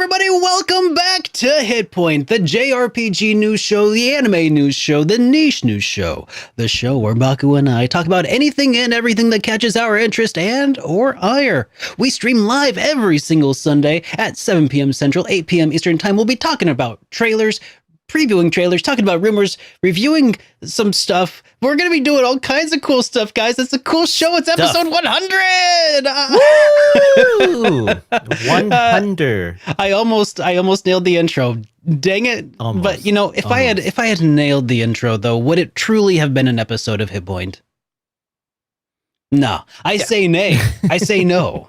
everybody, welcome back to HitPoint, the JRPG news show, the anime news show, the niche news show, the show where Baku and I talk about anything and everything that catches our interest and or ire. We stream live every single Sunday at 7 p.m. Central, 8 p.m. Eastern Time. We'll be talking about trailers, previewing trailers, talking about rumors, reviewing some stuff. We're going to be doing all kinds of cool stuff, guys. It's a cool show. It's episode 100. Woo! 100. I almost nailed the intro. Dang it. Almost. But you know, if I had nailed the intro though, would it truly have been an episode of HitPoint? No. I say nay. I say no.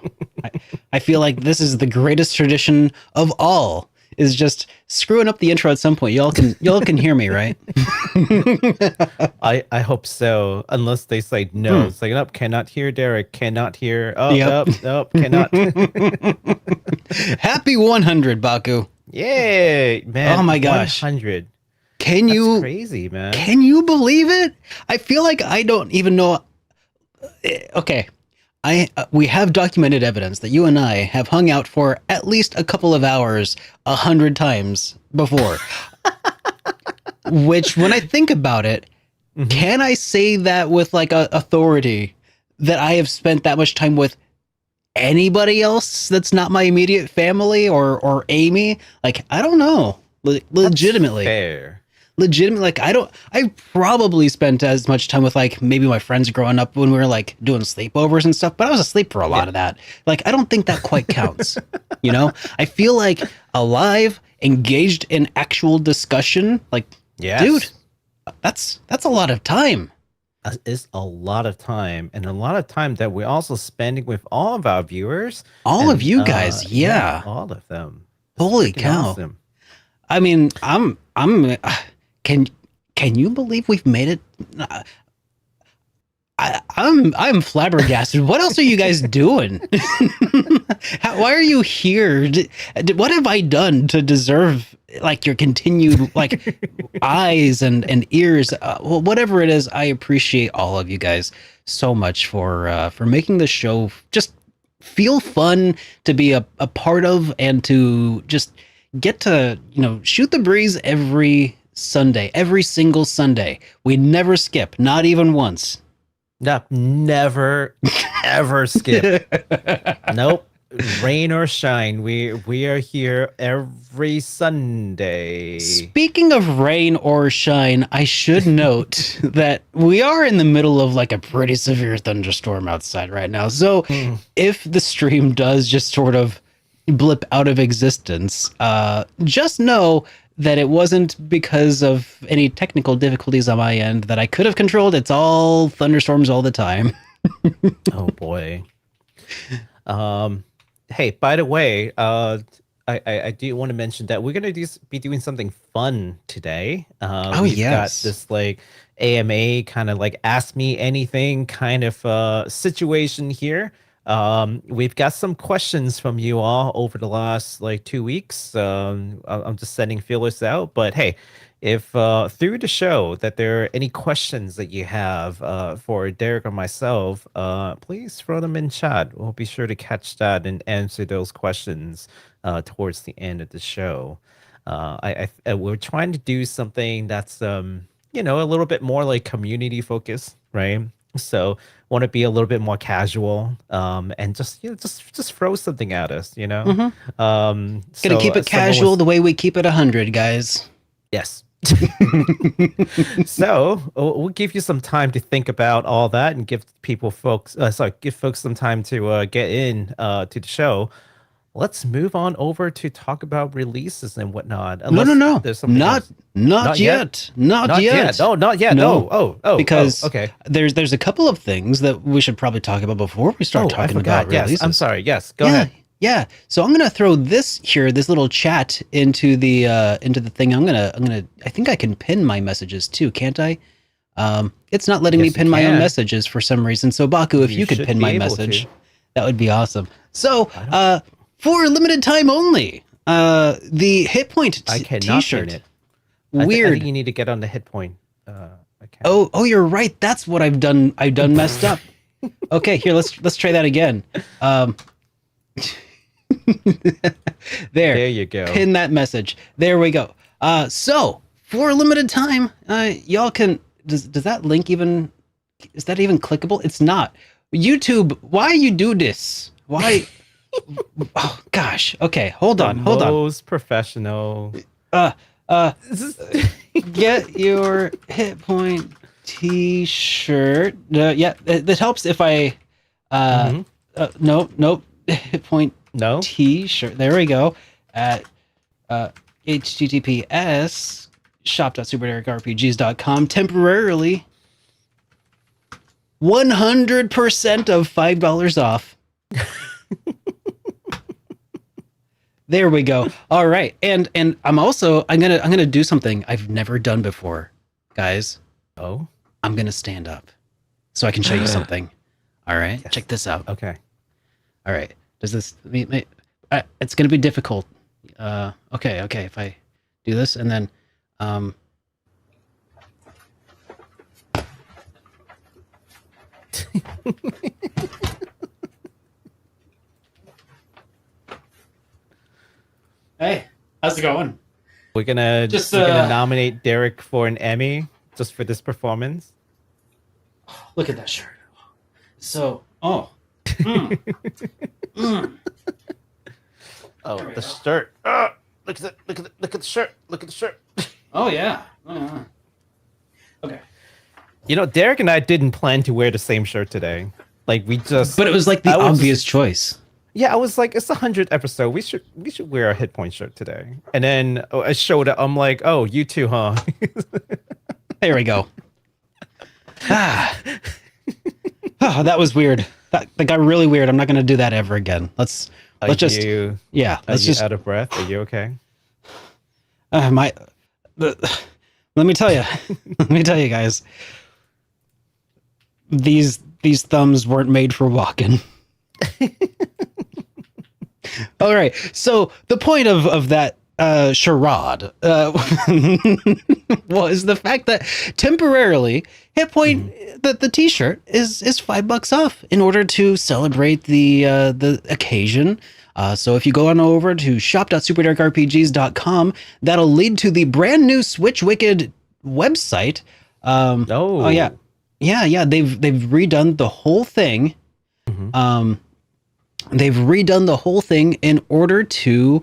I feel like this is the greatest tradition of all. Is just screwing up the intro at some point. Y'all can hear me, right? I hope so. Unless they say no. It's like, nope, cannot hear Derek, cannot hear. Oh, nope, cannot. Happy 100, Baku. Yay, man. Oh my gosh. 100. That's crazy, man. Can you believe it? I feel like I don't even know. Okay. We have documented evidence that you and I have hung out for at least a couple of hours 100 times before. Which, when I think about it, can I say that with like authority that I have spent that much time with anybody else that's not my immediate family or Amy? Like, I don't know. Legitimately. That's fair. Legitimately, like I probably spent as much time with like maybe my friends growing up when we were like doing sleepovers and stuff, but I was asleep for a lot of that. Like, I don't think that quite counts. You know, I feel like alive, engaged in actual discussion. Like, dude, that's a lot of time. It's a lot of time, and a lot of time that we're also spending with all of our viewers. All of you guys, yeah, all of them. Holy cow! Awesome. I mean, I'm. Can you believe we've made it? I'm flabbergasted. What else are you guys doing? Why are you here? What have I done to deserve like your continued like eyes and ears? Well, whatever it is, I appreciate all of you guys so much for making the show just feel fun to be a part of and to just get to, you know, shoot the breeze every Sunday, every single Sunday. We never skip, not even once. No, never, ever skip. Nope. Rain or shine, we are here every Sunday. Speaking of rain or shine, I should note that we are in the middle of like a pretty severe thunderstorm outside right now. So if the stream does just sort of blip out of existence, just know that it wasn't because of any technical difficulties on my end that I could have controlled. It's all thunderstorms all the time. Oh boy. Hey, by the way, I do want to mention that we're gonna be doing something fun today. We've got this like AMA kind of like ask me anything kind of situation here. We've got some questions from you all over the last like 2 weeks. I'm just sending feelers out, but hey, if through the show that there are any questions that you have for Derek or myself, please throw them in chat. We'll be sure to catch that and answer those questions towards the end of the show. We're trying to do something that's you know, a little bit more like community focused, right? So want to be a little bit more casual, and just, you know, just throw something at us, you know. Gonna keep it casual the way we keep it 100, guys. Yes. So we'll give you some time to think about all that and give folks some time to get in to the show. Let's move on over to talk about releases and whatnot. No. Not yet. Not yet. Oh, not yet. No. Because okay. There's a couple of things that we should probably talk about before we start talking about releases. Yes, I'm sorry. Yes, go ahead. Yeah. So I'm gonna throw this little chat into the thing. I think I can pin my messages too, can't I? It's not letting me pin my own messages for some reason. So Baku, if you could pin my message, that would be awesome. So for a limited time only, the HitPoint t-shirt. Pin it. Weird. I think you need to get on the HitPoint account. Oh, you're right. That's what I've done. Messed up. Okay, here let's try that again. There you go. Pin that message. There we go. So for a limited time, y'all can. Does that link even? Is that even clickable? It's not. YouTube, why you do this? Why? Oh gosh. Okay, hold on. Most professional. Get your HitPoint T-shirt. Yeah, it helps if I. Nope. HitPoint T-shirt. There we go. At https shop.superdarkrpgs.com. Temporarily 100% of $5 off. There we go. All right. And I'm gonna do something I've never done before, guys. Oh? I'm gonna stand up so I can show you something. All right. Yes. Check this out. Okay. All right. Does this it's gonna be difficult. Okay, if I do this and then Hey, how's it going? We're gonna nominate Derek for an Emmy just for this performance. Look at that shirt. So, Oh, the shirt. Look at the shirt. Look at the shirt. Oh yeah. Okay. You know, Derek and I didn't plan to wear the same shirt today. Like But it was like the obvious choice. Yeah, I was like, it's the 100th episode. We should wear a HitPoint shirt today. And then I showed up. I'm like, oh, you too, huh? There we go. Oh, that was weird. That got really weird. I'm not gonna do that ever again. Let's just out of breath. Are you okay? Let me tell you. Let me tell you guys. These thumbs weren't made for walking. All right. So the point of that charade was the fact that temporarily HitPoint the T-shirt is $5 off in order to celebrate the occasion. So if you go on over to shop.superdarkrpgs.com, that'll lead to the brand new Switch Wicked website. Oh yeah. They've redone the whole thing. They've redone the whole thing in order to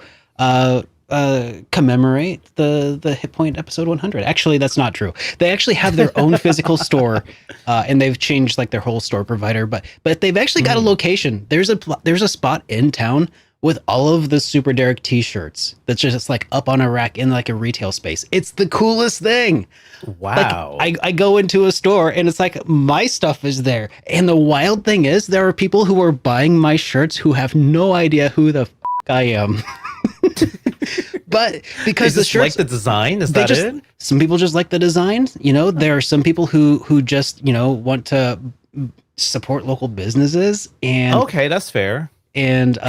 commemorate the HitPoint episode 100. Actually, that's not true. They actually have their own physical store, and they've changed like their whole store provider. But they've actually got a location. There's a spot in town with all of the Super Derek t-shirts that's just like up on a rack in like a retail space. It's the coolest thing. Wow. Like, I go into a store and it's like my stuff is there. And the wild thing is there are people who are buying my shirts who have no idea who the I am. But because the shirts like the design, is that it? Some people just like the design. You know, there are some people who just, you know, want to support local businesses. And okay, that's fair. And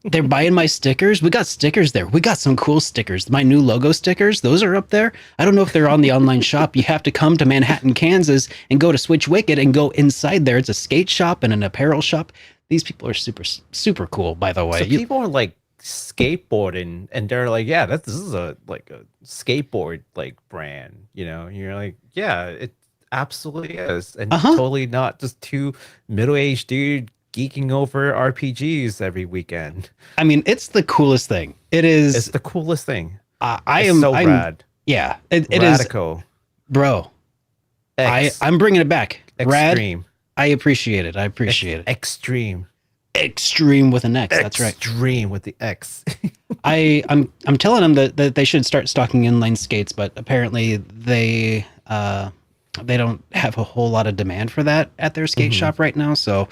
they're buying my stickers. We got stickers there. We got some cool stickers. My new logo stickers, those are up there. I don't know if they're on the online shop. You have to come to Manhattan, Kansas and go to Switch Wicked and go inside there. It's a skate shop and an apparel shop. These people are super, super cool, by the way. So people are like skateboarding and they're like, yeah, this is a skateboard like brand, you know? And you're like, yeah, it absolutely is. And totally not just two middle-aged dude geeking over RPGs every weekend. I mean, it's the coolest thing. It's the coolest thing. I'm rad. Yeah, it radical. Is, bro. I'm bringing it back. Extreme. Rad. I appreciate it. Extreme with an X. That's right. Extreme with the X. I'm telling them that they should start stocking inline skates, but apparently they don't have a whole lot of demand for that at their skate shop right now. So.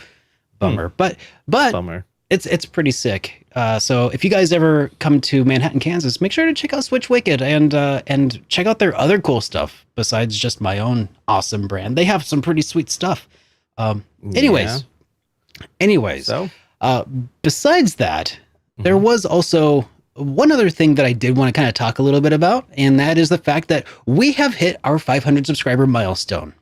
Bummer, but bummer. It's pretty sick. So if you guys ever come to Manhattan, Kansas, make sure to check out Switch Wicked and check out their other cool stuff besides just my own awesome brand. They have some pretty sweet stuff. Anyways, so besides that, there was also one other thing that I did want to kind of talk a little bit about, and that is the fact that we have hit our 500 subscriber milestone.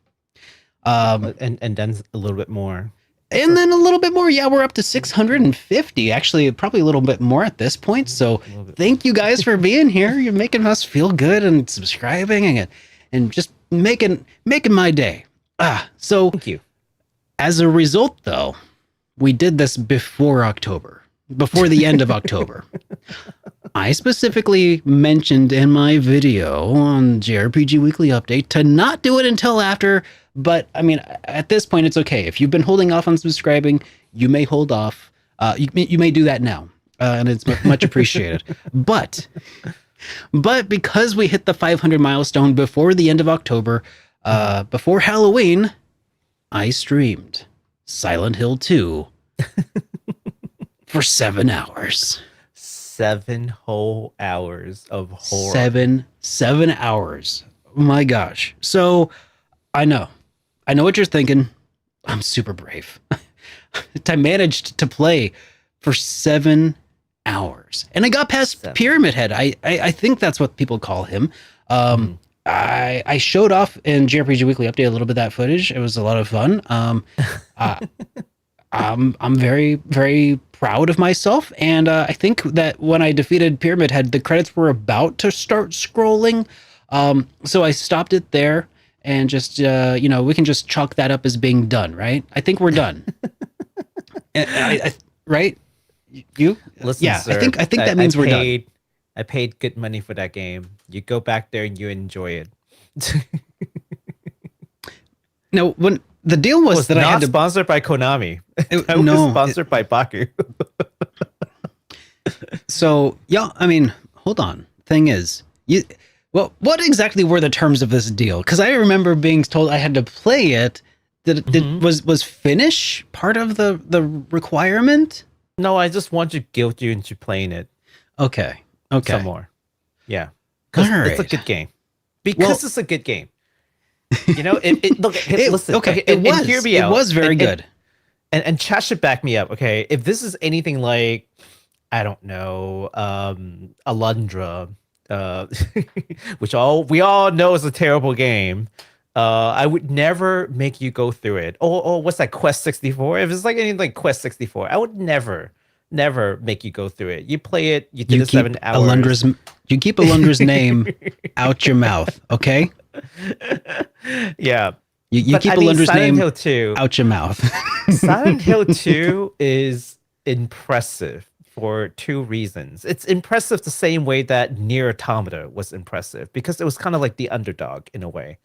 And then a little bit more. And then a little bit more. Yeah, we're up to 650. Actually, probably a little bit more at this point. So thank you guys for being here. You're making us feel good and subscribing and just making my day. So thank you. As a result, though, we did this before October, before the end of October. I specifically mentioned in my video on JRPG Weekly Update to not do it until after. But I mean, at this point, it's okay. If you've been holding off on subscribing, you may hold off. You may do that now, and it's much appreciated. But because we hit the 500 milestone before the end of October, before Halloween, I streamed Silent Hill 2 for 7 hours. 7 whole hours of horror. 7 hours. Oh my gosh. So I know what you're thinking. I'm super brave. I managed to play for 7 hours, and I got past Pyramid Head. I think that's what people call him. I showed off in JRPG Weekly Update a little bit of that footage. It was a lot of fun. I'm very, very proud of myself, and I think that when I defeated Pyramid Head, the credits were about to start scrolling. So I stopped it there. And just we can just chalk that up as being done, right? I think we're done. Right? You? Listen, yeah, sir, I think that means we're done. I paid good money for that game. You go back there and you enjoy it. No, when the deal was that I had to sponsored by Konami. It was sponsored by Baku. So yeah, I mean, hold on. Thing is, well, what exactly were the terms of this deal? Because I remember being told I had to play it. Was finish part of the requirement? No, I just want to guilt you into playing it. Okay. Some more. Yeah. Because it's a good game. Because it's a good game. You know, listen. Okay, it was very good. And chat should back me up, okay? If this is anything like, I don't know, Alundra, which we all know is a terrible game. I would never make you go through it. Oh, what's that, Quest 64? If it's like anything like Quest 64, I would never make you go through it. You play it, you did 7 hours. You keep Alundra's name out your mouth, okay? Yeah. You keep Alundra's name Hill 2, out your mouth. Silent Hill 2 is impressive for 2 reasons. It's impressive the same way that Nier Automata was impressive, because it was kind of like the underdog in a way.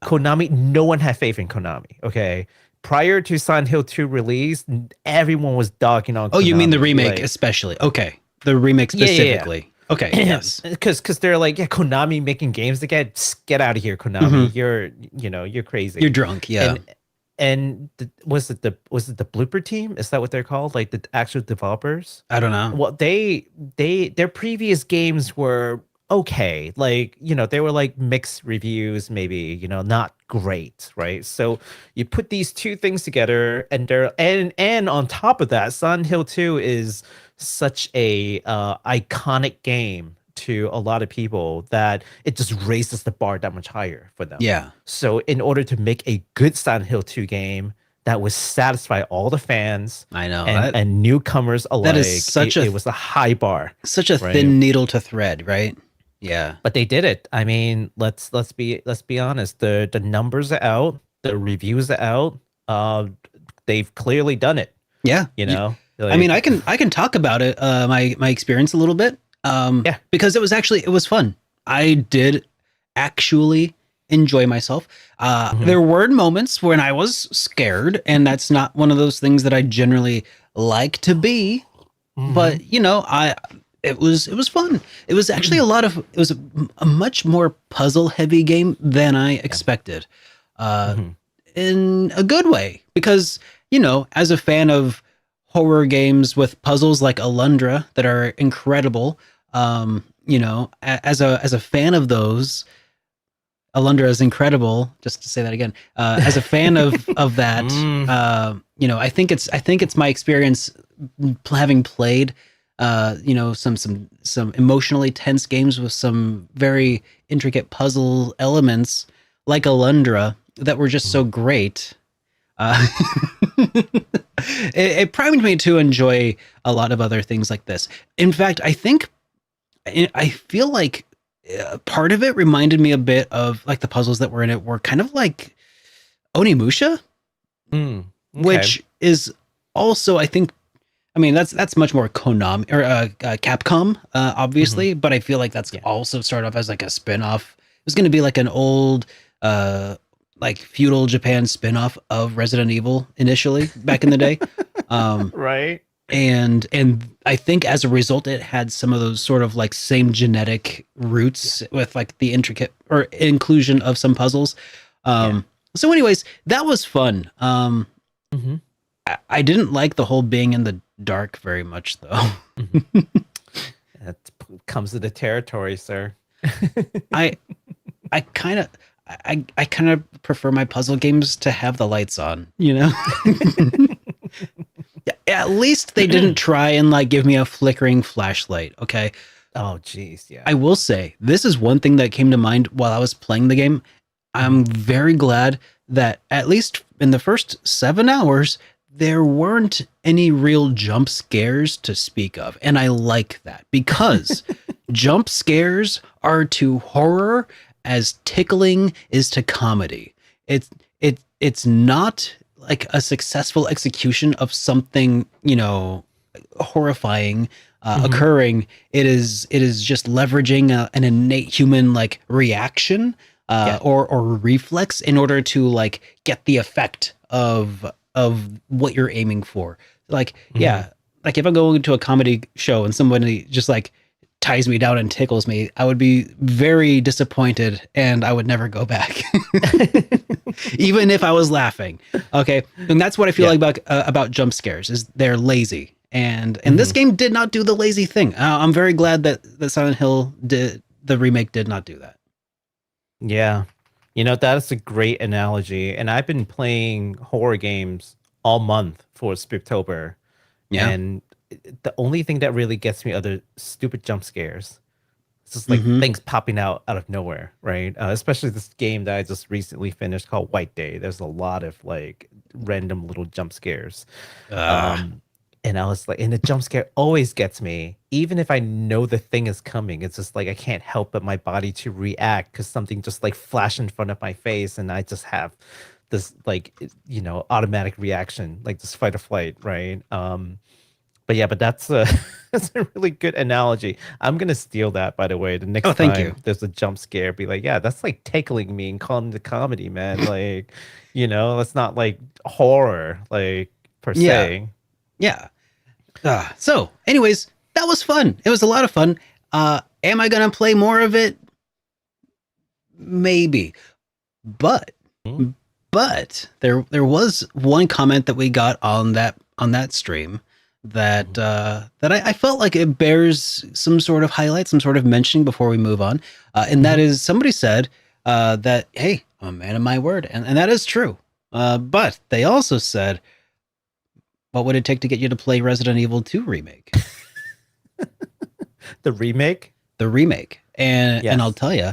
Konami, no one had faith in Konami, okay? Prior to Silent Hill 2 release, everyone was dogging on Konami. Oh, you mean the remake especially. Okay. The remake specifically. Yeah. Okay, yes. Because they're like, yeah, Konami making games again? Get out of here, Konami. You're crazy. You're drunk, yeah. And was it the Blooper team? Is that what they're called? Like the actual developers? I don't know. Well, their previous games were okay. Like, they were like mixed reviews, maybe, not great, right? So you put these 2 things together, and and on top of that, Silent Hill 2 is such a iconic game to a lot of people that it just raises the bar that much higher for them. Yeah. So in order to make a good Silent Hill 2 game that would satisfy all the fans, I know, and newcomers alike, it was a high bar. Such a thin needle to thread, right? Yeah. But they did it. I mean, let's be honest. The numbers are out, the reviews are out. They've clearly done it. Yeah. Like, I mean, I can talk about it, my experience a little bit. Because it was fun. I did actually enjoy myself. There were moments when I was scared, and that's not one of those things that I generally like to be. But it was fun. It was actually it was a much more puzzle heavy game than I expected, in a good way, because as a fan of horror games with puzzles like Alundra that are incredible, as a fan of those, Alundra is incredible. Just to say that again, as a fan of that, I think it's my experience having played, some emotionally tense games with some very intricate puzzle elements like Alundra that were just so great. it primed me to enjoy a lot of other things like this. In fact, I feel like part of it reminded me a bit of like the puzzles that were in it were kind of like Onimusha, Okay. which is also, I think, I mean, that's much more Konami or Capcom, obviously, but I feel like that's also started off as like a spin-off. It was going to be like an old, like feudal Japan spin-off of Resident Evil initially back in the day. Right. And I think as a result, it had some of those sort of like same genetic roots with like the intricate or inclusion of some puzzles. So anyways, that was fun. I didn't like the whole being in the dark very much, though. That comes to the territory, sir. I kind of prefer my puzzle games to have the lights on, you know? At least they didn't try and like give me a flickering flashlight, okay? Oh, geez, yeah. I will say, this is one thing that came to mind while I was playing the game. I'm very glad that at least in the first 7 hours, there weren't any real jump scares to speak of. And I like that because jump scares are to horror as tickling is to comedy. It's not like a successful execution of something, you know, horrifying occurring. It is just leveraging an innate human like reaction or reflex in order to like get the effect of what you're aiming for. Like, like if I'm going to a comedy show and somebody just like ties me down and tickles me, I would be very disappointed and I would never go back. Even if I was laughing. Okay. And that's what I feel like about jump scares is they're lazy. And this game did not do the lazy thing. I'm very glad that the Silent Hill the remake did not do that. Yeah. You know, that is a great analogy. And I've been playing horror games all month for Spooktober. Yeah. And the only thing that really gets me are the stupid jump scares. It's just like things popping out of nowhere, right? Especially this game that I just recently finished called White Day. There's a lot of like random little jump scares. And I was like, and the jump scare always gets me, even if I know the thing is coming. It's just like I can't help but my body to react because something just like flashed in front of my face, and I just have this like, you know, automatic reaction, like this fight or flight, right? But that's a that's a really good analogy. I'm gonna steal that, by the way. The next time there's a jump scare, be like, yeah, that's like tickling me and calling the comedy, man. Like, you know, that's not like horror, like per se. Yeah. So, anyways, that was fun. It was a lot of fun. Am I gonna play more of it? Maybe, but there was one comment that we got on that stream that I felt like it bears some sort of highlight, some sort of mentioning before we move on. And that is somebody said that, hey, I'm a man of my word, and that is true. But they also said, what would it take to get you to play Resident Evil 2 remake? The remake? The remake. And I'll tell you,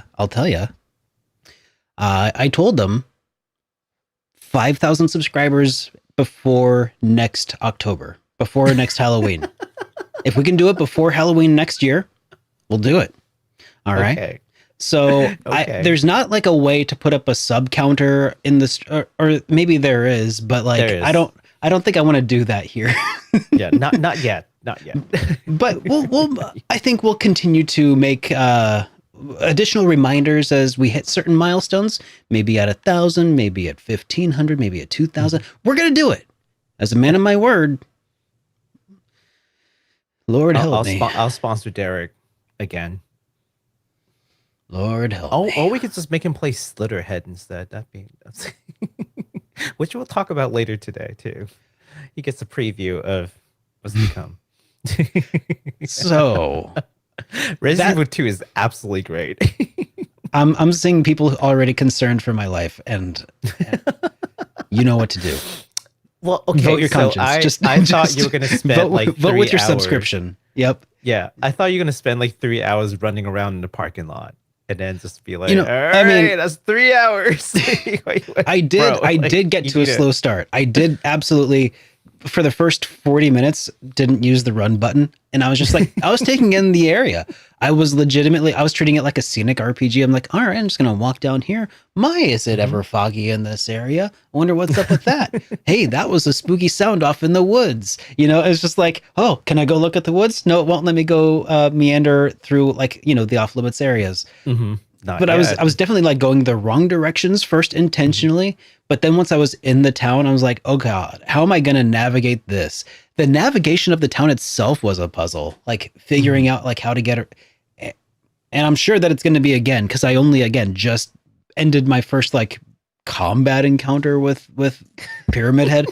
I told them 5,000 subscribers before next October, before next Halloween. If we can do it before Halloween next year, we'll do it. All right. Okay. So there's not like a way to put up a sub counter in this, or maybe there is, but like I don't think I want to do that here. Yeah, not yet. But we'll I think we'll continue to make additional reminders as we hit certain milestones, maybe at 1,000, maybe at 1,500, maybe at 2,000. We're going to do it. As a man of my word. Lord help me. I'll sponsor Derek again. Lord help me. Or we could just make him play Slitterhead instead. That's which we'll talk about later today too. He gets a preview of what's to come. So Resident Evil 2 is absolutely great. I'm seeing people already concerned for my life, and you know what to do. Well, okay. Vote your conscience. I thought you were going to spend vote with your hours. Subscription. Yep. Yeah, I thought you were going to spend like 3 hours running around in the parking lot. And then just be like, I mean, that's 3 hours. I did get to a slow start. I did absolutely for the first 40 minutes didn't use the run button, and I was just like, I was taking in the area. I was treating it like a scenic RPG. I'm like, all right, I'm just gonna walk down here. My, is it ever foggy in this area? I wonder what's up with that. Hey, that was a spooky sound off in the woods. It's just like, oh, can I go look at the woods? No, it won't let me go meander through the off limits areas. But I was definitely like going the wrong directions first intentionally. But then once I was in the town, I was like, oh God, how am I going to navigate this? The navigation of the town itself was a puzzle, like figuring out like how to get it. And I'm sure that it's going to be again, because I only just ended my first like combat encounter with Pyramid Head.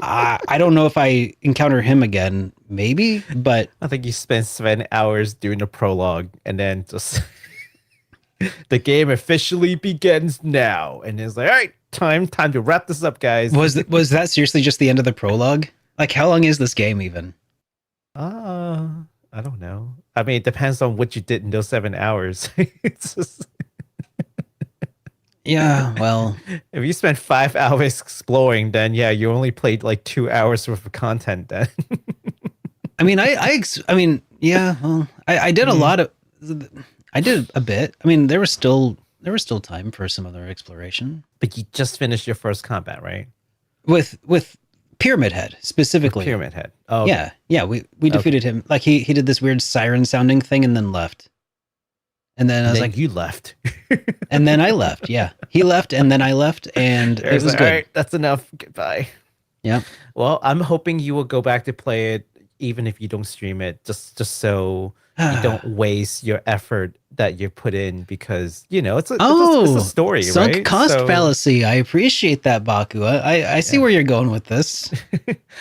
I don't know if I encounter him again, maybe, but I think you spent 7 hours doing the prologue and then just the game officially begins now. And it's like, all right, time to wrap this up, guys. Was that seriously just the end of the prologue? Like, how long is this game even? I don't know. I mean, it depends on what you did in those 7 hours. It's just... Yeah, well, if you spent 5 hours exploring, then yeah, you only played like 2 hours worth of content then. I mean, yeah, well, I did a lot of, I did a bit. I mean, there was still time for some other exploration. But you just finished your first combat, right? With Pyramid Head specifically. With Pyramid Head. Oh, okay. Yeah. We defeated him. Like he did this weird siren sounding thing and then left. And then I was like, you left. And then I left. Yeah, he left, and then I left, and it was good. All right, that's enough. Goodbye. Yeah. Well, I'm hoping you will go back to play it, even if you don't stream it, just so you don't waste your effort that you put in, because it's a story, sunk right? Cost fallacy. I appreciate that, Baku. I see where you're going with this.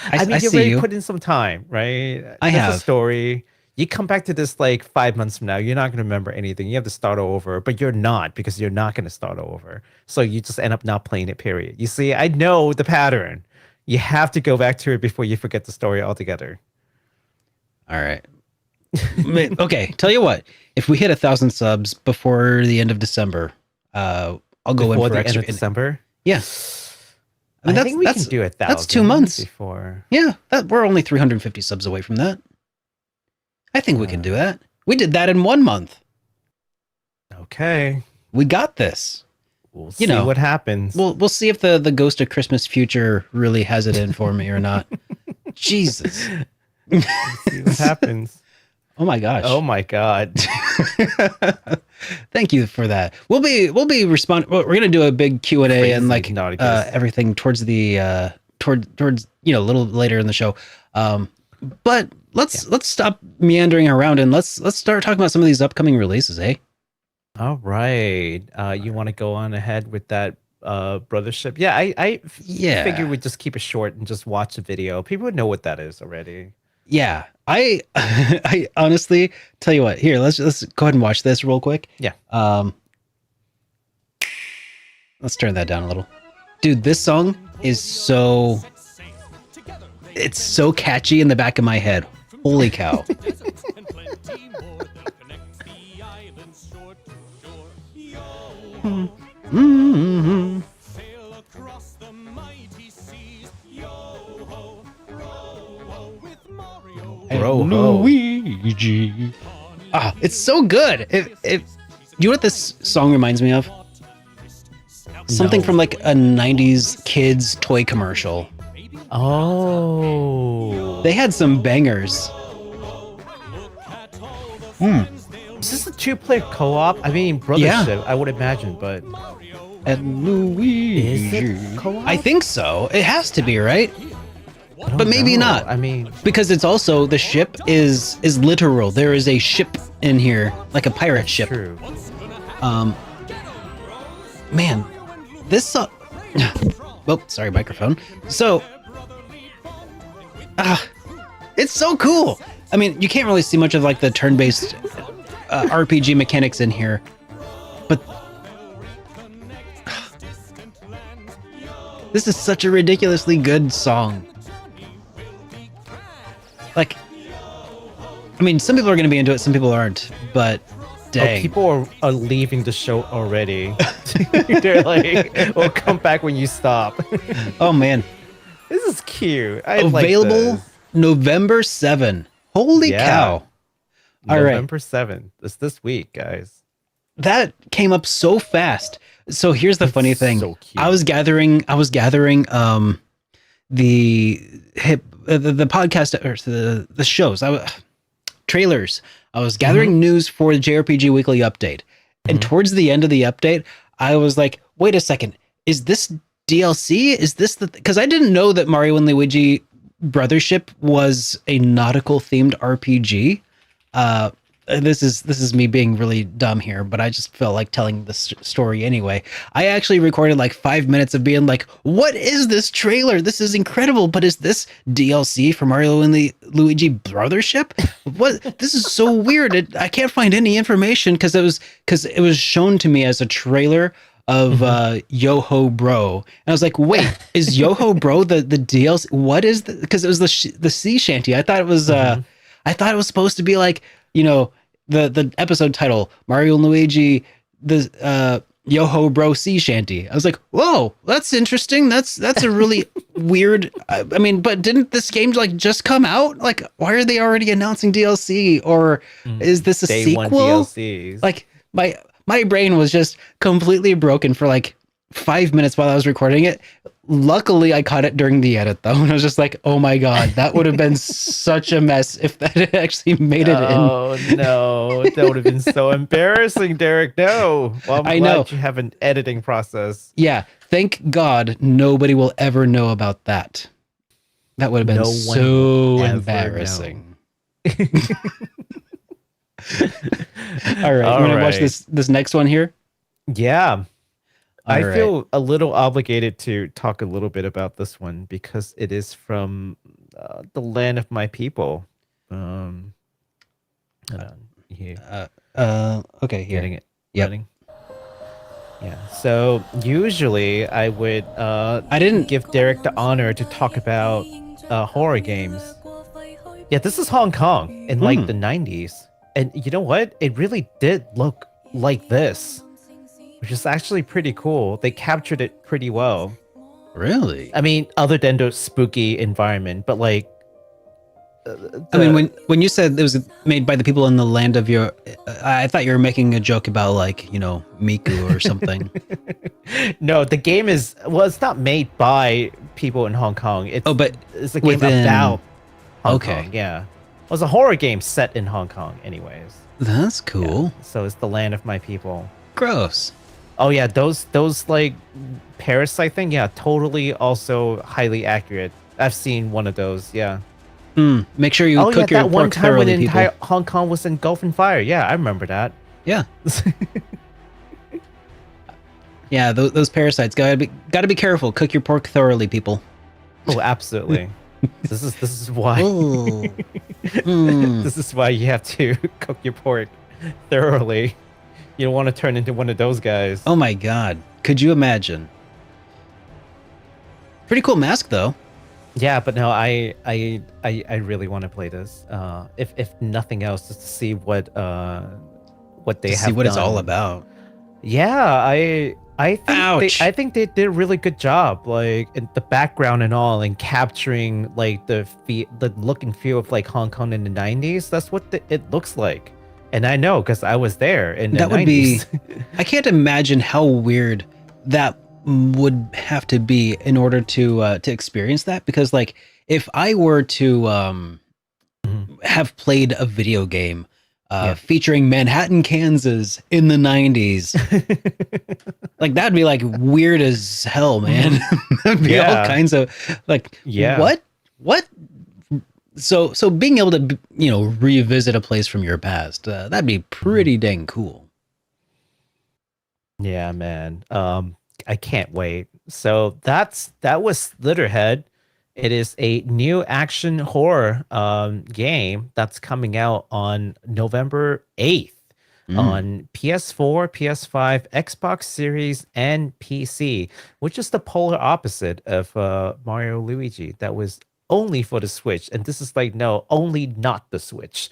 I mean, you've already put in some time, right? I have a story. You come back to this like 5 months from now, you're not going to remember anything. You have to start over, but you're not, because you're not going to start over. So you just end up not playing it, period. You see, I know the pattern. You have to go back to it before you forget the story altogether. All right. Okay, tell you what. If we hit 1,000 subs before the end of December, I'll go before in for the extra. End of December? Yeah. I think we can do 1,000. That's 2 months before. Yeah, we're only 350 subs away from that. I think we can do that. We did that in 1 month. Okay. We got this. We'll see what happens. We'll see if the Ghost of Christmas Future really has it in for me or not. Jesus. We'll see what happens. Oh my gosh. Oh my God. Thank you for that. We'll be responding. We're gonna do a big Q&A and like everything towards the towards a little later in the show. But let's stop meandering around and let's start talking about some of these upcoming releases, eh? All right. You want to go on ahead with that Brothership? Yeah, I figure we'd just keep it short and just watch the video. People would know what that is already. Yeah. I honestly tell you what. Here, let's go ahead and watch this real quick. Yeah. Let's turn that down a little. Dude, this song is it's so catchy in the back of my head. Holy cow. Mm-hmm. Luigi. It's so good. If you know what this song reminds me of? Something from like a 90s kids toy commercial. Oh. They had some bangers. Is this a 2-player co-op? I mean, Brothership, I would imagine, but... And Luigi. Is it co-op? I think so. It has to be, right? But maybe not. I mean... Because it's also, the ship is literal. There is a ship in here, like a pirate ship. True. Man, this song... Oh, sorry, microphone. So... it's so cool. I mean, you can't really see much of like the turn-based RPG mechanics in here, but this is such a ridiculously good song. Like, I mean, some people are going to be into it, some people aren't, but dang. People are leaving the show already. They're like, we'll come back when you stop. Oh, man. This is cute. I Available like this. November 7. Holy cow. All November 7th. It's this week, guys. That came up so fast. So here's the funny thing. So cute. I was gathering the podcast or the shows. Trailers. I was gathering news for the JRPG Weekly Update. And towards the end of the update, I was like, wait a second. Is this DLC? Is this because I didn't know that Mario and Luigi Brothership was a nautical themed RPG. This is me being really dumb here, but I just felt like telling this story anyway. I actually recorded like 5 minutes of being like, what is this trailer? This is incredible, but is this DLC for Mario and the Luigi Brothership? What? This is so weird. I can't find any information because it was shown to me as a trailer of Yo-Ho Bro. And I was like, wait, is Yo-Ho Bro the DLC? What is the, because it was the sea shanty. I thought it was supposed to be like, you know, the episode title, Mario and Luigi, the Yo-Ho Bro sea shanty. I was like, whoa, that's interesting. That's a really weird. I mean, but didn't this game like just come out? Like, why are they already announcing DLC? Or is this a Day sequel? One DLCs. Like my brain was just completely broken for like 5 minutes while I was recording it. Luckily, I caught it during the edit though, and I was just like, "Oh my god, that would have been such a mess if that had actually made it in." Oh no, that would have been so embarrassing, Derek. No, well, I'm glad you have an editing process. Yeah, thank God nobody will ever know about that. That would have been so embarrassing. All right, you want to watch this next one here? Yeah. I feel a little obligated to talk a little bit about this one because it is from the land of my people. Hold on. Here. Okay, here. Getting it. Yep. Yeah. So usually I would I didn't give Derek the honor to talk about horror games. Yeah, this is Hong Kong in like the 90s. And you know what? It really did look like this, which is actually pretty cool. They captured it pretty well. Really? I mean, other than the spooky environment, but like... I mean, when you said it was made by the people in the land of your... I thought you were making a joke about like, you know, Miku or something. No, the game is... Well, it's not made by people in Hong Kong. It's a game about Hong Kong. Yeah. It was a horror game set in Hong Kong anyways. That's cool. Yeah, so it's the land of my people. Gross. Oh yeah, those like parasite thing, yeah, totally also highly accurate. I've seen one of those, yeah. Make sure you cook your pork thoroughly, people. Oh yeah, that one time when entire Hong Kong was engulfed in fire. Yeah, I remember that. Yeah. Yeah, those parasites, gotta be careful. Cook your pork thoroughly, people. Oh, absolutely. This is why. This is why you have to cook your pork thoroughly. You don't want to turn into one of those guys. Oh my god. Could you imagine? Pretty cool mask though. Yeah, but no, I really want to play this. If nothing else, just to see what they have. See what it's all about. Yeah, I think they did a really good job, like in the background and all, and capturing like the look and feel of like Hong Kong in the 90s. That's what it looks like. And I know because I was there in the 90s. That would be... I can't imagine how weird that would have to be in order to experience that. Because like if I were to have played a video game featuring Manhattan, Kansas in the 90s, like that'd be like weird as hell, man. That'd be all kinds of like, what? So being able to, you know, revisit a place from your past, that'd be pretty dang cool. Yeah, man. I can't wait. So that was Slitterhead. It is a new action horror game that's coming out on November 8th on PS4, PS5, Xbox Series, and PC, which is the polar opposite of Mario Luigi. That was only for the Switch, and this is like, no, only not the Switch.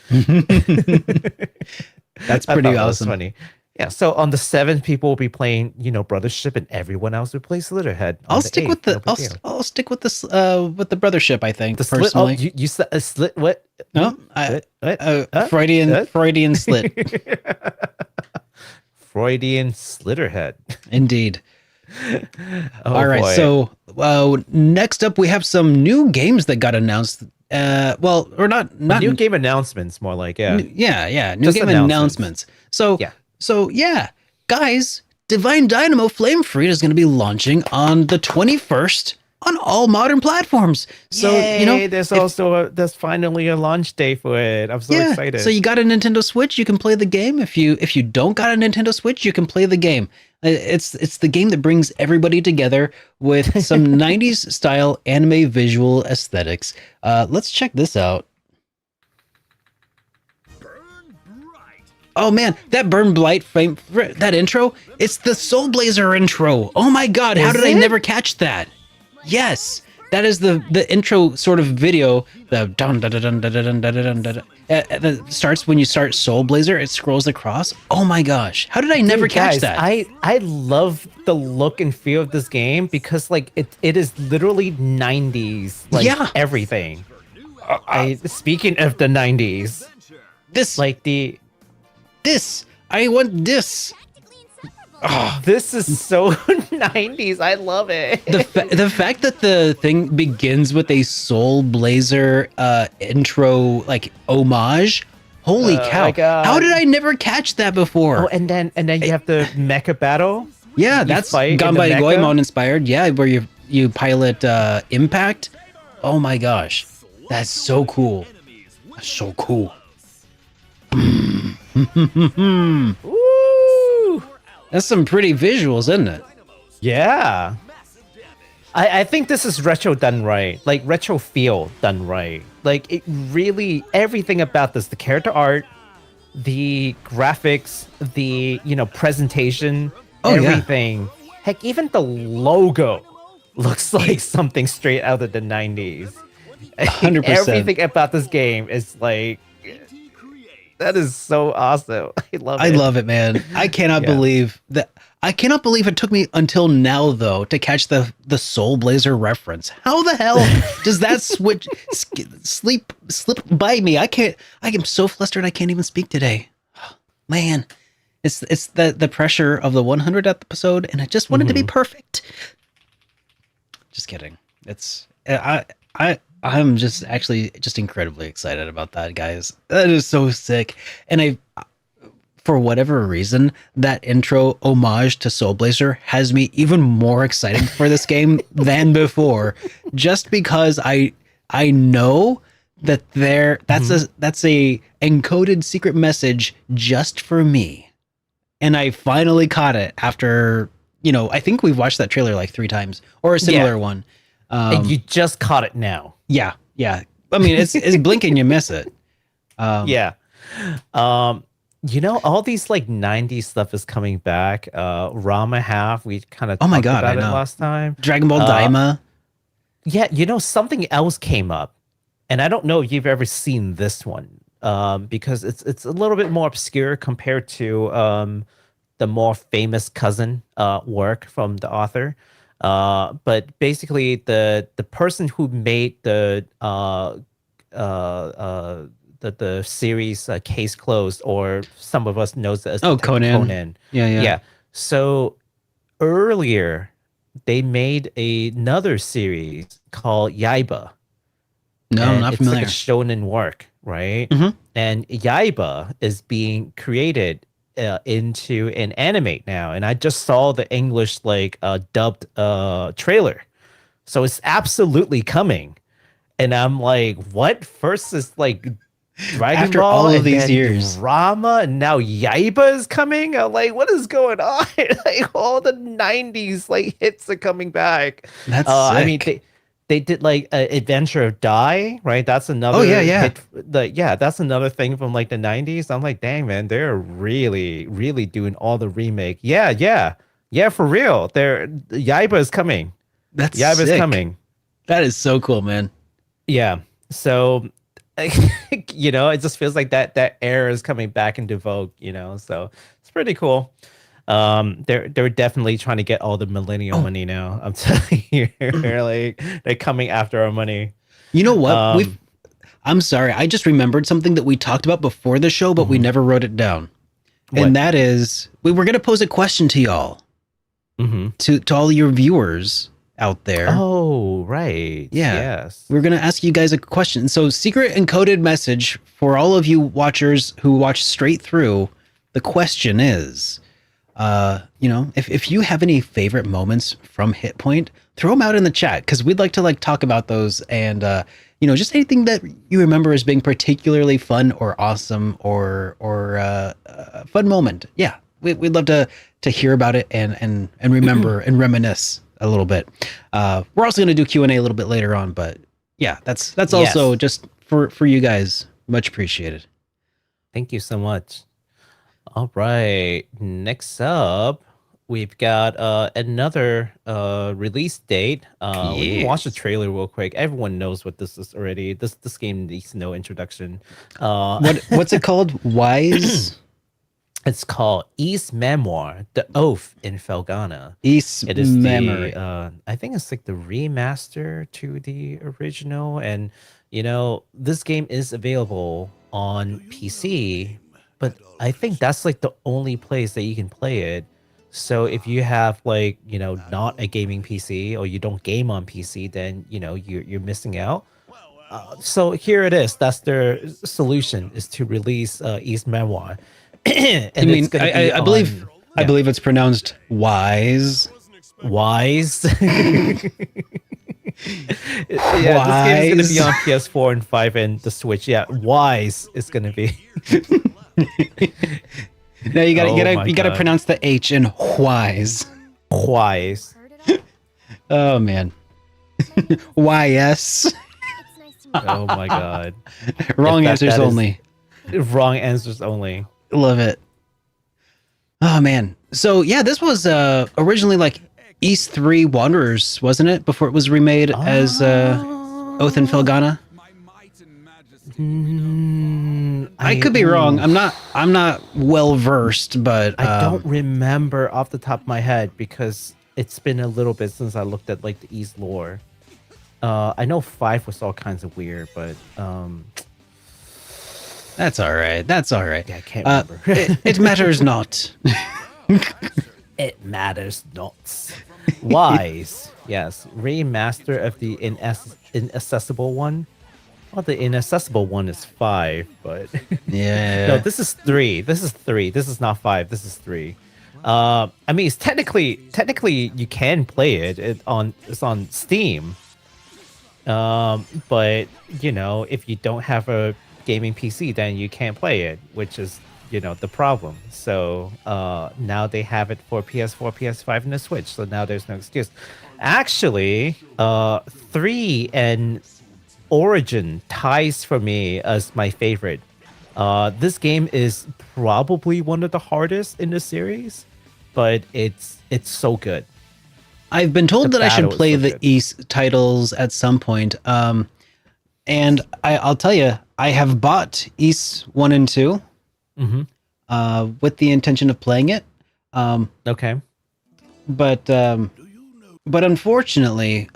That's pretty awesome. Funny. Yeah, so on the 7th, people will be playing, Brothership, and everyone else will play Slitterhead. I'll stick with the I'll stick with this with the Brothership. I think the slit. personally. Oh, you said a slit. What? No, Freudian slit. Freudian Slitterhead. Indeed. All right. Boy. So next up, we have some new games that got announced. Or not new game announcements, more like New Just game announcements. So guys, Divine Dynamo Flamefrit is going to be launching on the 21st on all modern platforms. So Yay, there's finally a launch day for it. I'm so excited. So you got a Nintendo Switch, you can play the game. If you don't got a Nintendo Switch, you can play the game. It's the game that brings everybody together with some 90s style anime visual aesthetics. Let's check this out. Oh man, that Burn Blight frame, that intro, it's the Soul Blazer intro. Oh my god, how did I never catch that? Yes, that is the intro sort of video. The dun dun dun dun dun dun dun dun dun. That starts when you start Soul Blazer. It scrolls across. Oh my gosh, how did I never catch that? I love the look and feel of this game because like it is literally 90s. Like everything. Speaking of the 90s, I want this. Oh, this is so 90s. I love it. The fact that the thing begins with a Soul Blazer intro like homage. Holy cow. How did I never catch that before? Oh, and then you have the mecha battle. Yeah, that's Ganbai Goemon inspired. Yeah, where you pilot Impact. Oh my gosh. That's so cool. That's so cool. Ooh. That's some pretty visuals, isn't it? Yeah. I think this is retro done right. Like retro feel done right. Like it really, everything about this, the character art, the graphics, the, presentation, everything. Yeah. Heck, even the logo looks like something straight out of the 90s. 100%. Everything about this game is like, that is so awesome. I love it, man. I cannot believe that. I cannot believe it took me until now, though, to catch the Soul Blazer reference. How the hell does that slip by me? I am so flustered. I can't even speak today. Man, it's the pressure of the 100th episode, and I just wanted to be perfect. Just kidding. I'm just incredibly excited about that, guys. That is so sick. And for whatever reason, that intro homage to Soul Blazer has me even more excited for this game than before, just because I know that that's a encoded secret message just for me. And I finally caught it after, I think we've watched that trailer like 3 times or a similar one. And you just caught it now. Yeah. I mean, it's blinking, you miss it. All these like 90s stuff is coming back. Rama half, we kind of talked about it last time. Dragon Ball Daima. Yeah, something else came up. And I don't know if you've ever seen this one. Because it's a little bit more obscure compared to the more famous cousin work from the author. But basically, the person who made the series Case Closed, or some of us knows it as Conan. Yeah. So earlier, they made another series called Yaiba. No, not familiar. It's like a shonen work, right? Mm-hmm. And Yaiba is being created into an anime now, and I just saw the English dubbed trailer, so it's absolutely coming. And I'm like, what? First is like Dragon After Ball, all of these years, Rama, and now Yaiba is coming. I'm like, what is going on? Like all the 90s hits are coming back. That's sick. I mean, they did like Adventure of Dai, right? That's another. Oh yeah. That's another thing from like the 90s. I'm like, dang man, they're really, really doing all the remake. Yeah, for real. Yaiba is coming. Yaiba is coming. That is so cool, man. Yeah. So it just feels like that era is coming back into vogue, so it's pretty cool. They're definitely trying to get all the millennial money now. I'm telling you, like they're coming after our money. You know what? I'm sorry, I just remembered something that we talked about before the show, but we never wrote it down. What? And that is, we were going to pose a question to y'all, to all your viewers out there. Oh, right. Yeah. Yes. We're going to ask you guys a question. So, secret encoded message for all of you watchers who watch straight through. The question is, if you have any favorite moments from HitPoint, throw them out in the chat, because we'd like to talk about those, and just anything that you remember as being particularly fun or awesome or a fun moment. Yeah, we'd love to hear about it and remember and reminisce a little bit. We're also going to do Q&A a little bit later on, but yeah, that's also just for you guys. Much appreciated. Thank you so much. All right, next up, we've got another release date. We can watch the trailer real quick. Everyone knows what this is already. This game needs no introduction. What's it called? Wise? It's called Ys Memoire, The Oath in Felghana. Ys Memoire. I think it's like the remaster to the original. And, this game is available on PC, but I think that's like the only place that you can play it. So if you have not a gaming PC, or you don't game on PC, then, you're missing out. So here it is. That's their solution, is to release Ys Memoire. And I mean, I believe it's pronounced Wise. Wise. This game is gonna be on PS4 and 5 and the Switch. Yeah, Wise is gonna be. No, you gotta pronounce the H in Wise. Wise. Oh man. YS. Oh my god. Wrong answers only. Wrong answers only. Love it. Oh man. So yeah, this was originally Ys 3 Wanderers, wasn't it? Before it was remade as Oath in Felghana. I could be wrong. I'm not well versed, but I don't remember off the top of my head, because it's been a little bit since I looked at the Ys lore. I know 5 was all kinds of weird, but that's all right. Yeah, I can't remember. It matters not. It matters not. Wise. Yes. Remaster of the inaccessible one. Well, the inaccessible one is 5, but yeah. No, this is 3. This is 3. This is not 5. This is 3. I mean, it's technically you can play it. It's on Steam. But if you don't have a gaming PC, then you can't play it, which is the problem. So now they have it for PS4, PS5, and the Switch. So now there's no excuse. Actually, 3 and Origin ties for me as my favorite. This game is probably one of the hardest in the series, but it's so good. I've been told that I should play the Ys titles at some point. And I'll tell you, I have bought Ys 1 and 2 with the intention of playing it. Okay. But unfortunately,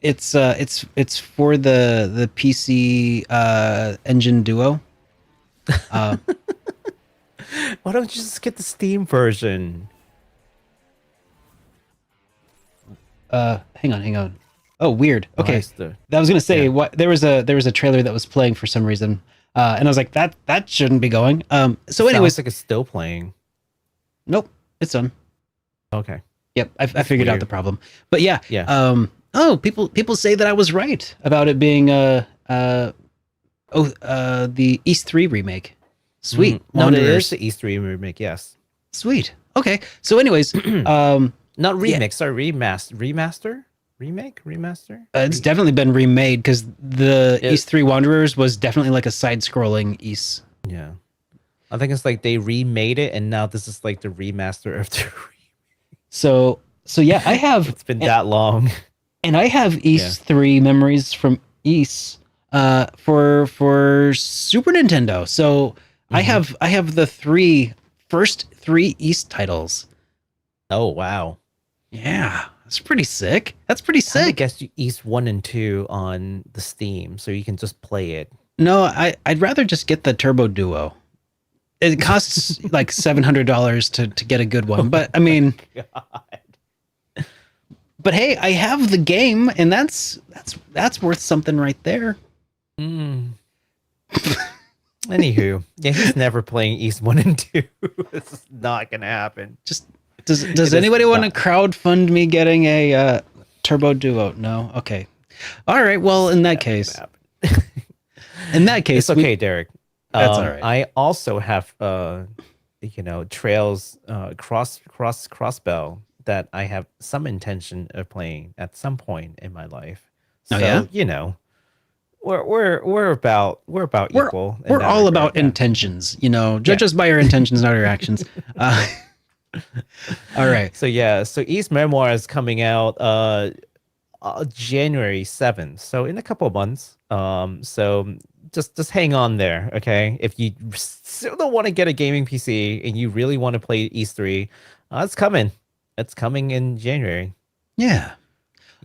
it's for the PC Engine Duo. Why don't you just get the Steam version? Hang on. Oh, weird. Okay, I was gonna say there was a trailer that was playing for some reason, and I was like, that shouldn't be going. So anyways, sounds like it's still playing. Nope, it's done. Okay. Yep, I figured out the problem. But yeah. Yeah. People say that I was right about it being the Ys 3 remake. Sweet. No, it is the Ys 3 remake. Yes. Sweet. Okay. So anyways, not remix, sorry, remaster? Remake? Remaster? It's definitely been remade, because the Ys 3 Wanderers was definitely like a side-scrolling Ys. Yeah. I think it's like they remade it, and now this is like the remaster of the So yeah, I have... It's been that long. And I have Ys 3 memories from Ys for Super Nintendo. So I have the first three Ys titles. Oh wow. Yeah, that's pretty sick. That's pretty sick. I guess you Ys 1 and 2 on the Steam, so you can just play it. No, I'd rather just get the Turbo Duo. It costs like $700 to get a good one, but I mean, God. But hey, I have the game, and that's worth something right there. Anywho, yeah, he's never playing Ys 1 and 2. This is not gonna happen. Just does anybody want to crowdfund me getting a Turbo Duo? No? Okay. All right. Well, in that case. It's okay, Derek. That's all right. I also have Trails Crossbell that I have some intention of playing at some point in my life. So, we're about equal. We're all about intentions, judge us by our intentions, not our actions. All right. So Ys Memoire is coming out January 7th. So in a couple of months. So just hang on there, okay? If you still don't want to get a gaming PC and you really want to play Ys 3, it's coming. It's coming in January. Yeah.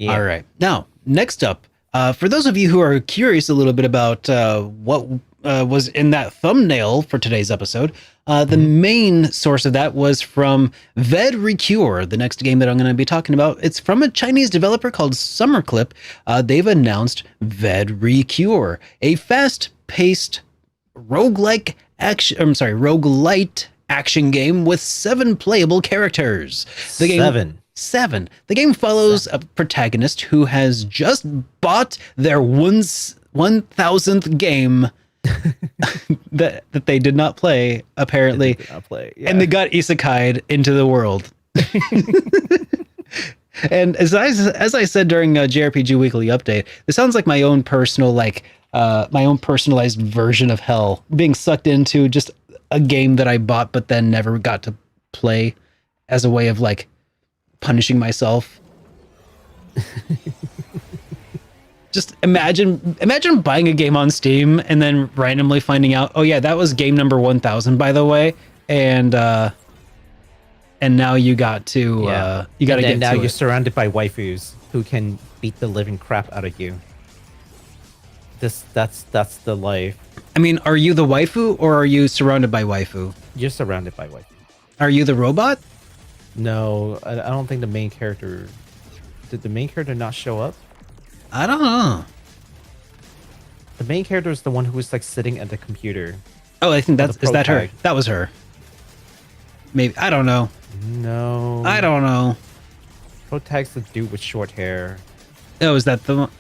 All right. Now, next up, for those of you who are curious a little bit about what was in that thumbnail for today's episode, the main source of that was from Recure, the next game that I'm going to be talking about. It's from a Chinese developer called Summerclip. They've announced Recure, a fast-paced roguelite action game with 7 playable characters. Seven. The game follows a protagonist who has just bought their 1,000th game that they did not play, apparently. And they got isekai'd into the world. And as I said during JRPG Weekly Update, this sounds like my own personalized version of hell, being sucked into just a game that I bought but then never got to play as a way of like punishing myself. Just imagine buying a game on Steam and then randomly finding out, oh yeah, that was game number 1000, by the way, and now you got to get to now it. You're surrounded by waifus who can beat the living crap out of you. That's the life. I mean, are you the waifu or are you surrounded by waifu? You're surrounded by waifu. Are you the robot? No, I don't think the main character. Did the main character not show up? I don't know. The main character is the one who was like sitting at the computer. Oh, I think is that her? That was her. Maybe, I don't know. No, I don't know. Protag's the dude with short hair. Oh, is that the one?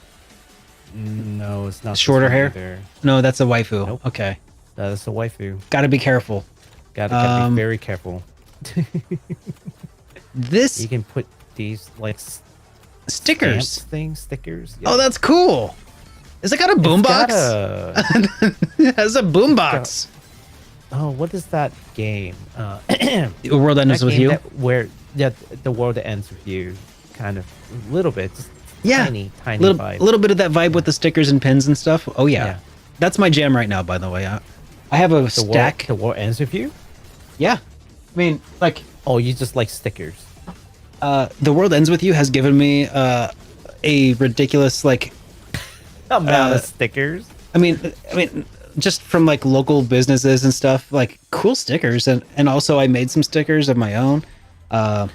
No, it's not. Shorter hair? Either. No, that's a waifu. Nope. Okay. That's a waifu. Gotta be careful. Gotta be very careful. This you can put these like stickers. Stickers. Yeah. Oh, that's cool. Is it got a boombox? It has a boombox. Oh, what is that game? The World Ends With You. The world ends with you. Kind of a little bit. Just tiny vibe. A little bit of that vibe with the stickers and pins and stuff. Oh yeah. That's my jam right now. By the way, I have a stack. The world ends with you. Yeah. I mean, like. Oh, you just like stickers. The World Ends With You has given me a ridiculous like amount of stickers. I mean, just from like local businesses and stuff, like cool stickers, and also I made some stickers of my own. Well,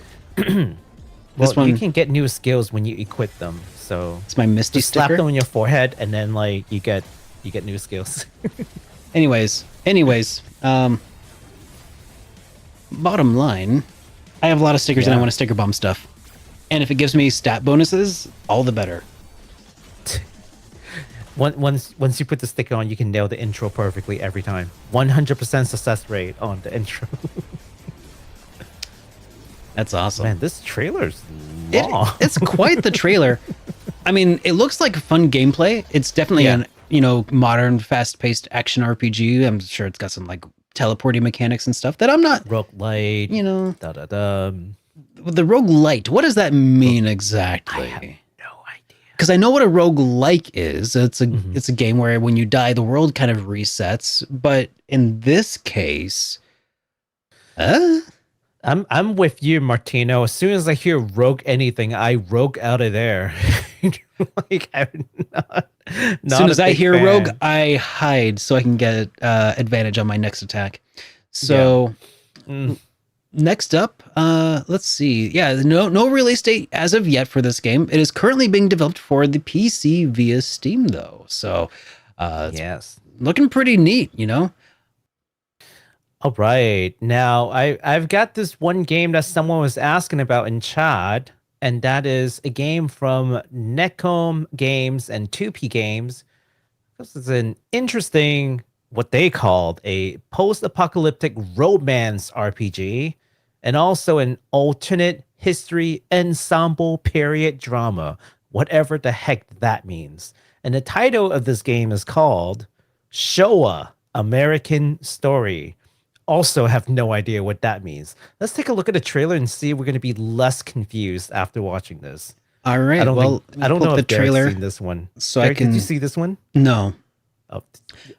you can get new skills when you equip them. So it's my Misty sticker. Slap them on your forehead, and then like you get new skills. Anyways, bottom line, I have a lot of stickers and I want to sticker bomb stuff. And if it gives me stat bonuses, all the better. Once you put the sticker on, you can nail the intro perfectly every time. 100% success rate on the intro. That's awesome. Man, this trailer's long. It's quite the trailer. I mean, it looks like fun gameplay. It's definitely an modern, fast-paced action RPG. I'm sure it's got some like teleporting mechanics and stuff that I'm not roguelite. The roguelite. What does that mean exactly? I have no idea. because I know what a roguelike is. It's a game where when you die, the world kind of resets. But in this case, I'm with you, Martino. As soon as I hear rogue anything, I rogue out of there. Like I'm not as soon as I hear fan. rogue, I hide so I can get advantage on my next attack. So next up, let's see. Yeah, no release date as of yet for this game. It is currently being developed for the PC via Steam, though. So yes, looking pretty neat, you know. All right. Now I've got this one game that someone was asking about in chat, and that is a game from Netcom Games and 2P Games. This is an interesting, what they called a post-apocalyptic romance RPG, and also an alternate history ensemble period drama, whatever the heck that means. And the title of this game is called Showa American Story. Also have no idea what that means. Let's take a look at the trailer and see if we're going to be less confused after watching this. All right. I don't know if the trailer. Seen this one. So Derek, did you see this one? No. Oh,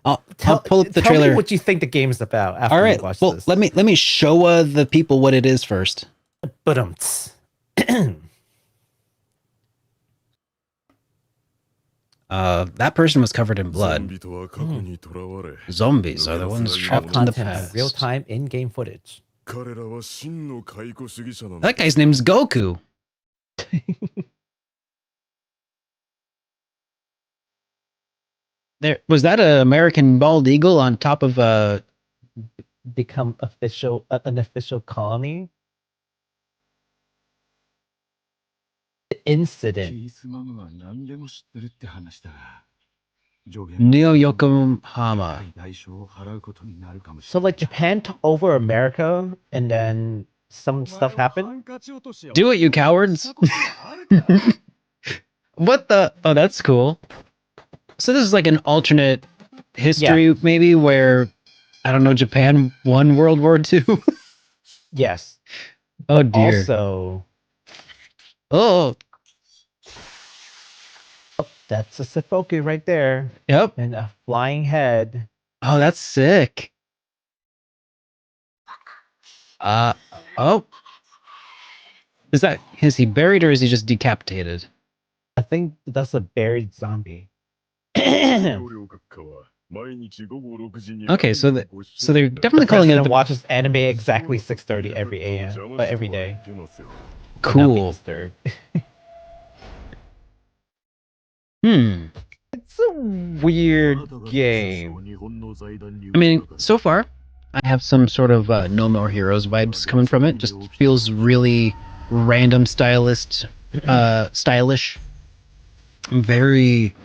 I'll pull up the tell trailer. Me what you think the game is about after all right. you watch Well, this. let me show the people what it is first. But that person was covered in blood. Zombies are the ones trapped in the past. Real-time in-game footage. That guy's name's Goku. There was that an American bald eagle on top of a become an official colony. Incident. Neo Yokohama. So like Japan took over America and then some stuff happened? Do it, you cowards. What the? Oh, that's cool. So this is like an alternate history, maybe, where, I don't know, Japan won World War II? Yes. Oh, dear. Also... Oh, that's a Sephiroth right there. Yep. And a flying head. Oh, that's sick. Oh. Is he buried or is he just decapitated? I think that's a buried zombie. Okay, so they're definitely calling it. Watches anime exactly 6:30 every AM, but every day. Cool. It's a weird game. I mean, so far, I have some sort of No More Heroes vibes coming from it. Just feels really random stylish. Very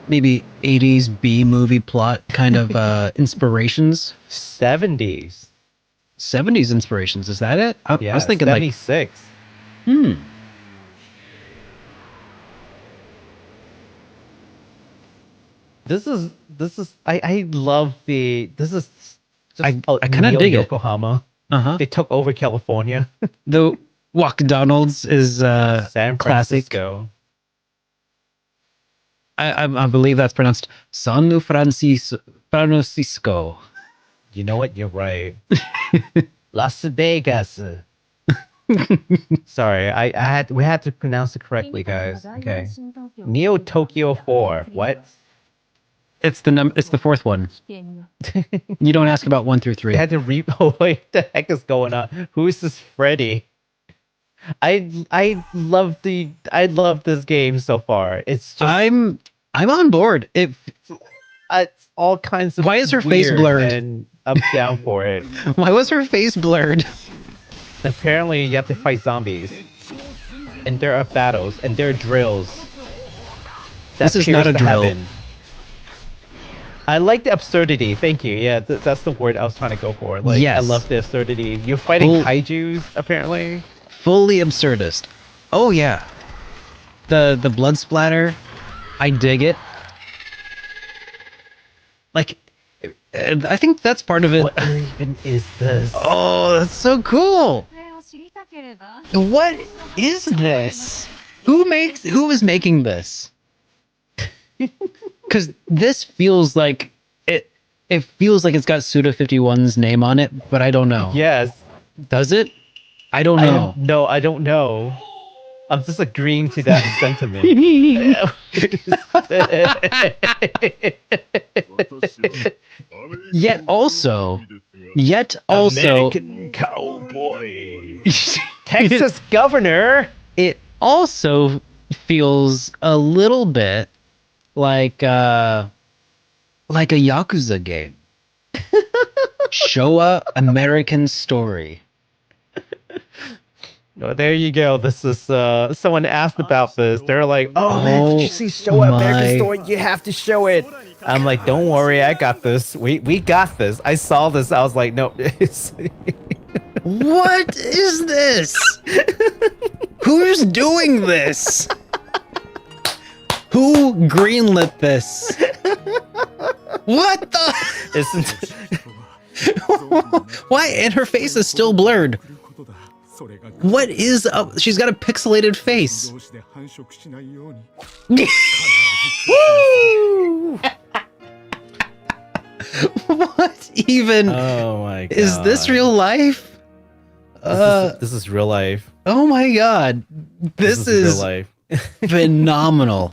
maybe 80s B-movie plot kind of inspirations. 70s inspirations, is that it? I was thinking 76. Like This is I love this is just I kind of dig Yokohama. They took over California. The McDonald's is San Francisco. I believe that's pronounced San Francisco. You know what? You're right. Las Vegas. Sorry, we had to pronounce it correctly, guys. Okay. Neo Tokyo 4. What? It's the fourth one. You don't ask about 1 through 3. I had to read. Oh, what the heck is going on? Who is this Freddy? I love this game so far. It's just I'm on board. It's all kinds of. Why is her face blurred? And I'm down for it. Why was her face blurred? Apparently, you have to fight zombies, and there are battles, and there are drills. This is not a drill. Heaven. I like the absurdity. Thank you. Yeah, that's the word I was trying to go for. Like, yes. I love the absurdity. You're fighting kaijus, apparently. Fully absurdist. Oh yeah. The blood splatter. I dig it. Like, I think that's part of it. What even is this? Oh, that's so cool. What is this? Who is making this? Because this feels like it feels like it's got Suda51's name on it, but I don't know. Yes. Does it? I don't know. No, I don't know. I'm just agreeing to that sentiment. Yet also, American cowboy, Texas governor. It also feels a little bit like a Yakuza game. Showa American Story. Oh, there you go. This is someone asked about this. They're like, "Oh man, did you see Showa American Story? You have to show it." I'm like, "Don't worry, I got this. We got this." I saw this. I was like, "No." What is this? Who's doing this? Who greenlit this? What the? Why? And her face is still blurred. What is up? She's got a pixelated face. What even? Oh my god. Is this real life? This is real life. Oh my god. This is real life. Phenomenal.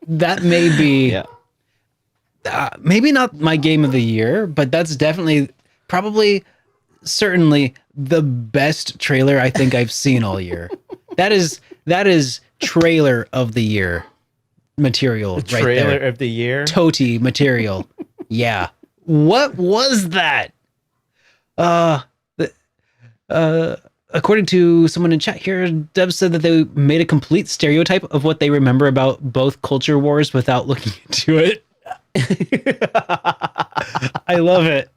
That may be maybe not my game of the year, but that's definitely certainly the best trailer I think I've seen all year. That is trailer of the year material right there. Trailer of the year? Toti material. Yeah. What was that? According to someone in chat here, Dev said that they made a complete stereotype of what they remember about both culture wars without looking into it. I love it.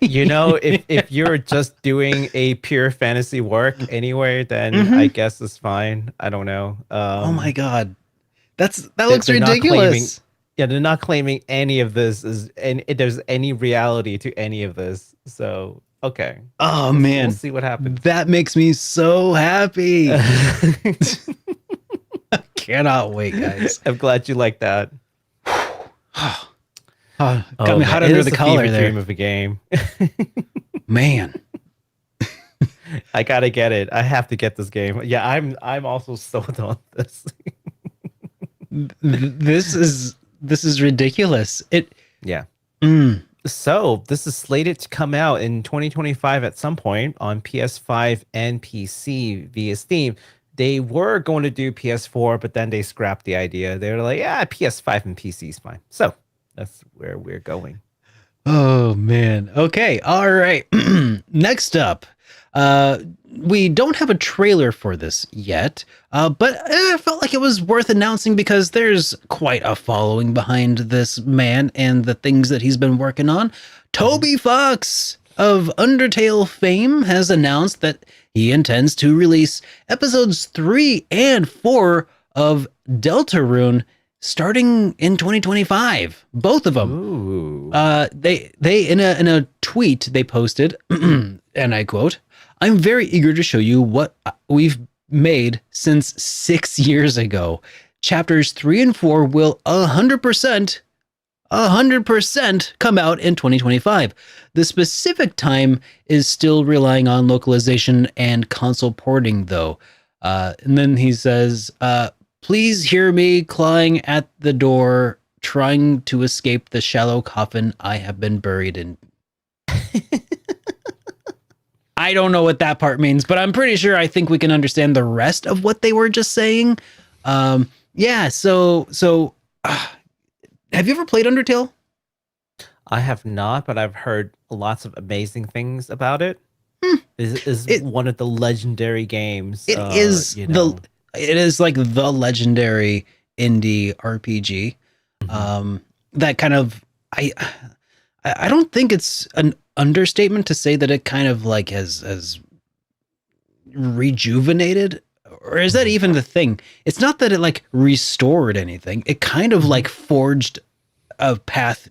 You know, if you're just doing a pure fantasy work anyway, then I guess it's fine. I don't know. Oh my god, that looks ridiculous. They're not claiming any of this there's any reality to any of this. So okay. Oh man, we'll see what happens. That makes me so happy. I cannot wait, guys. I'm glad you like that. Got me hot under the collar there. Dream of a game. Man, I gotta get it. I have to get this game. Yeah, I'm also sold on this. This is ridiculous. So this is slated to come out in 2025 at some point on PS5 and PC via Steam. They were going to do PS4, but then they scrapped the idea. They were like, yeah, PS5 and PC is fine. So that's where we're going. Oh, man. Okay. All right. Next up, we don't have a trailer for this yet, but I felt like it was worth announcing because there's quite a following behind this man and the things that he's been working on. Toby Fox of Undertale fame has announced that he intends to release episodes 3 and 4 of Deltarune starting in 2025. Both of them. Ooh. They in a tweet they posted, and I quote, "I'm very eager to show you what we've made since 6 years ago. Chapters 3 and 4 will 100% come out in 2025. The specific time is still relying on localization and console porting, though." And then he says, "Please hear me clawing at the door, trying to escape the shallow coffin I have been buried in." I don't know what that part means, but I'm pretty sure I think we can understand the rest of what they were just saying. Yeah, so have you ever played Undertale? I have not, but I've heard lots of amazing things about it. Is one of the legendary games. It is like the legendary indie RPG. That kind of I don't think it's an understatement to say that it kind of like has rejuvenated, or is that even the thing? It's not that it like restored anything. It kind of like forged a path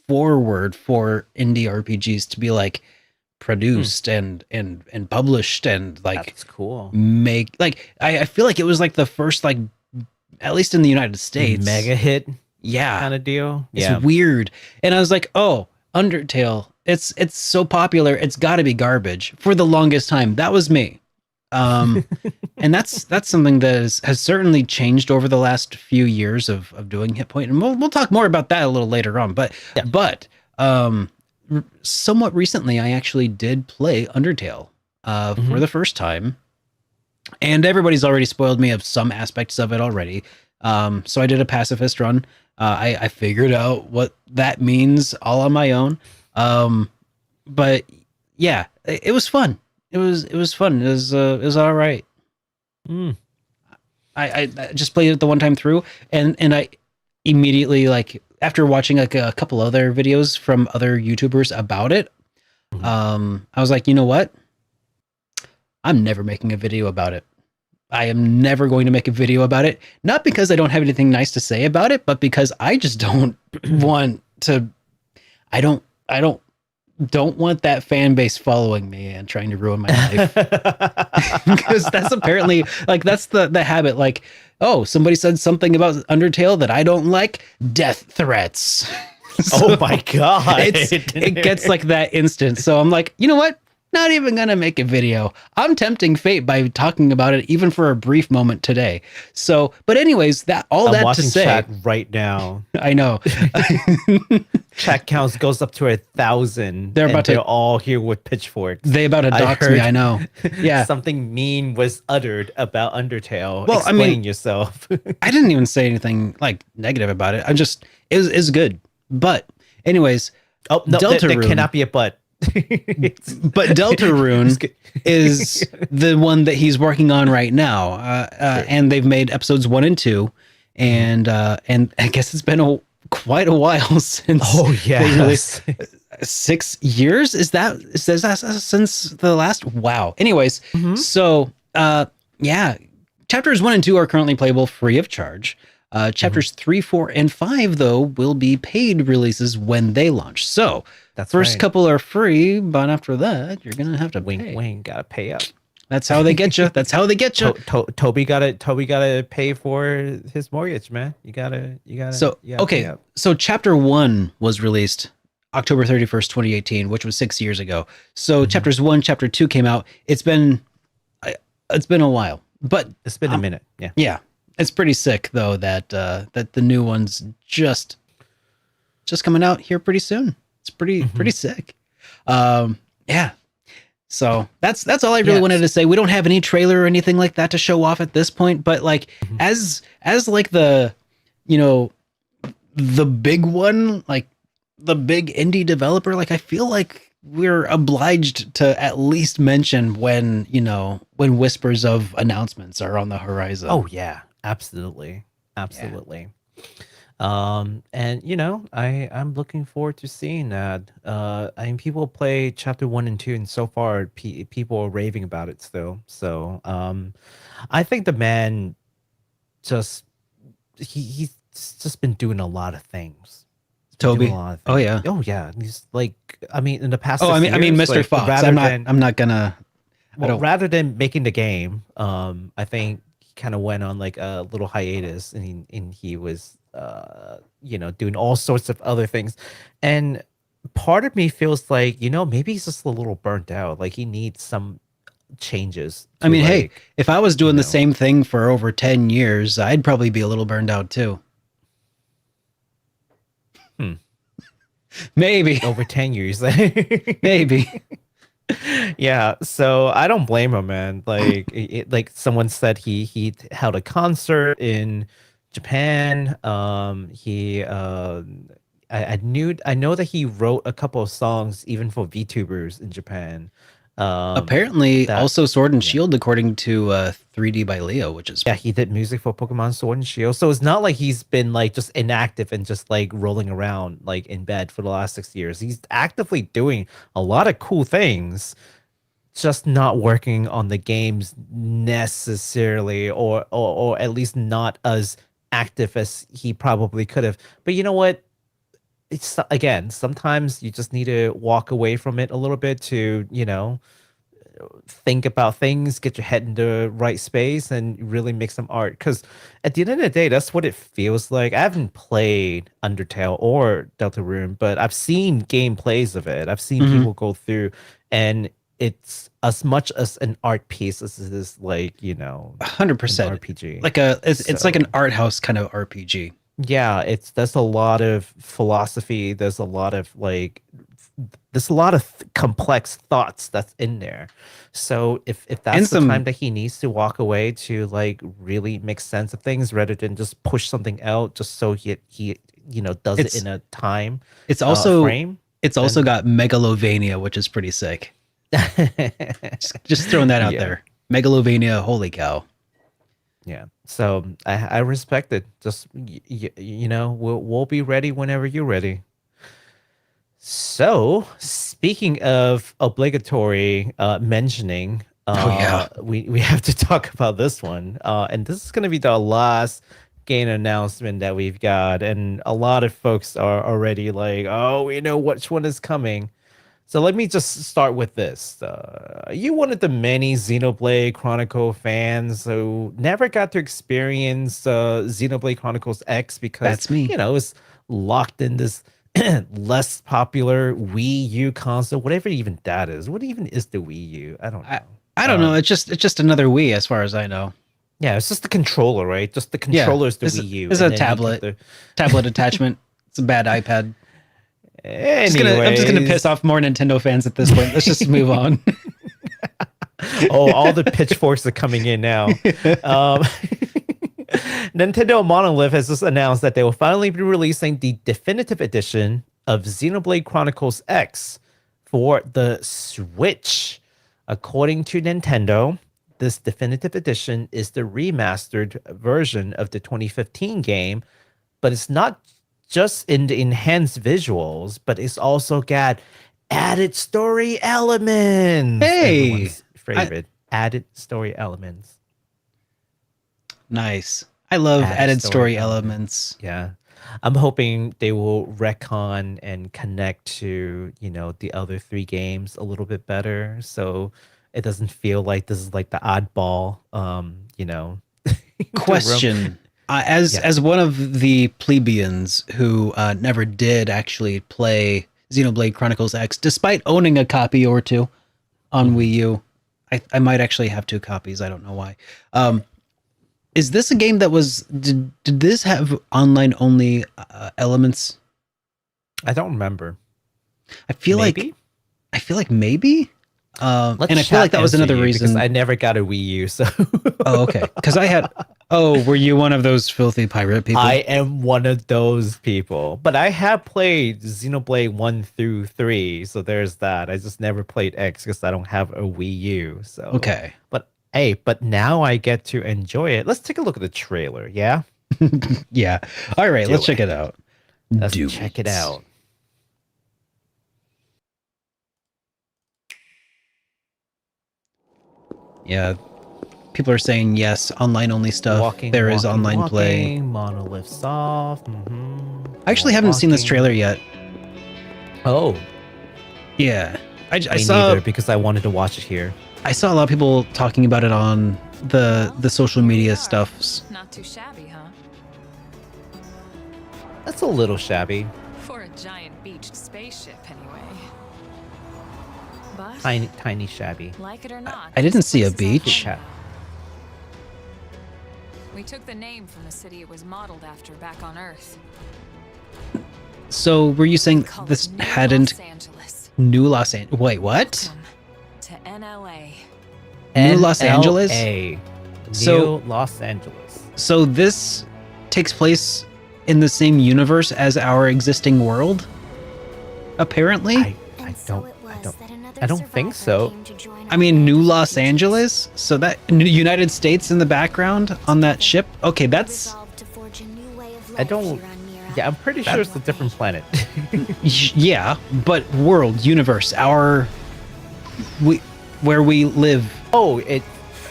forward for indie RPGs to be like, produced and published and like that's cool. Make like I feel like it was like the first like at least in the United States mega hit yeah kind of deal. It's weird. And I was like, oh, Undertale, it's so popular, it's got to be garbage for the longest time. That was me. And that's something that has certainly changed over the last few years of doing HitPoint, and we'll talk more about that a little later on. But somewhat recently, I actually did play Undertale for the first time, and everybody's already spoiled me of some aspects of it already. So I did a pacifist run. I figured out what that means all on my own. But yeah, it was fun. It was fun. It was all right. I just played it the one time through, and I immediately, like, after watching like a couple other videos from other YouTubers about it, I was like, you know what? I'm never making a video about it. I am never going to make a video about it. Not because I don't have anything nice to say about it, but because I just don't want to. I don't want that fan base following me and trying to ruin my life. Because that's apparently, like, that's the habit. Like, oh, somebody said something about Undertale that I don't like. Death threats. So oh my god! It gets like that instant. So I'm like, you know what? Not even gonna make a video. I'm tempting fate by talking about it even for a brief moment today. So, but anyways, I'm that watching to say, chat right now. I know. Chat counts goes up to 1,000. They're all here with pitchforks. They about to dox me. I know. Yeah. Something mean was uttered about Undertale. Well, explain yourself. I didn't even say anything like negative about it. It's good. But anyways, oh no, there cannot be a but. But Deltarune is the one that he's working on right now, and they've made episodes 1 and 2, and I guess it's been quite a while since. Oh yes, 6 years is that since the last? Wow. Anyways, so yeah, chapters 1 and 2 are currently playable free of charge. Chapters 3, 4, and 5 though will be paid releases when they launch. So that's first right. couple are free, but after that, you're gonna have to wing gotta pay up. That's how they get you. That's how they get you. Toby gotta pay for his mortgage, man. You gotta. So okay, so chapter 1 was released October 31st, 2018, which was 6 years ago. So chapters 1, chapter 2 came out. It's been a while, but it's been a minute. Yeah. Yeah. It's pretty sick though that the new one's just coming out here pretty soon. It's pretty sick. Yeah. So that's all I really wanted to say. We don't have any trailer or anything like that to show off at this point, but like as like the, you know, the big one, like the big indie developer, like I feel like we're obliged to at least mention when whispers of announcements are on the horizon. Oh yeah. Absolutely. Yeah. And I'm looking forward to seeing that. I mean, people play chapter 1 and 2, and so far people are raving about it still. So I think the man he's just been doing a lot of Toby. Oh yeah. Oh yeah. He's like, I mean, in the past. Oh, I mean, Mr. Like, Fox. I'm not gonna. Rather than making the game, I think kind of went on like a little hiatus, and he was doing all sorts of other things, and part of me feels like maybe he's just a little burnt out, like he needs some changes. I mean, hey, if I was doing the same thing for over 10 years, I'd probably be a little burned out too. Maybe over 10 years. Maybe. Yeah, so I don't blame him, man. Like like someone said, he held a concert in Japan. I know that he wrote a couple of songs even for VTubers in Japan. Apparently also Sword and Shield, according to 3D by Leo, which is he did music for Pokemon Sword and Shield. So it's not like he's been like just inactive and just like rolling around like in bed for the last 6 years. He's actively doing a lot of cool things, just not working on the games necessarily, or at least not as active as he probably could have. But you know what? it's again, sometimes you just need to walk away from it a little bit to, think about things, get your head in the right space, and really make some art. Because at the end of the day, that's what it feels like. I haven't played Undertale or Deltarune, but I've seen gameplays of it. I've seen Mhm. people go through, and it's as much as an art piece as it is like, an 100%. RPG. Like it's like an art house kind of RPG. Yeah, there's a lot of philosophy. There's a lot of complex thoughts that's in there. So if that's And the time some that he needs to walk away to like really make sense of things rather than just push something out just so he does it it's in a time it's also frame, it's also then got Megalovania, which is pretty sick. Just throwing that out yeah, there. Megalovania, holy cow. yeah. So I respect it. Just we'll be ready whenever you're ready. So, speaking of obligatory mentioning, Oh yeah. we have to talk about this one. And this is going to be the last game announcement that we've got. And a lot of folks are already like, oh, we know which one is coming. So let me just start with this. You one of the many Xenoblade Chronicle fans who never got to experience Xenoblade Chronicles X because, That's me. it's locked in this less popular Wii U console, whatever even that is. What even is the Wii U? I don't I, know. I don't know. It's just another Wii as far as I know. Yeah, it's just the controller, right? Just the Yeah. controller is the It's Wii U. it's And a then you get tablet attachment. It's a bad iPad. I'm just gonna piss Anyways. off more Nintendo fans at this point. Let's just move on. Oh, all the pitchforks are coming in now. Um, Nintendo Monolith has just announced that they will finally be releasing the definitive edition of Xenoblade Chronicles X for the Switch. According to Nintendo, this definitive edition is the remastered version of the 2015 game, but it's not just in the enhanced visuals, but it's also got added story elements. Hey, Everyone's favorite. Added story elements. nice. I love added story elements. Yeah. I'm hoping they will retcon and connect to, the other three games a little bit better. So it doesn't feel like this is like the oddball, Question. As Yeah. as one of the plebeians who never did actually play Xenoblade Chronicles X, despite owning a copy or two on Wii U, I might actually have two copies. I don't know why. Is this a game that did this have online only elements? I don't remember. I feel Maybe? like maybe. Let's And I feel like that was answer another you, reason. because I never got a Wii U, so Oh, okay. Because I had. Oh, were you one of those filthy pirate people? I am one of those people. But I have played Xenoblade 1 through 3, so there's that. I just never played X because I don't have a Wii U. So Okay. But hey, but now I get to enjoy it. Let's take a look at the trailer, yeah? Yeah. All right. Let's check it out. Let's check it out. Yeah. People are saying yes, online only stuff. There is online play. Monolith soft. I actually haven't seen this trailer yet. Oh, Yeah. I me saw neither, because I wanted to watch it here. I saw a lot of people talking about it on the social media stuffs. Not too shabby, huh? That's a little shabby. For a giant beached spaceship, anyway. But Tiny shabby. like it or not, I didn't this see a place is on beach. fire. We took the name from the city it was modeled after back on Earth. So were you saying Call this it New hadn't Los Angeles. New Los Angeles? Wait, what? Welcome to NLA. New Los Angeles? NLA. So- New Los Angeles. So this takes place in the same universe as our existing world? Apparently? I don't think so. I mean, New Los Angeles? So that United States in the background on that ship? Okay, that's I don't. Yeah, I'm pretty sure it's a different planet. yeah, but world, universe, where we live, Oh,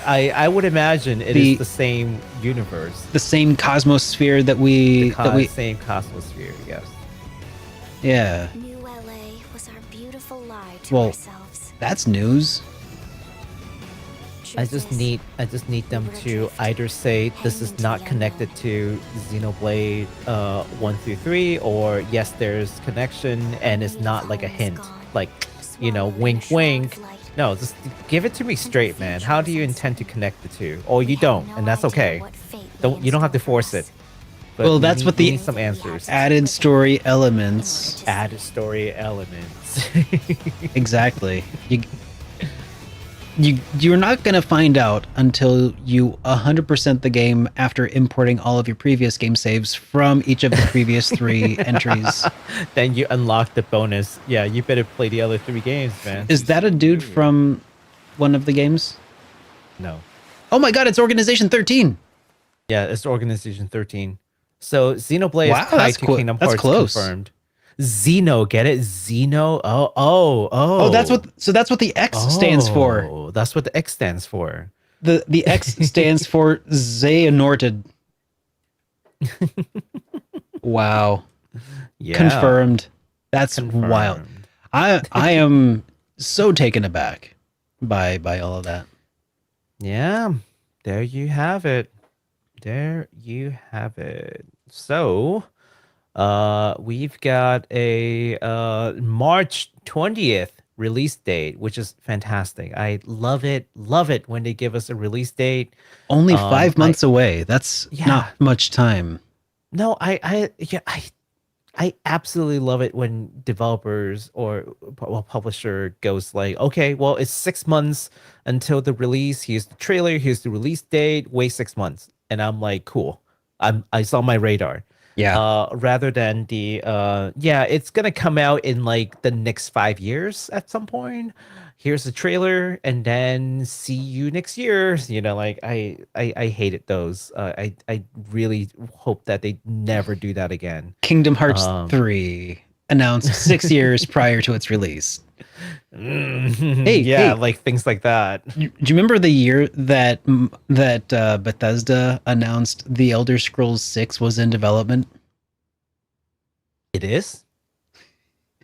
I would imagine it The- is the same universe. the same cosmosphere that The we same cosmosphere, yes. Yeah. New LA was our beautiful lie to Well, ourselves. that's news. I Truth just is, need them to either say this is not connected to Xenoblade 1 through 3, or yes, there's connection and it's not like a hint, like, you know, wink wink. No, just give it to me straight, man. How do you intend to connect the two? Or you don't, and that's okay. You don't have to force it. But Well, that's what the need some answers. added story elements. Added story elements. Exactly. You're not gonna find out until you 100% the game after importing all of your previous game saves from each of the previous 3 entries. Then you unlock the bonus. Yeah, you better play the other 3 games, man. Is that a dude from one of the games? No. Oh my god, it's Organization 13. Yeah, it's Organization 13. So Xenoblade Wow, is tied to Kingdom Hearts close. confirmed. Xeno, get it? Xeno. Oh. Oh, that's what the X stands for. Oh, that's what the X stands for. The X stands for Xehanorted. Wow. Yeah. Confirmed. That's wild. I am so taken aback by all of that. Yeah. There you have it. So, we've got a March 20th release date, which is fantastic. I love it when they give us a release date. Only 5 months away. That's not much time. No, I absolutely love it when developers or publisher goes like, okay, well, it's 6 months until the release. Here's the trailer. Here's the release date. Wait 6 months, and I'm like, cool. It's on my radar. Yeah. Rather than the it's gonna come out in like the next 5 years at some point. Here's the trailer, and then see you next year. You know, like I hated those. I really hope that they never do that again. Kingdom Hearts 3 announced 6 years prior to its release. Hey, like things like that. Do you remember the year that Bethesda announced The Elder Scrolls 6 was in development? It is?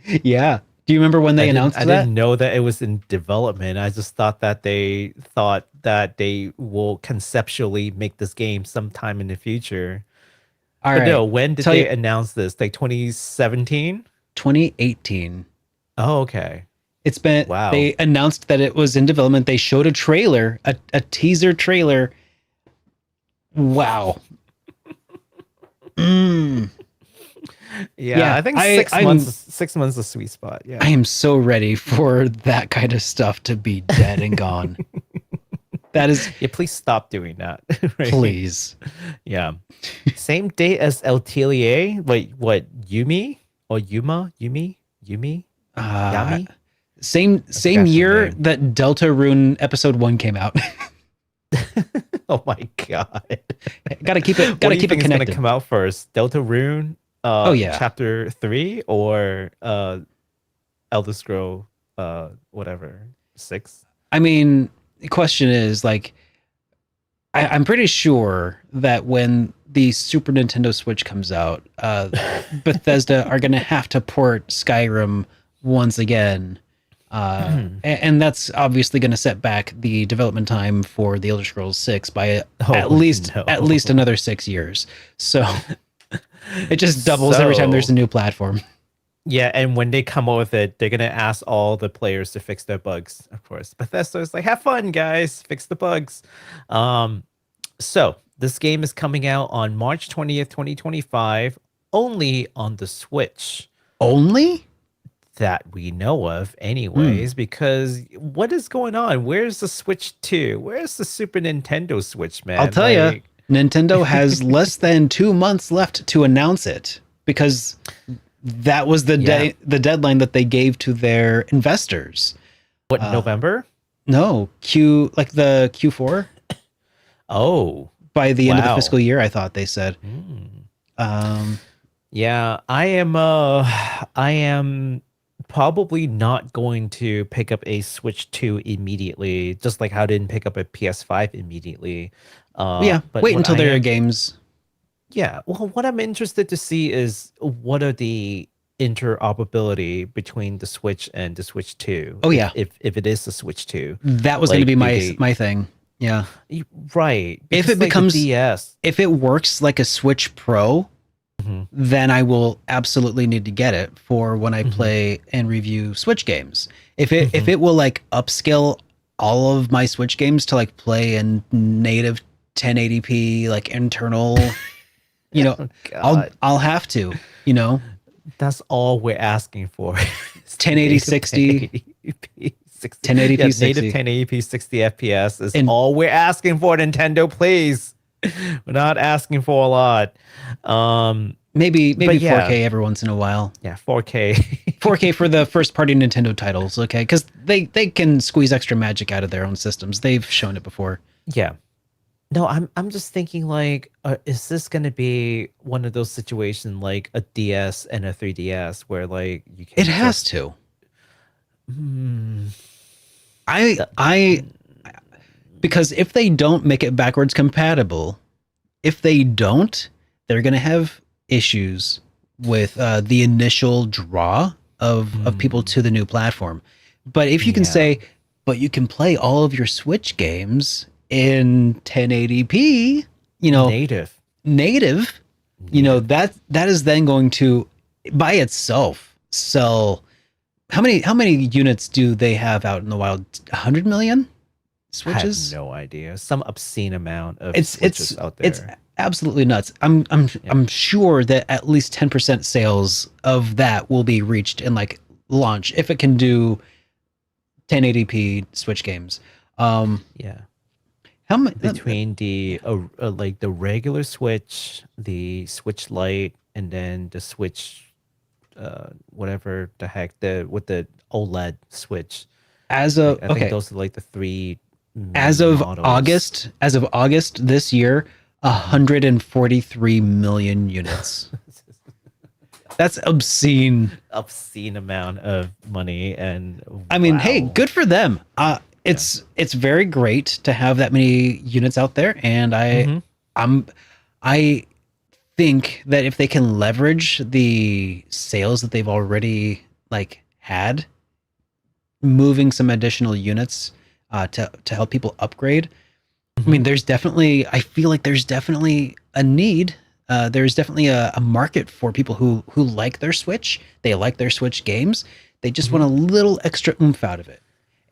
Yeah. Do you remember when they announced that? I didn't know that it was in development. I just thought that they will conceptually make this game sometime in the future. All right. No, when did they announce this? Like 2017? 2018. Oh, okay. It's been, wow. They announced that it was in development. They showed a trailer, a teaser trailer. Wow. Yeah, I think 6 months is a sweet spot. Yeah. I am so ready for that kind of stuff to be dead and gone. That is. Yeah, please stop doing that. Right? Please. Yeah. Same date as Atelier. Wait, what? Yumi or Yuma? Yumi? Yami? Same year that Deltarune Episode 1 came out. Oh my god. Gotta keep it connected. It's gonna come out first? Deltarune Chapter 3 or Elder Scroll whatever 6? I mean, the question is like, I'm pretty sure that when the Super Nintendo Switch comes out, Bethesda are going to have to port Skyrim once again. And that's obviously going to set back the development time for the Elder Scrolls 6 by at least another 6 years. So it just doubles every time there's a new platform. Yeah, and when they come up with it, they're gonna ask all the players to fix their bugs. Of course, Bethesda is like, "Have fun, guys! Fix the bugs." So this game is coming out on March 20th, 2025, only on the Switch. Only? That we know of, anyways. Because what is going on? Where's the Switch 2? Where's the Super Nintendo Switch, man? I'll tell you, Nintendo has less than 2 months left to announce it because that was the deadline that they gave to their investors. What, November? No, the Q4. Oh, by the end of the fiscal year, I thought they said. Yeah, I am probably not going to pick up a Switch 2 immediately, just like how I didn't pick up a PS5 immediately. But wait until there are games. Yeah, well, what I'm interested to see is what are the interoperability between the Switch and the Switch 2. Oh yeah, if it is the Switch 2, that was going to be my thing. Yeah, right. If it Like becomes the DS, if it works like a Switch Pro, then I will absolutely need to get it for when I play and review Switch games. If it will like upscale all of my Switch games to like play in native 1080p like internal, I'll have to, That's all we're asking for. 1080 60 1080p yeah, 60. native 1080p 60 FPS is all we're asking for, Nintendo, please. We're not asking for a lot. Maybe 4K yeah. every once in a while. Yeah, 4K. 4K for the first party Nintendo titles, okay? Because they can squeeze extra magic out of their own systems. They've shown it before. Yeah. No, I'm just thinking like, is this going to be one of those situations like a DS and a 3DS where like you can? It has to. Because if they don't make it backwards compatible, they're going to have issues with the initial draw of people to the new platform. But if you can say, but you can play all of your Switch games in 1080p, native, that is then going to by itself sell. How many units do they have out in the wild? 100 million Switches? I have no idea. Some obscene amount of Switches out there. It's absolutely nuts. I'm sure that at least 10% sales of that will be reached in like launch if it can do 1080p Switch games. Yeah. How much between the like the regular Switch, the Switch Lite, and then the Switch, whatever the heck, with the OLED Switch. I think those are like the three. As of models. August this year, 143 million units. That's obscene. Obscene amount of money, and I mean, hey, good for them. It's very great to have that many units out there, and I think that if they can leverage the sales that they've already like had, moving some additional units to help people upgrade. I mean, I feel like there's definitely a need. There's definitely a market for people who like their Switch. They like their Switch games. They just want a little extra oomph out of it.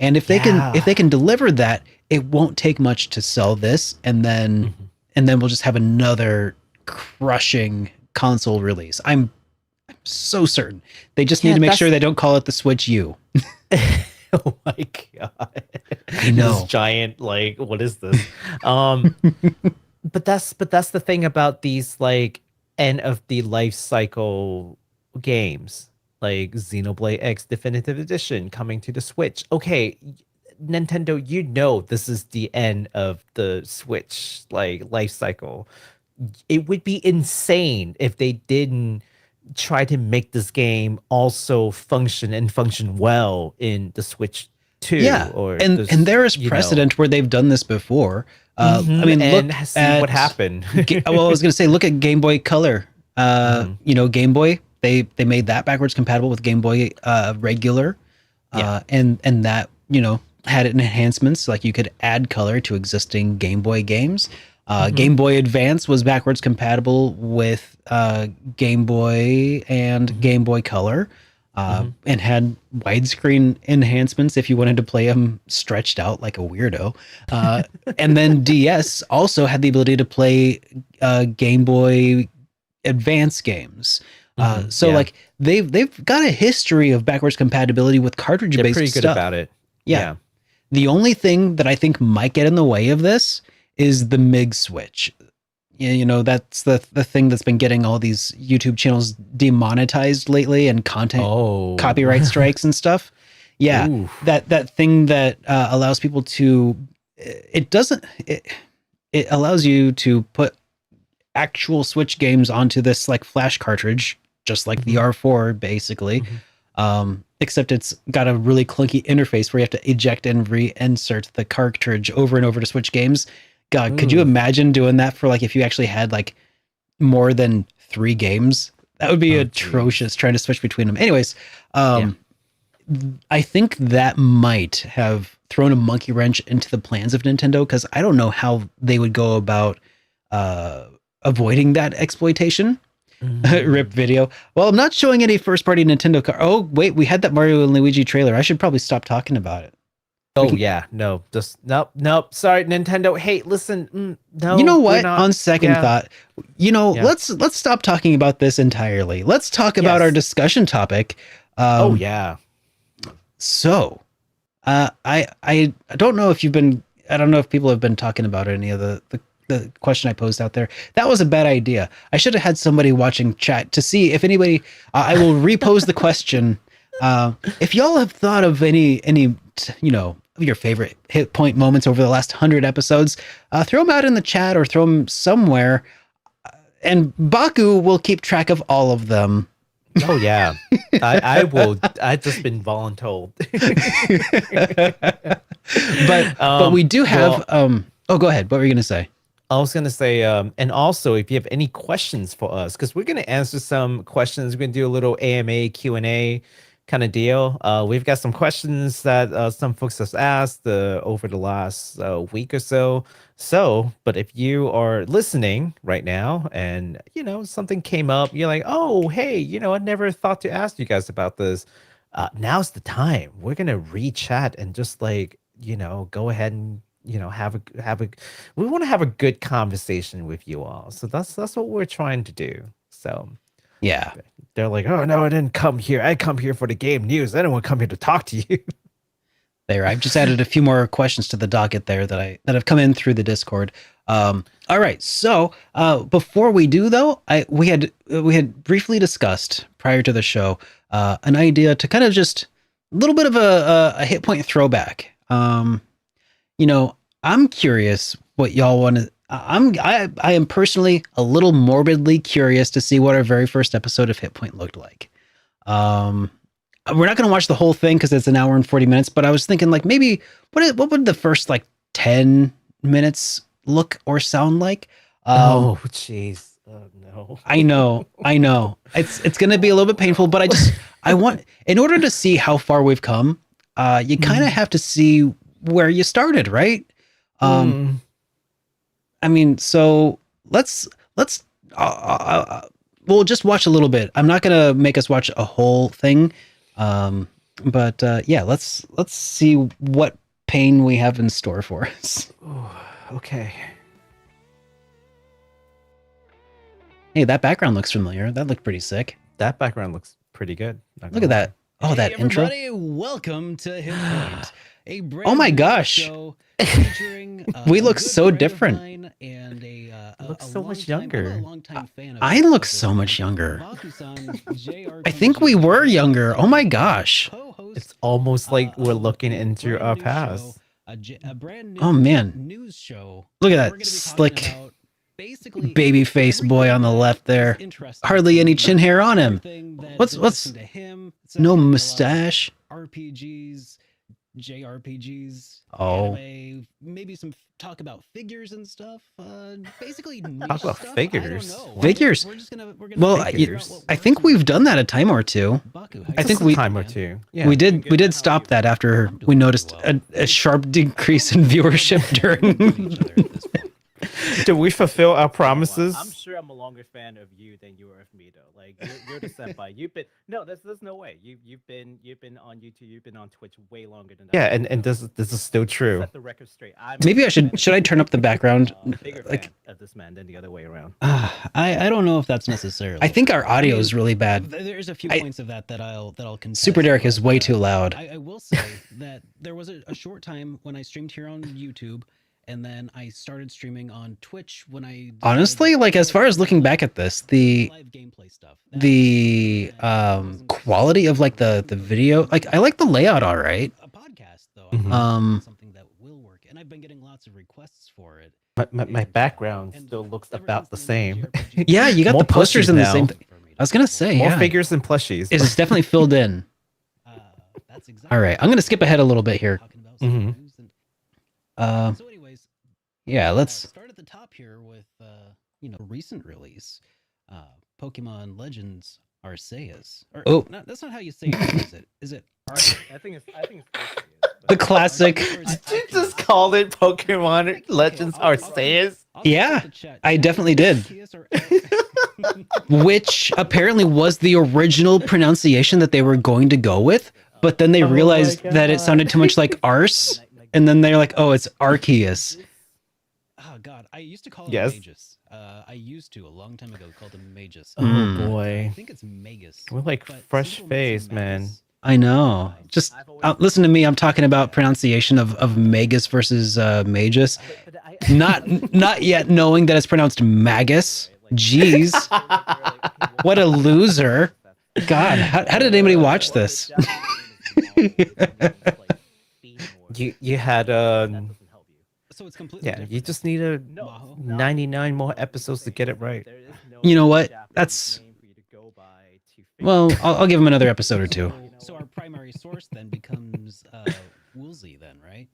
And if they can deliver that, it won't take much to sell this, and then we'll just have another crushing console release. I'm so certain. They just need to make sure they don't call it the Switch U. Oh my god! I know. This giant, like, what is this? But that's the thing about these like end of the life cycle games, like Xenoblade X Definitive Edition coming to the Switch. Okay, Nintendo, this is the end of the Switch like life cycle. It would be insane if they didn't try to make this game also function well in the Switch 2. Yeah, and there is precedent where they've done this before. I mean, see what happened. Well, I was going to say, look at Game Boy Color. Game Boy, they made that backwards compatible with Game Boy regular, and that had enhancements like you could add color to existing Game Boy games. Game Boy Advance was backwards compatible with Game Boy and Game Boy Color, and had widescreen enhancements if you wanted to play them stretched out like a weirdo. And then DS also had the ability to play Game Boy Advance games. Like they've got a history of backwards compatibility with cartridge-based stuff. They're pretty good about it. Yeah. The only thing that I think might get in the way of this is the MIG switch. That's the thing that's been getting all these YouTube channels demonetized lately, and content copyright strikes and stuff. Yeah, ooh. that thing that allows people to it allows you to put actual Switch games onto this like flash cartridge, just like the R4 basically. Except it's got a really clunky interface where you have to eject and reinsert the cartridge over and over to switch games. God, could you imagine doing that for like if you actually had like more than 3 games That would be atrocious trying to switch between them. Anyways, I think that might have thrown a monkey wrench into the plans of Nintendo, because I don't know how they would go about avoiding that exploitation. Rip video. Well, I'm not showing any first-party Nintendo car. Oh, wait, we had that Mario and Luigi trailer. I should probably stop talking about it. No, just nope. Sorry, Nintendo. Hey, listen, no. You know what? On second thought, let's stop talking about this entirely. Let's talk about our discussion topic. So, I don't know if I don't know if people have been talking about any of the question I posed out there. That was a bad idea. I should have had somebody watching chat to see if anybody. I will repose the question. If y'all have thought of any of your favorite hit point moments over the last 100 episodes, throw them out in the chat or throw them somewhere, and Baku will keep track of all of them. Oh yeah, I will. I've just been voluntold. but we do have. Go ahead. What were you gonna say? I was gonna say, and also if you have any questions for us, because we're gonna answer some questions. We're gonna do a little AMA Q&A kind of deal. We've got some questions that some folks have asked over the last week or so. But if you are listening right now and something came up, you're like, oh hey, I never thought to ask you guys about this. Now's the time. We're gonna re-chat and just go ahead and have a we want to have a good conversation with you all. So that's what we're trying to do. So yeah, they're like, oh no, I didn't come here. I come here for the game news. I don't want to come here to talk to you. There, I've just added a few more questions to the docket there that have come in through the Discord. All right, so before we do though, we had briefly discussed prior to the show an idea to kind of just a little bit of a hit point throwback. I'm curious what y'all want to. I am personally a little morbidly curious to see what our very first episode of Hit Point looked like. We're not going to watch the whole thing because it's an hour and 40 minutes, but I was thinking maybe what would the first 10 minutes look or sound like? Oh, jeez. Oh, no. I know. It's going to be a little bit painful, but I want, in order to see how far we've come, you kind of have to see where you started, right? I mean, so let's we'll just watch a little bit. I'm not gonna make us watch a whole thing, but let's see what pain we have in store for us. Ooh, okay. Hey, that background looks familiar. That looked pretty sick. That background looks pretty good. Look at that. Oh, that intro. Welcome to Hit Point. Oh my gosh. We look so different. And looks so much younger. I look so much younger. I think we were younger. Oh my gosh. It's almost like we're looking into our past. Oh man. News show. Look at that slick baby face boy on the left there. Hardly any chin hair on him. What's no mustache? RPGs, JRPGs. Oh, Anime, maybe some talk about figures and stuff. Basically, talk about stuff? figures. Figures. We're gonna well, I think we've done that a time or two. Baku, I think we time or two. Yeah. We did stop that after we noticed a sharp decrease in viewership during. Did we fulfill our promises? I'm sure I'm a longer fan of you than you are of me, though. Like you're the senpai. You've been there's no way. You've been on YouTube. You've been on Twitch way longer than that. Yeah, and this is still true. Set the record straight. Maybe should I turn up the background? Bigger fan of this man than the other way around. I don't know if that's necessarily. I think our audio is really bad. There's a few points of that I'll contest. Super Derek is way too loud. I will say that there was a short time when I streamed here on YouTube. And then I started streaming on Twitch when I honestly, as far as looking back at this, the live gameplay stuff, quality of the video, I like the layout all right. A podcast though, something that will work, and I've been getting lots of requests for it. My background still looks about the same. Yeah, you got the posters in the same thing. I was gonna say more figures and plushies. It's definitely filled in. That's exactly. All right, I'm gonna skip ahead a little bit here. So anyways, yeah, let's start at the top here with recent release, Pokemon Legends Arceus. Or, Oh. no, that's not how you say it, is it? Is it? I think it's Arceus, The but- classic. Did you just call it Pokemon Legends Arceus? Yeah, I definitely did. Which apparently was the original pronunciation that they were going to go with, but then they Oh my realized that it God. sounded too much like Arse, and then they're like, oh, it's Arceus. Oh God, I used to call it Yes. Magus. I used to a long time ago called him Magus. Oh Mm. I boy. think it's Magus. We're like but fresh simple makes it face, man. Magus. I know. Just listen to me. I'm talking about pronunciation of Magus versus Magus. But I- Not yet knowing that it's pronounced Magus. Jeez, what a loser. God, how did anybody watch this? You had So it's completely yeah. different. You just need a Maho. 99 more episodes to get it right. You know what? That's- Well, I'll give him another episode or two. So our primary source then becomes Woolsey then, right?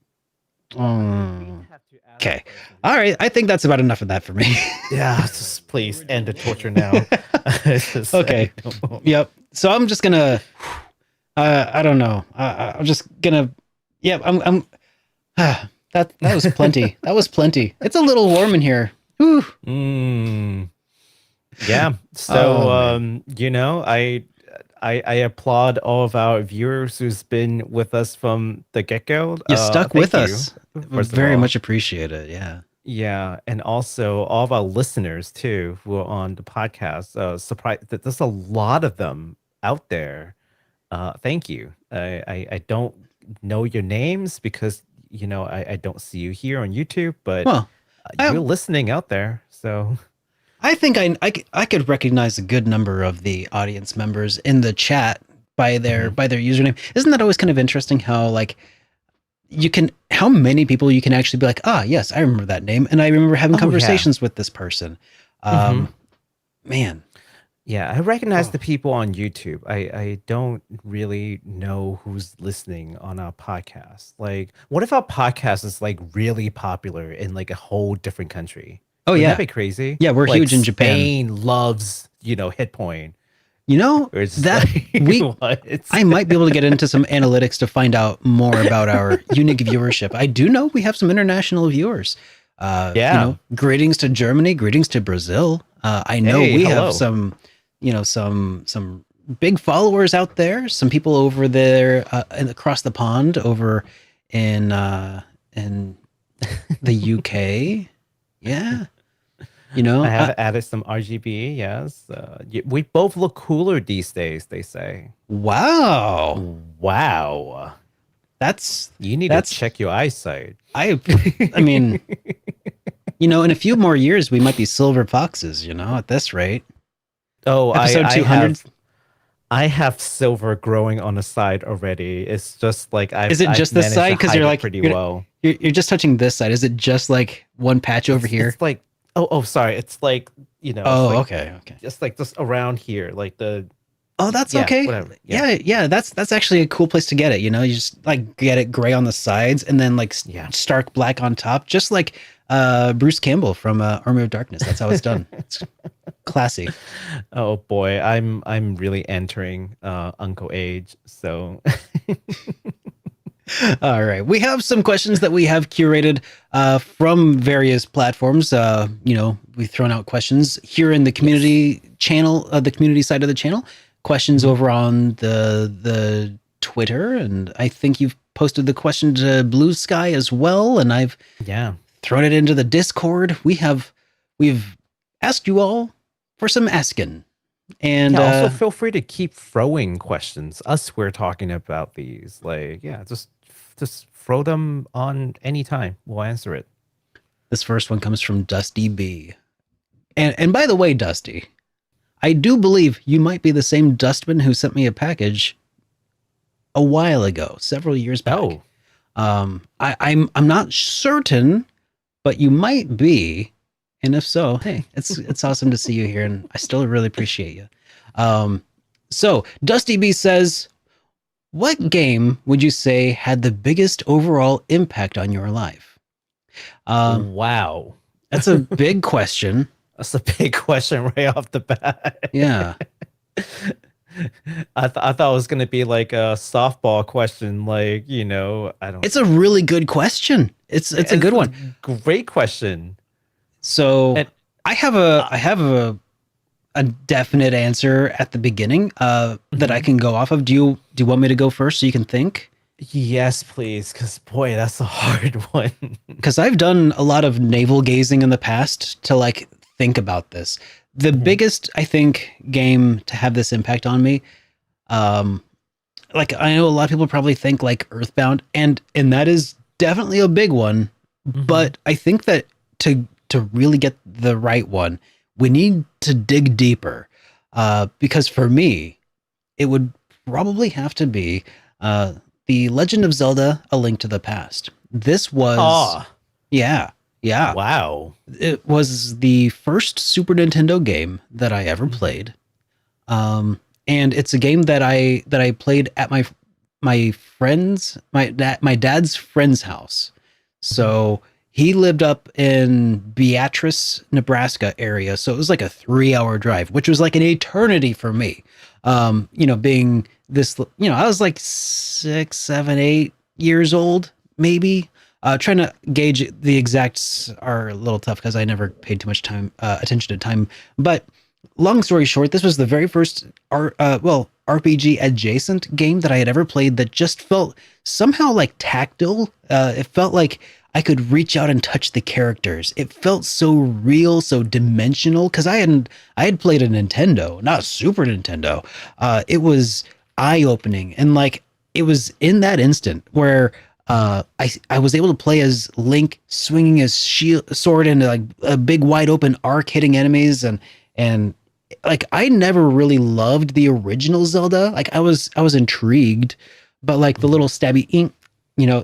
Okay. All right. I think that's about enough of that for me. Yeah, just please end the torture now. Just, Okay. Yep. So I'm just gonna. I don't know. I'm just gonna. Yep. I'm. That was plenty. That was plenty. It's a little warm in here. Whew. Yeah. So Oh, you know, I applaud all of our viewers who's been with us from the get-go. You stuck with thank you, us. first of Very all. much appreciate it. Yeah. Yeah, and also all of our listeners too who are on the podcast. Surprised that there's a lot of them out there. Thank you. I don't know your names because you know I don't see you here on YouTube, but Well, you're listening out there. So I think I could recognize a good number of the audience members in the chat by their username. Isn't that always kind of interesting how like how many people you can actually be like, ah, yes, I remember that name, and I remember having Oh, conversations with this person. Man, yeah, I recognize the people on YouTube. I don't really know who's listening on our podcast. Like, what if our podcast is like really popular in like a whole different country? Oh, Wouldn't yeah. that be crazy? Yeah, we're huge in Japan. Spain loves, HitPoint. you know Or it's that like, what? I might be able to get into some analytics to find out more about our unique viewership. I do know we have some international viewers. Yeah. Greetings to Germany, greetings to Brazil. I know Hey, we hello. have some, some big followers out there. Some people over there and across the pond over in the UK. Yeah. I have added some RGB. Yes, we both look cooler these days. They say. Wow. Wow. That's You need to check your eyesight. I mean, in a few more years we might be silver foxes, at this rate. Oh, Episode 200. I have silver growing on the side already. It's just like Is it just this side? Because you're like pretty you're, well. you're just touching this side. Is it just like one patch over here? It's like sorry. It's like Oh, it's like okay. just around here, like the. Oh, that's Yeah, okay. whatever. Yeah. That's actually a cool place to get it. You just like get it gray on the sides and then like Yeah. stark black on top, just like Bruce Campbell from Army of Darkness. That's how it's done. It's classy. Oh boy, I'm really entering uncle age. So. All right. We have some questions that we have curated from various platforms. We've thrown out questions here in the community channel, the community side of the channel, questions over on the Twitter. And I think you've posted the question to Blue Sky as well. And I've thrown it into the Discord. We've asked you all for some asking. And also feel free to keep throwing questions. We're talking about these. Like, just throw them on anytime. We'll answer it. this first one comes from Dusty B. And by the way, Dusty, I do believe you might be the same dustman who sent me a package a while ago, several years back. Oh. I'm not certain, but you might be. And if so, hey, it's awesome to see you here, and I still really appreciate you. So Dusty B says, what game would you say had the biggest overall impact on your life? Wow. That's a big question. That's a big question right off the bat. Yeah. I thought it was gonna be like a softball question, like, I don't. It's a really good question. It's a good one. Great question. So And I have a definite answer at the beginning that I can go off of. Do you want me to go first so you can think? yes, please, because boy, that's a hard one. Because I've done a lot of navel gazing in the past to like think about this. The biggest, I think, game to have this impact on me, like I know a lot of people probably think like Earthbound, and that is definitely a big one. But I think that to really get the right one, we need to dig deeper. Because for me, it would probably have to be The Legend of Zelda: A Link to the Past. This was yeah. Wow. It was the first Super Nintendo game that I ever played. And it's a game that I played at my dad's friend's house. So he lived up in Beatrice, Nebraska area. So it was like a 3-hour drive, which was like an eternity for me. Being this, I was like 6, 7, 8 years old, maybe. Trying to gauge the exacts are a little tough because I never paid too much attention to time. But long story short, this was the very first RPG adjacent game that I had ever played that just felt somehow like tactile. It felt like I could reach out and touch the characters. It felt so real, so dimensional, because I had played a Nintendo, not a Super Nintendo. It was eye-opening, and like it was in that instant where I was able to play as Link, swinging his sword into like a big wide open arc, hitting enemies, and like I never really loved the original Zelda. Like I was intrigued, but like the little stabby ink,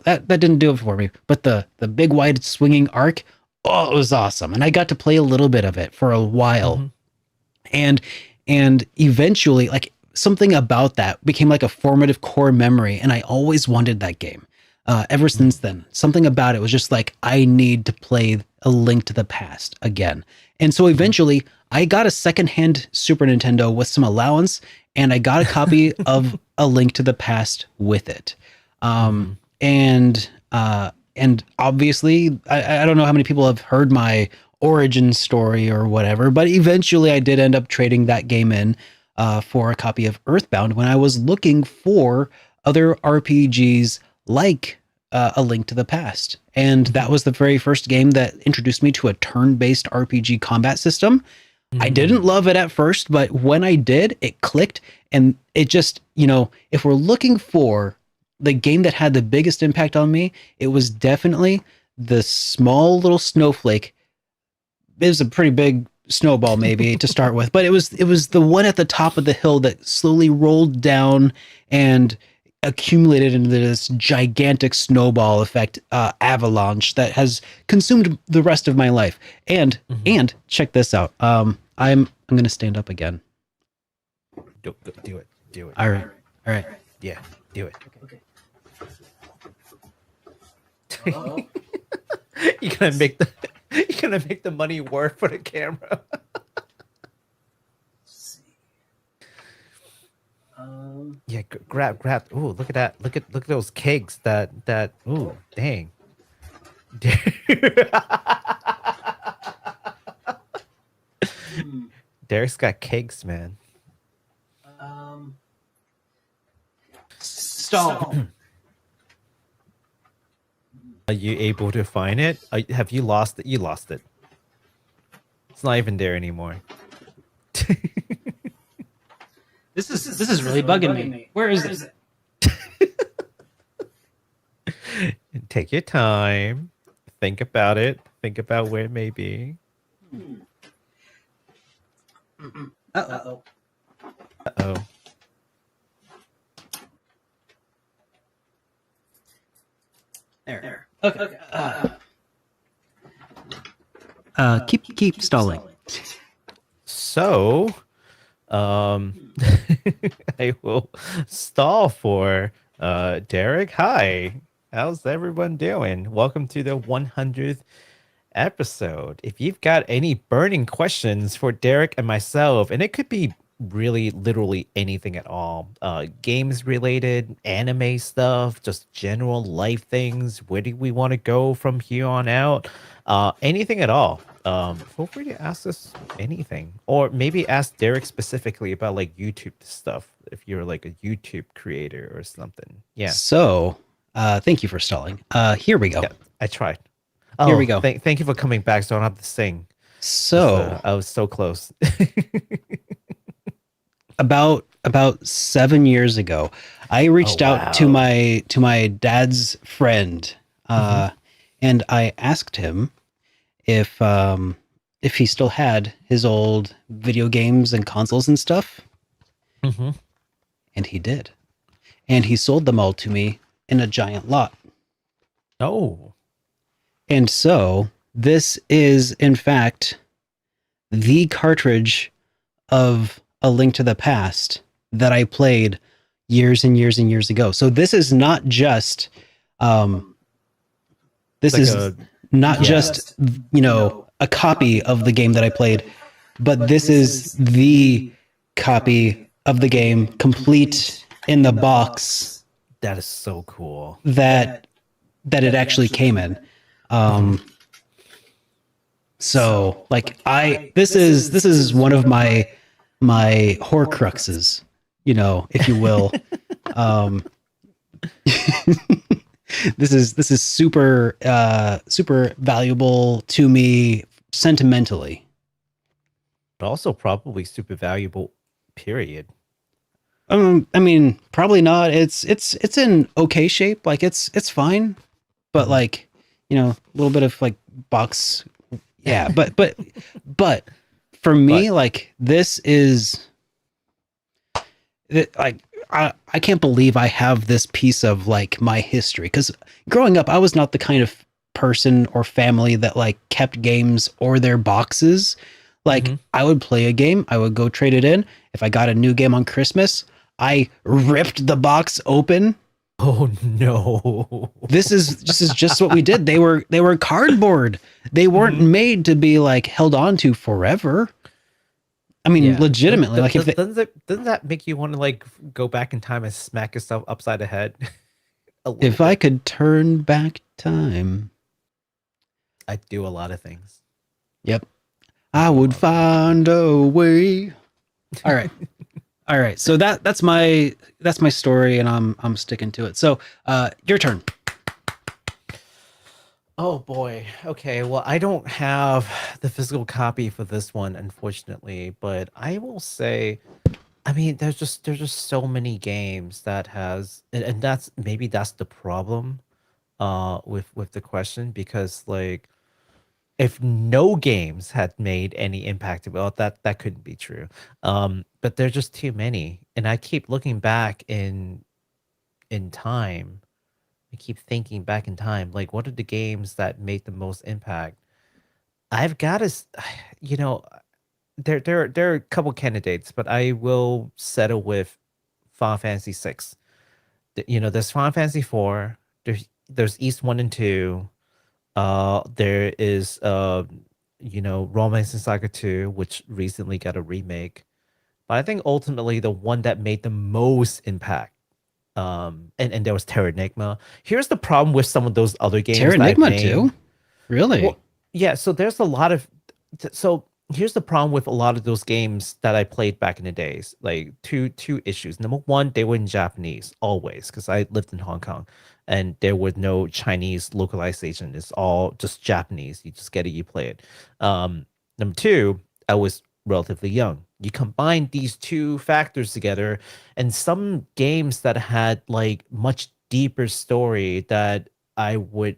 that didn't do it for me. But the big wide swinging arc, oh, it was awesome, and I got to play a little bit of it for a while, and eventually, like something about that became like a formative core memory, and I always wanted that game. Ever since then, something about it was just like, I need to play A Link to the Past again. And so eventually I got a secondhand Super Nintendo with some allowance, and I got a copy of A Link to the Past with it. And obviously I don't know how many people have heard my origin story or whatever, but eventually I did end up trading that game in for a copy of Earthbound when I was looking for other RPGs like A Link to the Past. And that was the very first game that introduced me to a turn-based RPG combat system. I didn't love it at first, but when I did, it clicked, and it just, if we're looking for the game that had the biggest impact on me, it was definitely the small little snowflake. It was a pretty big snowball maybe to start with, but it was the one at the top of the hill that slowly rolled down and accumulated into this gigantic snowball effect avalanche that has consumed the rest of my life. And check this out. I'm gonna stand up again. Do it. All right. Yeah, do it. Okay. You're gonna make the money work for the camera. Yeah, grab. Ooh, look at that. Look at those kegs. That. Ooh, dang. Derek's got kegs, man. Stall. Are you able to find it? Have you lost it? You lost it. It's not even there anymore. This is really bugging me. Where is it? Take your time. Think about it. Think about where it may be. Uh-oh. Uh-oh. There. Okay. Keep stalling. So, I will stall for Derek. Hi, how's everyone doing? Welcome to the 100th episode. If you've got any burning questions for Derek and myself, and it could be really literally anything at all, games related, anime stuff, just general life things, where do we want to go from here on out, anything at all, feel free to ask us anything, or maybe ask Derek specifically about like YouTube stuff if you're like a YouTube creator or something. Yeah, So thank you for stalling. Here we go. yeah, I tried. Here we go. Thank you for coming back so I don't have to sing. So I was so close. about 7 years ago, I reached out to my dad's friend, and I asked him if he still had his old video games and consoles and stuff, and he did, and he sold them all to me in a giant lot. Oh, And so this is in fact the cartridge of A Link to the Past that I played years and years and years ago. So this is not just just a copy of the game that I played, but this is the copy of the game complete in the box that is so cool. that it actually came in. So like this is one of my Horcruxes, if you will. This is super valuable to me sentimentally. But also probably super valuable, period. I mean, probably not. It's in okay shape. Like it's fine, but like, a little bit of like box. Yeah. But for me, like this is like, I can't believe I have this piece of like my history. Cause growing up, I was not the kind of person or family that like kept games or their boxes. Like I would play a game, I would go trade it in. If I got a new game on Christmas, I ripped the box open. Oh no. This is just what we did. They were cardboard. They weren't made to be like held on to forever. I mean, legitimately, like doesn't that make you want to like go back in time and smack yourself upside the head? If I could turn back time, I'd do a lot of things. Yep. I would find a way. All right. So that's my story, and I'm sticking to it. So, your turn. Oh boy. Okay. Well, I don't have the physical copy for this one, unfortunately, but I will say, I mean, there's just so many games that has, and that's the problem, with the question, because like, if no games had made any impact, well, that couldn't be true. But there's just too many, and I keep looking back in time. I keep thinking back in time, like what are the games that made the most impact? I've got to, there are a couple candidates, but I will settle with Final Fantasy 6. There's Final Fantasy 4. There's East 1 and 2. There is Romance Saga 2, which recently got a remake. But I think ultimately the one that made the most impact, and there was Terranigma. Here's the problem with some of those other games. Terranigma too? Really? Well, yeah, so there's a lot of here's the problem with a lot of those games that I played back in the days. Like two issues. Number one, they were in Japanese always, because I lived in Hong Kong and there was no Chinese localization. It's all just Japanese. You just get it, you play it. Number two, I was relatively young. You combine these two factors together, and some games that had like much deeper story that I would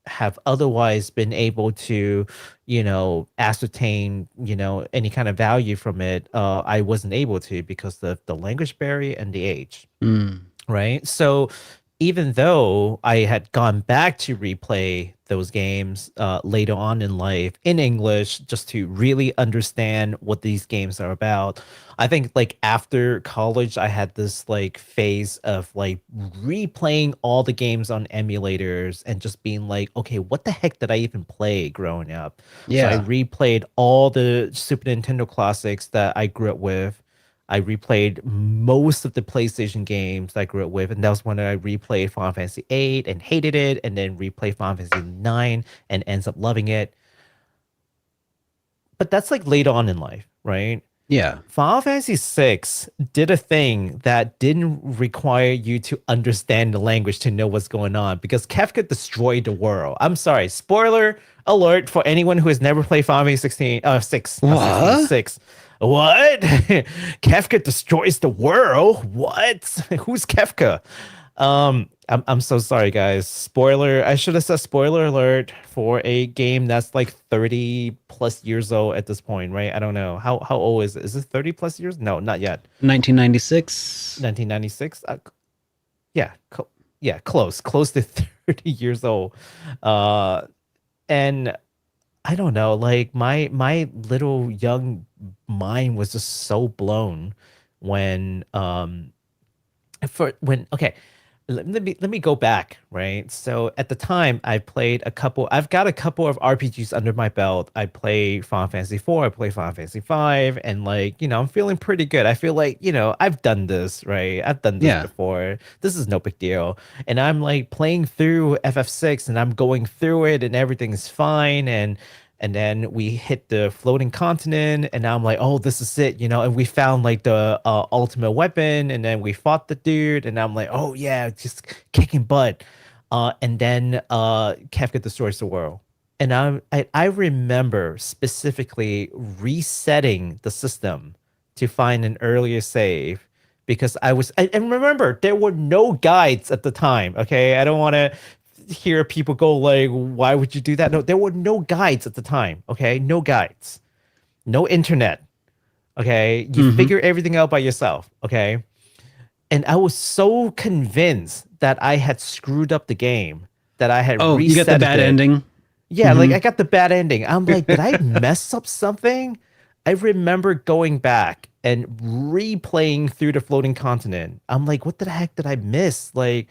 have otherwise been able to, ascertain, any kind of value from it, I wasn't able to because of the language barrier and the age. Right. So even though I had gone back to replay those games later on in life in English just to really understand what these games are about, I think like after college I had this like phase of like replaying all the games on emulators and just being like, okay, what the heck did I even play growing up? So I replayed all the Super Nintendo classics that I grew up with. I replayed most of the PlayStation games that I grew up with, and that was when I replayed Final Fantasy VIII and hated it, and then replayed Final Fantasy IX and ends up loving it. But that's like later on in life, right? Yeah. Final Fantasy VI did a thing that didn't require you to understand the language to know what's going on because Kefka destroyed the world. I'm sorry, spoiler alert for anyone who has never played Final Fantasy 6. What? 6. What? Kefka destroys the world? What? Who's Kefka? I'm so sorry, guys. Spoiler. I should have said spoiler alert for a game that's like 30 plus years old at this point, right? I don't know. How old is it? Is it 30 plus years? No, not yet. 1996. 1996? Yeah, close to 30 years old. And I don't know, like my little young mind was just so blown when okay, let me go back, right? So at the time I've got a couple of RPGs under my belt. I played Final Fantasy 4, I played Final Fantasy 5, and like, I'm feeling pretty good. I feel like, I've done this, right? I've done this before. This is no big deal. And I'm like playing through FF6 and I'm going through it and everything's fine, and then we hit the floating continent, and now I'm like, oh, this is it, and we found like the ultimate weapon, and then we fought the dude, and I'm like, oh yeah, just kicking butt. And then Kefka destroys the world. And I remember specifically resetting the system to find an earlier save because and remember, there were no guides at the time, okay? I don't want to hear people go like, why would you do that? No, there were no guides at the time, okay? No guides, no internet, okay? You figure everything out by yourself, okay? And I was so convinced that I had screwed up the game, that I had reset you got the bad ending? Yeah, like I got the bad ending. I'm like, did I mess up something? I remember going back and replaying through the floating continent. I'm like, what the heck did I miss? Like,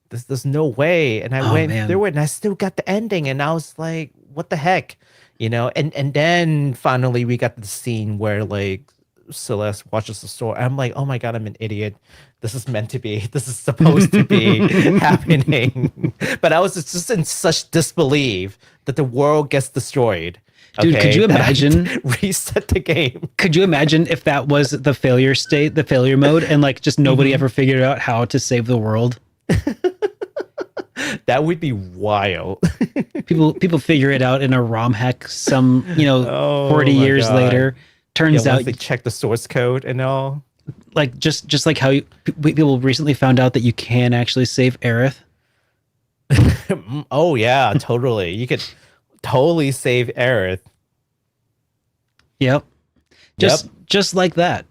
there's no way. And I went through it and I still got the ending. And I was like, what the heck? And then finally we got the scene where like Celeste watches the store. I'm like, oh my God, I'm an idiot. This is meant to be. This is supposed to be happening. But I was just in such disbelief that the world gets destroyed. Dude, could you imagine reset the game? Could you imagine if that was the failure state, the failure mode, and like just nobody ever figured out how to save the world? That would be wild. people figure it out in a ROM hack 40 years later. Turns out they check the source code and all. Like just like how people recently found out that you can actually save Aerith. Oh yeah, totally. You could totally save Aerith. Yep. Just like that.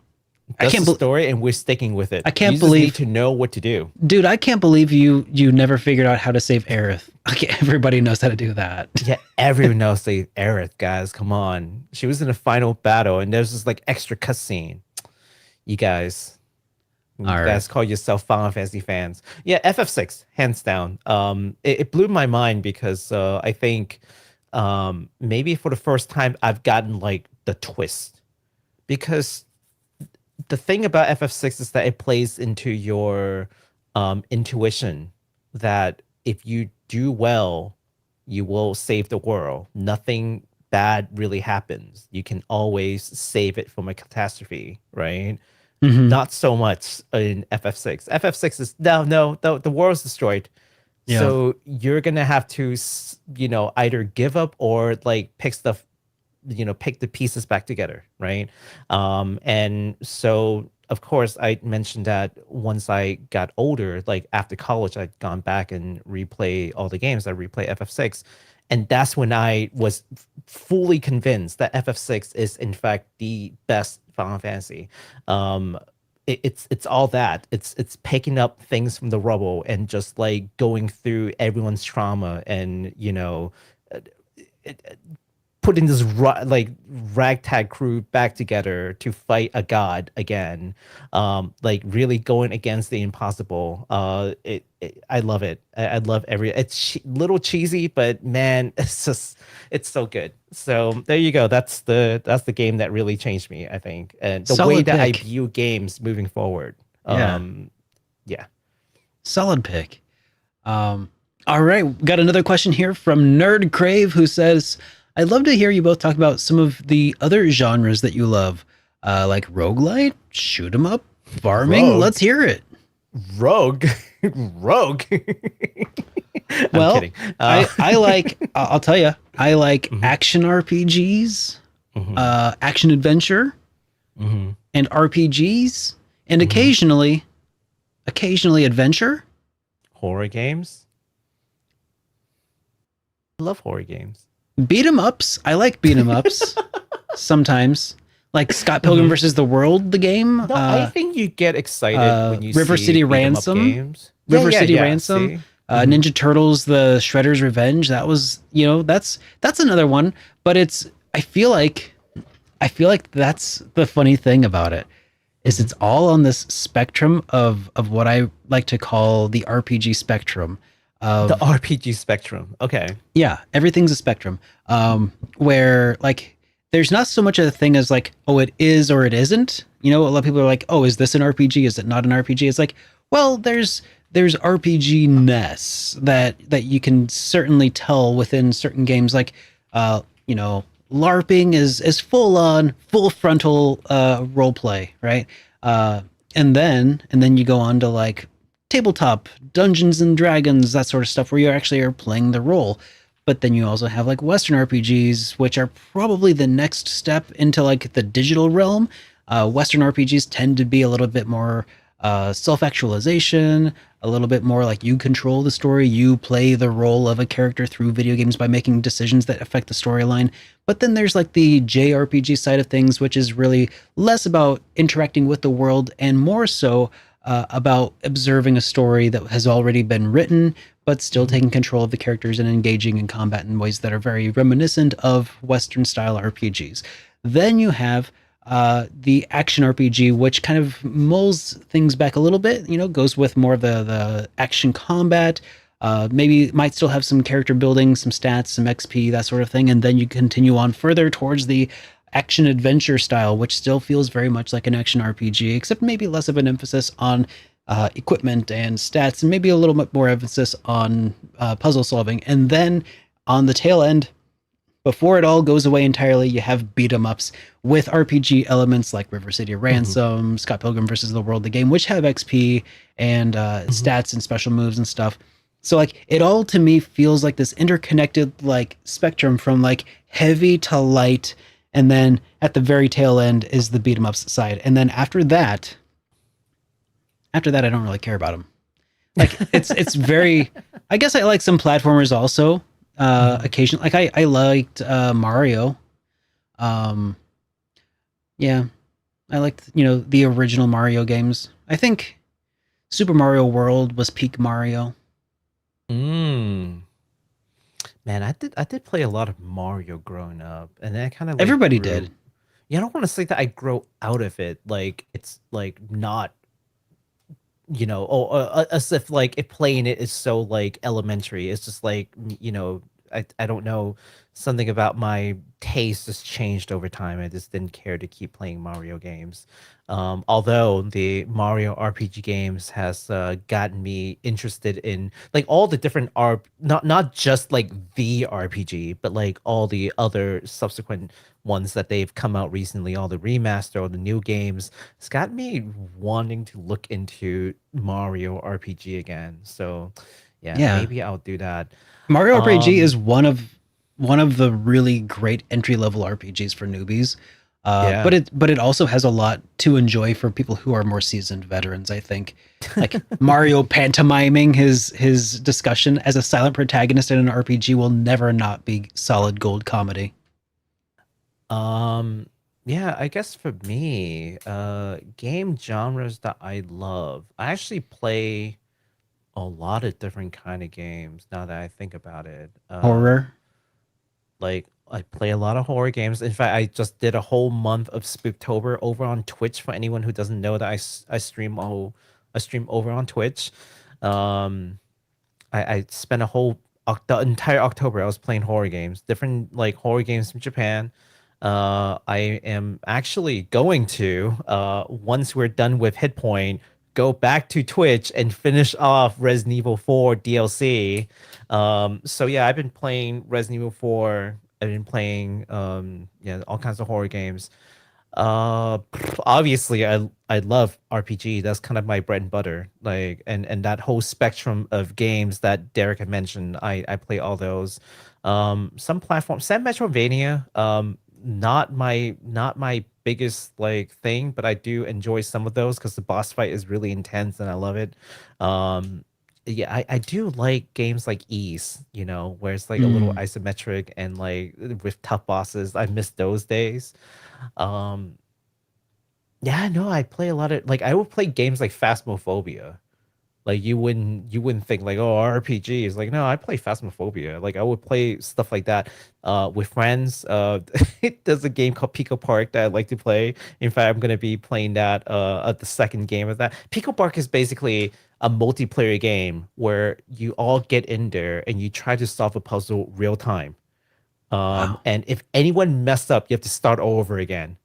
That's the story, and we're sticking with it. I can't you believe just need to know what to do, dude. I can't believe you never figured out how to save Aerith. Okay, everybody knows how to do that. Yeah, everyone knows save Aerith, guys. Come on, she was in the final battle, and there's this like extra cutscene. You guys call yourself Final Fantasy fans. Yeah, FF6, hands down. It blew my mind because I think maybe for the first time I've gotten like the twist, because the thing about FF6 is that it plays into your intuition that if you do well, you will save the world. Nothing bad really happens. You can always save it from a catastrophe, right? Not so much in FF6. FF6 is no, the world's destroyed. Yeah. So you're gonna have to, either give up or like pick the pieces back together, right? And so of course I mentioned that once I got older, like after college, I'd gone back and replay all the games. I replay FF6, and that's when I was fully convinced that FF6 is in fact the best Final Fantasy. it's all that. It's picking up things from the rubble and just like going through everyone's trauma and putting this like ragtag crew back together to fight a god again, like really going against the impossible. I love it. I love it's little cheesy, but man, it's so good. So there you go. That's the game that really changed me, I think, and the Solid way that I pick. view games moving forward. Yeah. Solid pick. All right, got another question here from Nerd Crave, who says, I'd love to hear you both talk about some of the other genres that you love, like roguelite, shoot 'em up, farming. Rogue. Let's hear it. Rogue. Well, I'm kidding. I like, I'll tell you, I like Mhm. action RPGs, Mhm. action adventure, Mhm. and RPGs, and Mhm. occasionally adventure. Horror games. I love horror games. Beat 'em ups. I like beat 'em ups sometimes. Like Scott Pilgrim versus the World, the game. No, I think you get excited when you River see City beat 'em up Ransom. games. River City Ransom. See? Ninja Turtles, The Shredder's Revenge. That was, that's another one. But I feel like that's the funny thing about it, is it's all on this spectrum of what I like to call the RPG spectrum. The RPG spectrum. Okay. Yeah, everything's a spectrum. Where like there's not so much of a thing as like, oh, it is or it isn't. A lot of people are like, oh, is this an RPG? Is it not an RPG? It's like, well, there's RPG-ness that you can certainly tell within certain games. Like, LARPing is full frontal role play, right? And then you go on to like tabletop, Dungeons and Dragons, that sort of stuff, where you actually are playing the role. But then you also have like Western RPGs, which are probably the next step into like the digital realm. Western RPGs tend to be a little bit more self-actualization, a little bit more like you control the story, you play the role of a character through video games by making decisions that affect the storyline. But then there's like the JRPG side of things, which is really less about interacting with the world and more so about observing a story that has already been written, but still taking control of the characters and engaging in combat in ways that are very reminiscent of Western style RPGs. Then you have the action RPG, which kind of mulls things back a little bit, goes with more of the action combat, maybe might still have some character building, some stats, some XP, that sort of thing. And then you continue on further towards the action adventure style, which still feels very much like an action RPG, except maybe less of an emphasis on equipment and stats, and maybe a little bit more emphasis on puzzle solving. And then on the tail end, before it all goes away entirely, you have beat 'em ups with RPG elements like River City Ransom, Scott Pilgrim versus the World, the game, which have XP and stats and special moves and stuff. So like it all to me feels like this interconnected like spectrum from like heavy to light, and then at the very tail end is the beat 'em ups side. And then after that, I don't really care about them. Like it's very. I guess I like some platformers also. Occasionally, like I liked Mario. Yeah, I liked the original Mario games. I think Super Mario World was peak Mario. Man, I did play a lot of Mario growing up, and then I kind of like Everybody did. Yeah, I don't want to say that I grow out of it. Like it's like not, as if like it playing it is so like elementary. It's just like I don't know, something about my taste has changed over time. I just didn't care to keep playing Mario games. Although the Mario RPG games has gotten me interested in like all the different not just like the RPG, but like all the other subsequent ones that they've come out recently, all the remaster, all the new games. It's got me wanting to look into Mario RPG again. So yeah. Maybe I'll do that. Mario RPG is one of the really great entry level RPGs for newbies. But it also has a lot to enjoy for people who are more seasoned veterans, I think. Like Mario pantomiming his discussion as a silent protagonist in an RPG will never not be solid gold comedy. Yeah, I guess for me, game genres that I love, I actually play a lot of different kind of games now that I think about it. Horror. Like I play a lot of horror games. In fact, I just did a whole month of Spooktober over on Twitch. For anyone who doesn't know that I stream I stream over on Twitch. Um, I spent a whole the entire October I was playing horror games, different like horror games from Japan. I am actually going to once we're done with HitPoint, go back to Twitch and finish off Resident Evil 4 DLC. So yeah, I've been playing Resident Evil 4. I've been playing yeah, all kinds of horror games. Obviously I love RPG. That's kind of my bread and butter. Like and that whole spectrum of games that Derek had mentioned, I play all those. Some platforms, some Metrovania, not my biggest like thing, but I do enjoy some of those because the boss fight is really intense and I love it. Yeah, I do like games like Ease, you know, where it's like a little isometric and like with tough bosses. I miss those days. Um, yeah, no, I play a lot of like I would play games like Phasmophobia. Like you wouldn't think like, oh, RPG is like, no, I play Phasmophobia. Like I would play stuff like that with friends. There's a game called Pico Park that I like to play. In fact, I'm gonna be playing that at the second game of that. Pico Park is basically a multiplayer game where you all get in there and you try to solve a puzzle real time. Wow. And if anyone messed up, you have to start all over again.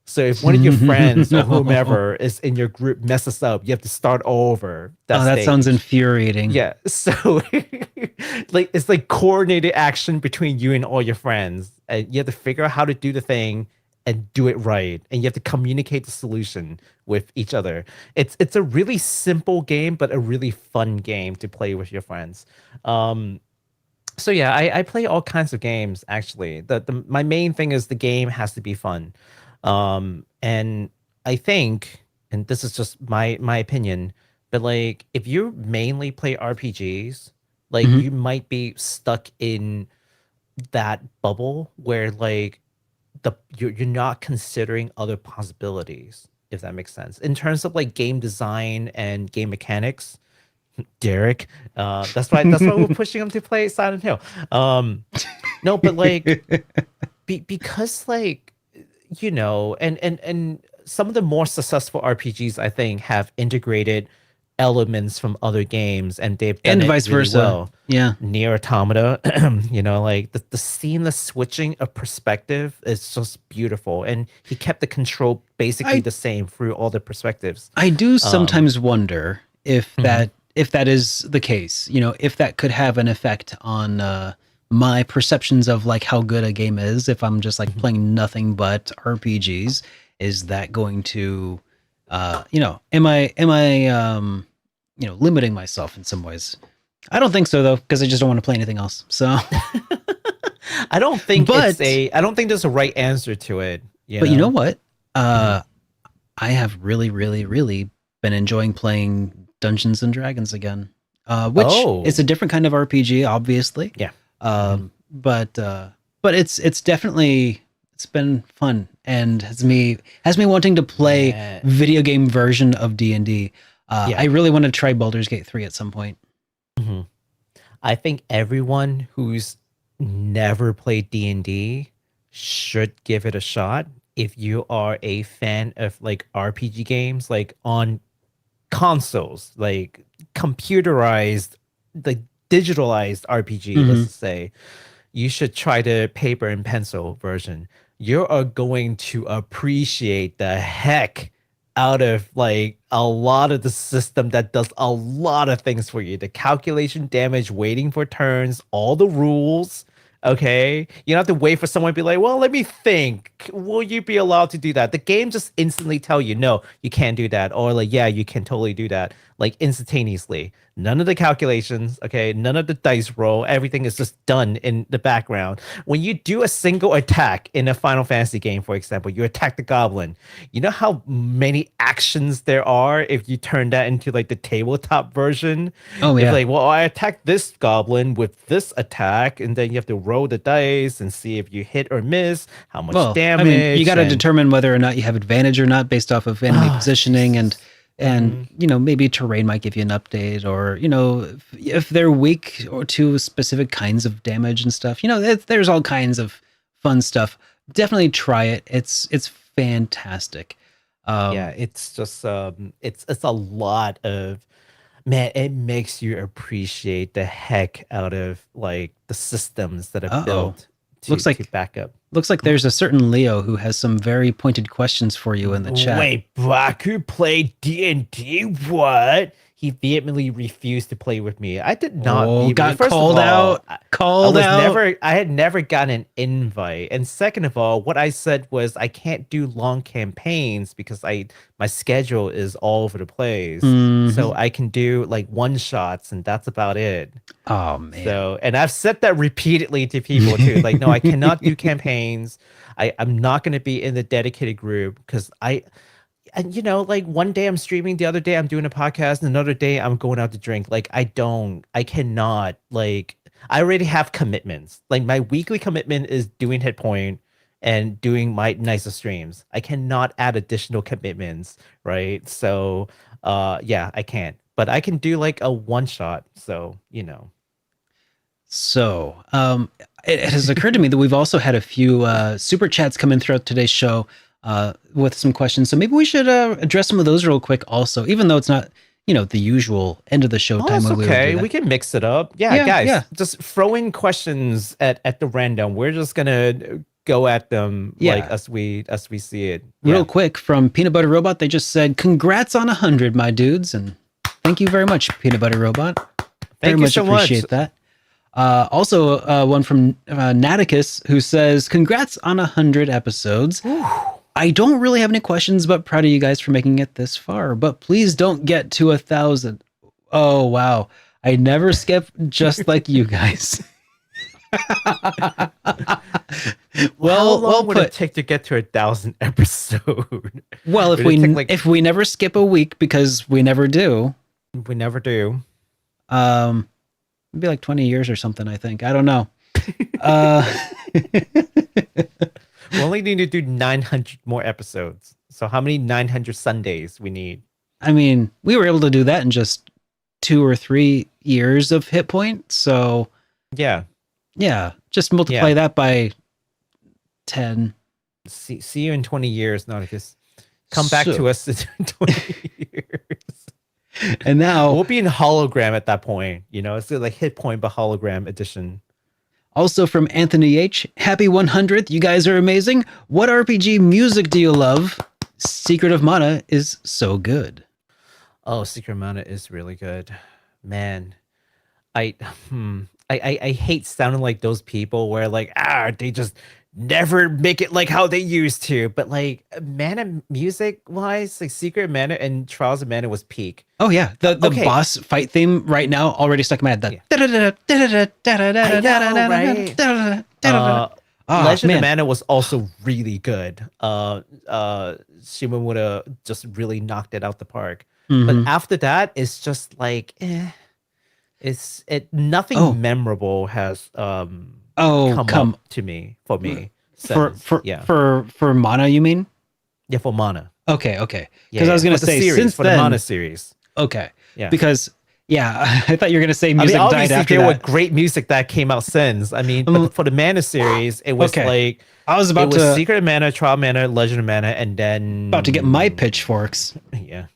So if one of your friends or No. whomever is in your group messes up, you have to start all over that Oh, that sounds stage. infuriating. Yeah. So like it's like coordinated action between you and all your friends. And you have to figure out how to do the thing and do it right. And you have to communicate the solution with each other. It's a really simple game, but a really fun game to play with your friends. So yeah, I play all kinds of games actually. The my main thing is the game has to be fun. And I think, and this is just my opinion, but like if you mainly play RPGs, like Mhm. you might be stuck in that bubble where like you're not considering other possibilities, if that makes sense. In terms of like game design and game mechanics, Derek, that's why we're pushing him to play Silent Hill. No, but like because like you know, and some of the more successful RPGs I think have integrated elements from other games and they've done And it vice really versa. well. Yeah. Near Automata, you know, like the seamless switching of perspective is just beautiful, and he kept the control basically I the same through all the perspectives. I do Um, sometimes wonder mhm, if that is the case, you know, if that could have an effect on my perceptions of like how good a game is if I'm just like mhm. playing nothing but RPGs. Is that going to you know, am I you know, limiting myself in some ways? I don't think so though, because I just don't want to play anything else. So but I don't think there's a right answer to it, you but you know know? what? Mhm. Uh I have really been enjoying playing Dungeons and Dragons again, which is a Oh, different kind of RPG, obviously. yeah. Mhm. But it's definitely it's been fun and has me wanting to play Yeah. video game version of D&D. I Yeah. really want to try Baldur's Gate 3 at some point. Mhm. I think everyone who's never played D&D should give it a shot if you are a fan of like RPG games like on consoles, like computerized, like digitalized RPG, let's Hmm. just say. You should try the paper and pencil version. You are going to appreciate the heck out of like a lot of the system that does a lot of things for you. The calculation damage, waiting for turns, all the rules. Okay. You don't have to wait for someone to be like, well, let me think. Will you be allowed to do that? The game just instantly tell you, no, you can't do that. Or like, yeah, you can totally do that. Like instantaneously. None of the calculations, okay? None of the dice roll. Everything is just done in the background. When you do a single attack in a Final Fantasy game, for example, you attack the goblin. You know how many actions there are if you turn that into like the tabletop version? Oh If yeah. like, well, I attacked this goblin with this attack, and then you have to roll roll the dice and see if you hit or miss, how much Well, damage. I mean, you got to determine whether or not you have advantage or not based off of enemy positioning and you know, maybe terrain might give you an update, or you know, if they're weak or to specific kinds of damage and stuff. You know, there's all kinds of fun stuff. Definitely try it. It's fantastic. Yeah, it's just it's a lot of, man, it makes you appreciate the heck out of like the systems that are built to back up. Looks like there's a certain Leo who has some very pointed questions for you in the chat. Wait, Baku played D&D? What? He vehemently refused to play with me. I did not. Got called out. I had never gotten an invite. And second of all, what I said was I can't do long campaigns because my schedule is all over the place. Mm-hmm. So I can do like one shots, and that's about it. Oh man. So, and I've said that repeatedly to people too. Like, no, I cannot do campaigns. I'm not going to be in the dedicated group because and you know, like one day I'm streaming, the other day I'm doing a podcast, and another day I'm going out to drink. Like I cannot, like, I already have commitments. Like my weekly commitment is doing HitPoint and doing my nicer streams. I cannot add additional commitments, right? So yeah, I can't. But I can do like a one shot. So, you know. So it has occurred to me that we've also had a few super chats come in throughout today's show. With some questions. So maybe we should address some of those real quick also, even though it's not, you know, the usual end of the show time. It's okay. We can mix it up. Yeah, guys, just throw in questions at the random. We're just going to go at them like as we see it. Real quick from Peanut Butter Robot, they just said, congrats on 100, my dudes. And thank you very much, Peanut Butter Robot. Very much appreciate that. Also, one from Naticus who says, congrats on 100 episodes. I don't really have any questions, but proud of you guys for making it this far. But please don't get to 1,000. Oh, wow. I never skip, just like you guys. Well, how long would it take to get to 1,000 episode? Well, if we never skip a week, because we never do. We never do. It'd be like 20 years or something, I think. I don't know. We only need to do 900 more episodes. So how many 900 Sundays we need? I mean, we were able to do that in just 2 or 3 years of HitPoint. So yeah, just multiply that by 10. See you in 20 years, Nauticus. Come back to us in 20 years. And now we'll be in hologram at that point. You know, it's like HitPoint but hologram edition. Also from Anthony H, happy 100th. You guys are amazing. What RPG music do you love? Secret of Mana is so good. Oh, Secret of Mana is really good. Man, I hate sounding like those people where like, they just never make it like how they used to. But like Mana music wise, like Secret of Mana and Trials of Mana was peak. Oh yeah, the boss fight theme right now already stuck in my head. Legend of Mana was also really good. Shimamura just really knocked it out the park. But after that, it's just like, nothing memorable has come up to me for me. For Mana, you mean? Yeah, for Mana. Okay. Because I was gonna say since for the Mana series. Okay. Yeah. Because I thought you were gonna say music died after there that. were great music that came out since. I mean, but for the Mana series, it was like I was about to Secret of Mana, Trial of Mana, Legend of Mana, and then about to get my pitchforks. Yeah.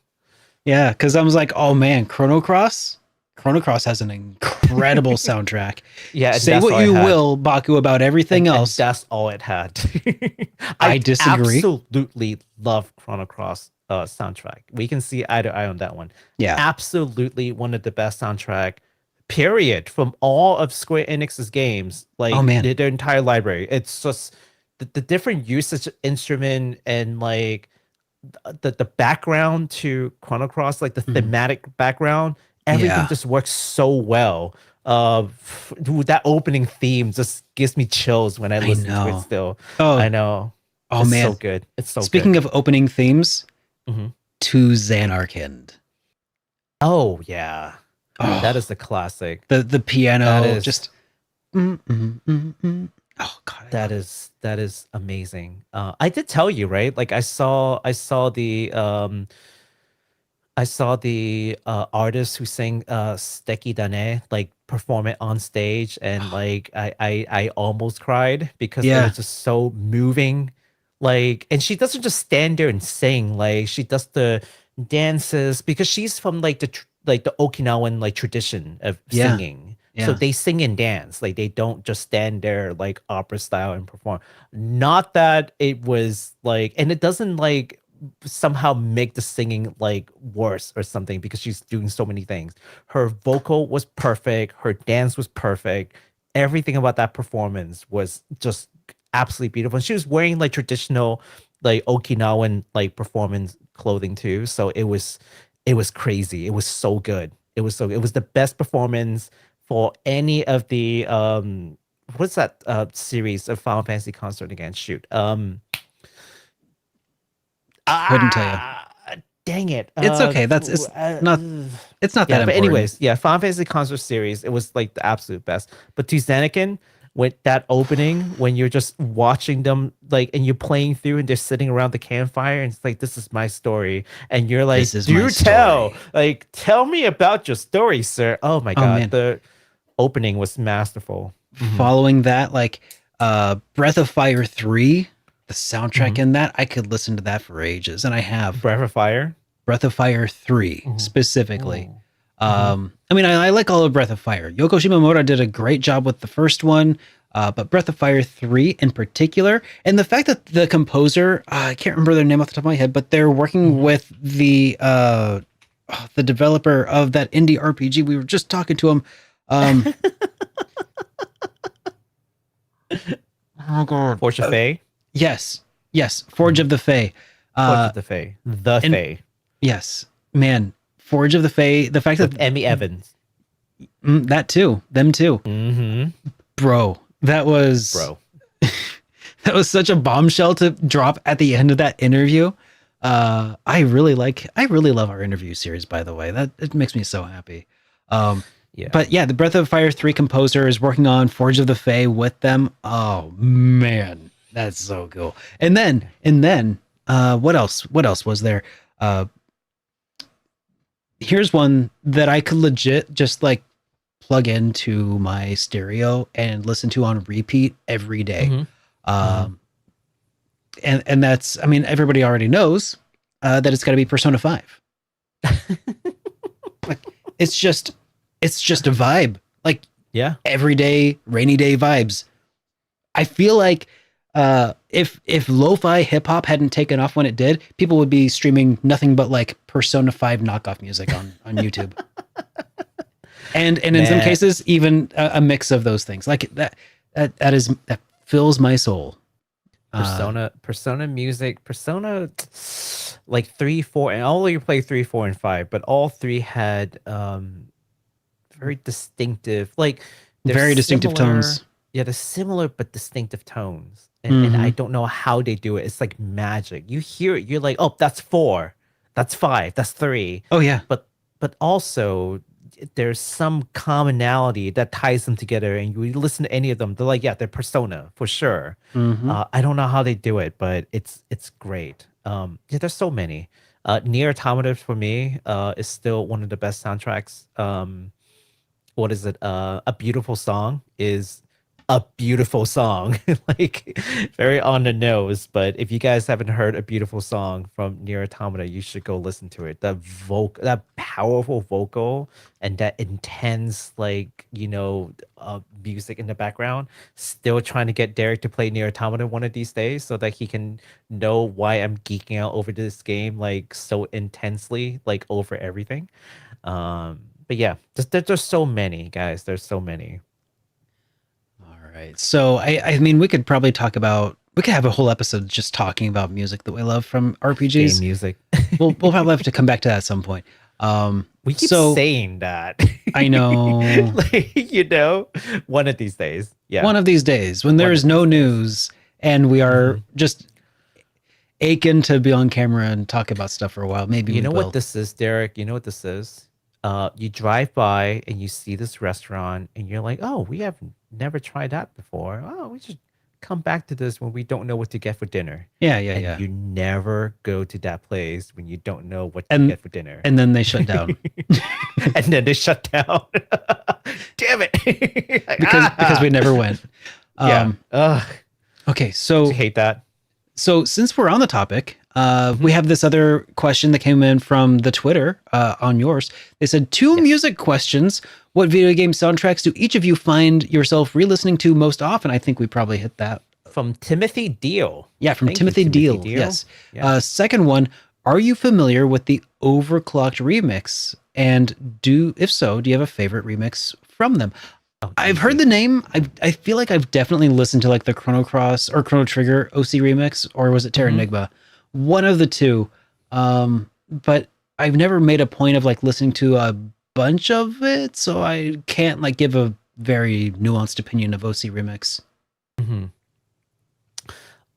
Yeah, because I was like, oh man, Chrono Cross has an incredible soundtrack. Yeah, say what you will, Baku, about everything else. And that's all it had. I disagree. Absolutely love Chrono Cross soundtrack. We can see eye to eye on that one. Yeah, absolutely one of the best soundtrack. Period. From all of Square Enix's games, like their entire library. It's just the different usage of instrument and like the background to Chrono Cross, like the thematic background. Everything just works so well. That opening theme just gives me chills when I listen to it still. I know. Oh, it's man. So good. It's so Speaking good. of opening themes, to Xanarkand. Oh, yeah. That is the classic. The piano, just Oh God, That is amazing. I did tell you, right? Like I saw the artist who sang Steki Dane like perform it on stage, and like I almost cried because it yeah, was just so moving. Like, and she doesn't just stand there and sing, like she does the dances because she's from like the Okinawan like tradition of yeah, singing. So yeah. they sing and dance. Like they don't just stand there like opera style and perform. Not that it was like, and it doesn't like somehow make the singing like worse or something because she's doing so many things. Her vocal was perfect, her dance was perfect. Everything about that performance was just absolutely beautiful. And she was wearing like traditional like Okinawan like performance clothing too. So it was crazy. It was so good. It was the best performance for any of the what's that series of Final Fantasy concert again? Shoot. Couldn't tell you. Ah, dang it. It's okay. Not. It's not that Yeah, but important. anyways, yeah, Final Fantasy Concert Series, it was like the absolute best. But to Zanakin, with that opening, when you're just watching them, like, and you're playing through and they're sitting around the campfire, and it's like, this is my story. And you're like, This is my do tell. story. Like, tell me about your story, sir. Oh my Oh God. man. The opening was masterful. Following that, like Breath of Fire 3, the soundtrack Mhm. in that, I could listen to that for ages, and I have. Breath of Fire. Breath of Fire 3 Mhm. specifically. Oh. I mean, I like all of Breath of Fire. Yoko Shimomura did a great job with the first one, but Breath of Fire 3 in particular, and the fact that the composer, I can't remember their name off the top of my head, but they're working with the developer of that indie RPG. We were just talking to him. Oh God. Portia Faye. Yes. Forge of the Fae. Portia of the Fae. The and- Fae. Yes, man. Forge of the Fae. The fact With that Emmy Evans. that too, them too, Mm-hmm. bro. That was that was such a bombshell to drop at the end of that interview. I really love our interview series. By the way, that it makes me so happy. Yeah. But yeah, the Breath of Fire 3 composer is working on Forge of the Fae with them. Oh man, that's so cool. And then, what else? What else was there? Here's one that I could legit just like plug into my stereo and listen to on repeat every day. Mhm. And that's, I mean, everybody already knows that it's got to be Persona 5. Like, it's just a vibe. Like, Yeah. everyday rainy day vibes. I feel like if lo-fi hip hop hadn't taken off when it did, people would be streaming nothing but like Persona 5 knockoff music on YouTube. and in some Man. cases even a mix of those things. Like that fills my soul. Persona music, Persona like 3, 4, and I'll only play 3, 4, and 5, but all three had very distinctive, like they're Very distinctive similar- tones. Yeah, they're similar but distinctive tones. And I don't know how they do it. It's like magic. You hear it, you're like, oh, that's 4, that's 5, that's 3. Oh yeah. But also there's some commonality that ties them together, and you listen to any of them, they're like, yeah, they're Persona for sure. Mhm. I don't know how they do it, but it's great. Yeah, there's so many. Near Automata for me is still one of the best soundtracks. What is it? A Beautiful Song is a beautiful song, like very on the nose. But if you guys haven't heard A Beautiful Song from Near Automata, you should go listen to it. That powerful vocal and that intense, like, music in the background. Still trying to get Derek to play Near Automata one of these days so that he can know why I'm geeking out over this game like so intensely, like over everything. But yeah, there's so many, guys. There's so many. All right. So I mean, we could probably we could have a whole episode just talking about music that we love from RPGs. Game music. we'll probably have to come back to that at some point. We keep saying that. I know. Like, one of these days. Yeah. One of these days when there is no news and we are just aching to be on camera and talk about stuff for a while. Maybe You know what this is, Derek? You know what this is? you drive by and you see this restaurant and you're like, oh, we have never tried that before. Oh, we should come back to this when we don't know what to get for dinner. Yeah. And you never go to that place when you don't know what to And- get for dinner. And then they shut down And then they shut down. Damn it. Like, because we never went. Yeah. Ugh, Okay, so I hate that. So since we're on the topic, we have this other question that came in from the Twitter on yours. They said, two music questions. What video game soundtracks do each of you find yourself re-listening to most often? I think we probably hit that. From Timothy Deal. Yeah, from Thank you, Timothy Deal. Deal. Yes. Yeah. Second one, are you familiar with the Overclocked remix? And if so, do you have a favorite remix from them? I've heard the name. I feel like I've definitely listened to like the Chrono Cross or Chrono Trigger OC remix, or was it Terranigma? One of the two. But I've never made a point of like listening to a bunch of it, so I can't like give a very nuanced opinion of OC remix.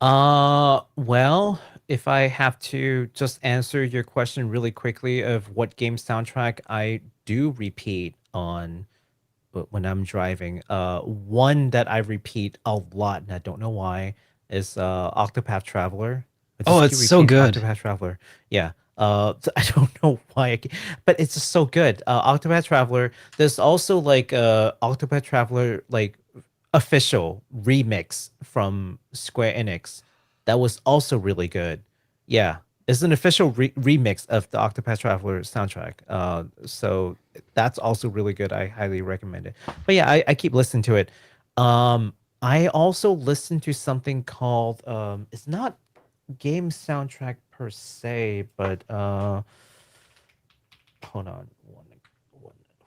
Well, if I have to just answer your question really quickly of what game soundtrack I do repeat on when I'm driving, one that I repeat a lot, and I don't know why, is Octopath Traveler. Oh, it's so good. Octopath Traveler. Yeah. I don't know why, but it's just so good. Octopath Traveler. There's also like Octopath Traveler like official remix from Square Enix that was also really good. Yeah, it's an official remix of the Octopath Traveler soundtrack. So that's also really good. I highly recommend it. But yeah, I keep listening to it. I also listen to something called it's not game soundtrack per se, but hold on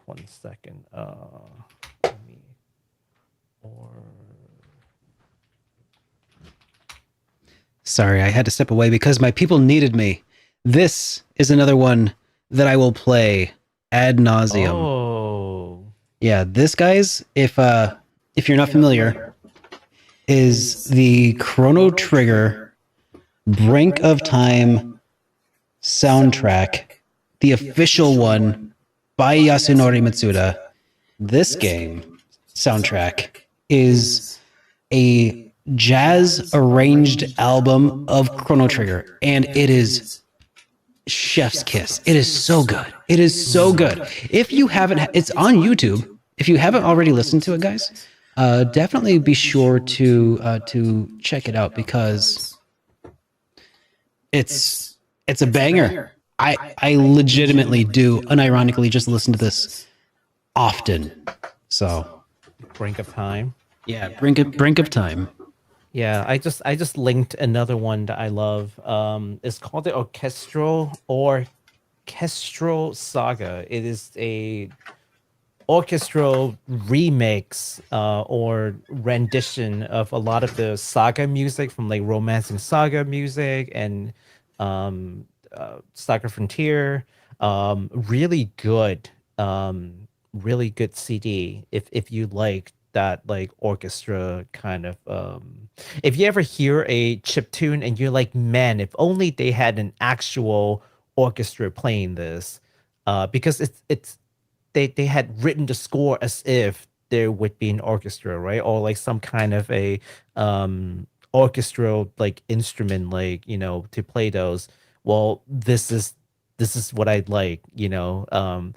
one second. Let me Sorry, I had to step away because my people needed me. This is another one that I will play ad nauseum. Oh. Yeah, this, guys, if you're not familiar, is the Chrono Trigger Brink of Time soundtrack, the official one by Yasunori Mitsuda. This game soundtrack is a jazz arranged album of Chrono Trigger, and it is chef's kiss. It is so good. It is so good. If you haven't, it's on YouTube. If you haven't already listened to it, guys, definitely be sure to check it out because it's a banger. I legitimately do unironically just listen to this often. So Brink of Time. yeah, brink of time. Yeah, I just linked another one that I love. It's called the Orchestral Saga. It is a orchestral remix or rendition of a lot of the saga music from like Romancing Saga music and Saga Frontier. Really good CD if you like that like orchestra kind of if you ever hear a chip tune and you're like, man, if only they had an actual orchestra playing this, because they had written the score as if there would be an orchestra, right? Or like some kind of a orchestral like instrument, like, you know, to play those. Well, this is what I'd like, you know.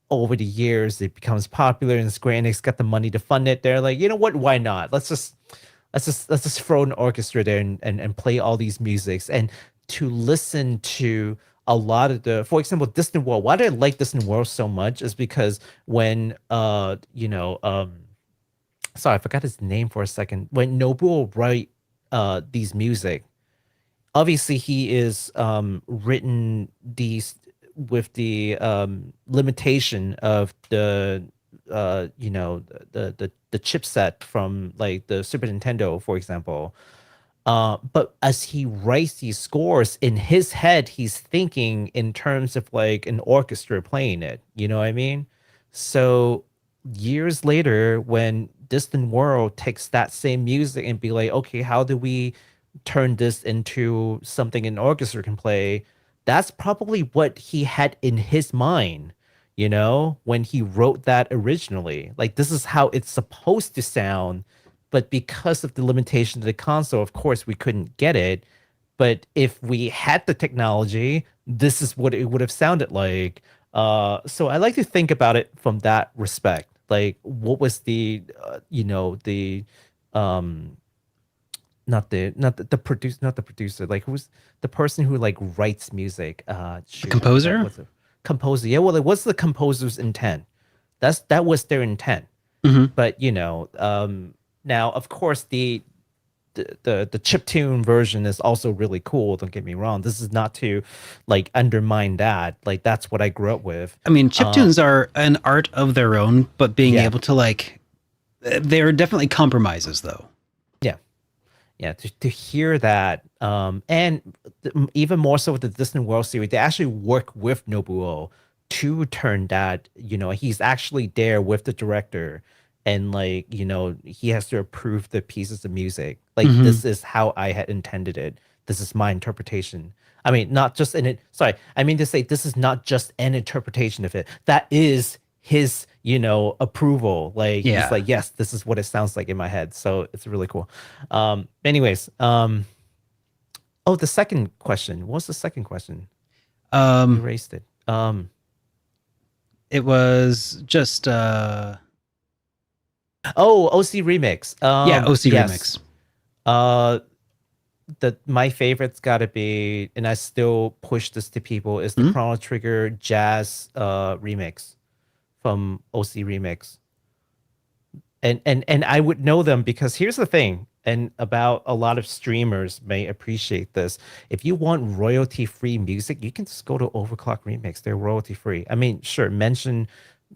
Over the years, it becomes popular, and Square Enix got the money to fund it. They're like, you know what? Why not? Let's just throw an orchestra there and play all these musics, and to listen to a lot of the, for example, Distant World. Why do I like Distant World so much is because when sorry, I forgot his name for a second. When Nobuo write these music, obviously he is written these with the limitation of the the chipset from like the Super Nintendo, for example. But as he writes these scores in his head, he's thinking in terms of like an orchestra playing it. You know what I mean? So years later, when Distant World takes that same music and be like, okay, how do we turn this into something an orchestra can play? That's probably what he had in his mind, you know, when he wrote that originally. Like, this is how it's supposed to sound, but because of the limitation of the console, of course, we couldn't get it. But if we had the technology, this is what it would have sounded like. So I like to think about it from that respect. Like, what was the, not the producer, like, who's the person who like writes music? The composer? What's it? Composer. Yeah, well, it was the composer's intent. That was their intent. But now of course the chiptune version is also really cool. Don't get me wrong. This is not to like undermine that. Like, that's what I grew up with. I mean, chiptunes are an art of their own, but being able to like, they're definitely compromises though. Yeah, to hear that, and even more so with the Distant World series, they actually work with Nobuo to turn that, he's actually there with the director, and like, he has to approve the pieces of music. Like, this is how I had intended it. This is my interpretation. I mean, not just in it. Sorry, I mean to say this is not just an interpretation of it. That is his, approval. Like, he's like, yes, this is what it sounds like in my head. So it's really cool. Anyways, the second question. What's the second question? You erased it. It was just OC Remix. OC yes. Remix. My favorite's gotta be, and I still push this to people, is the Chrono Trigger Jazz remix from OC Remix. And I would know them because here's the thing, and about a lot of streamers may appreciate this. If you want royalty-free music, you can just go to Overclock Remix. They're royalty-free. I mean, sure, mention,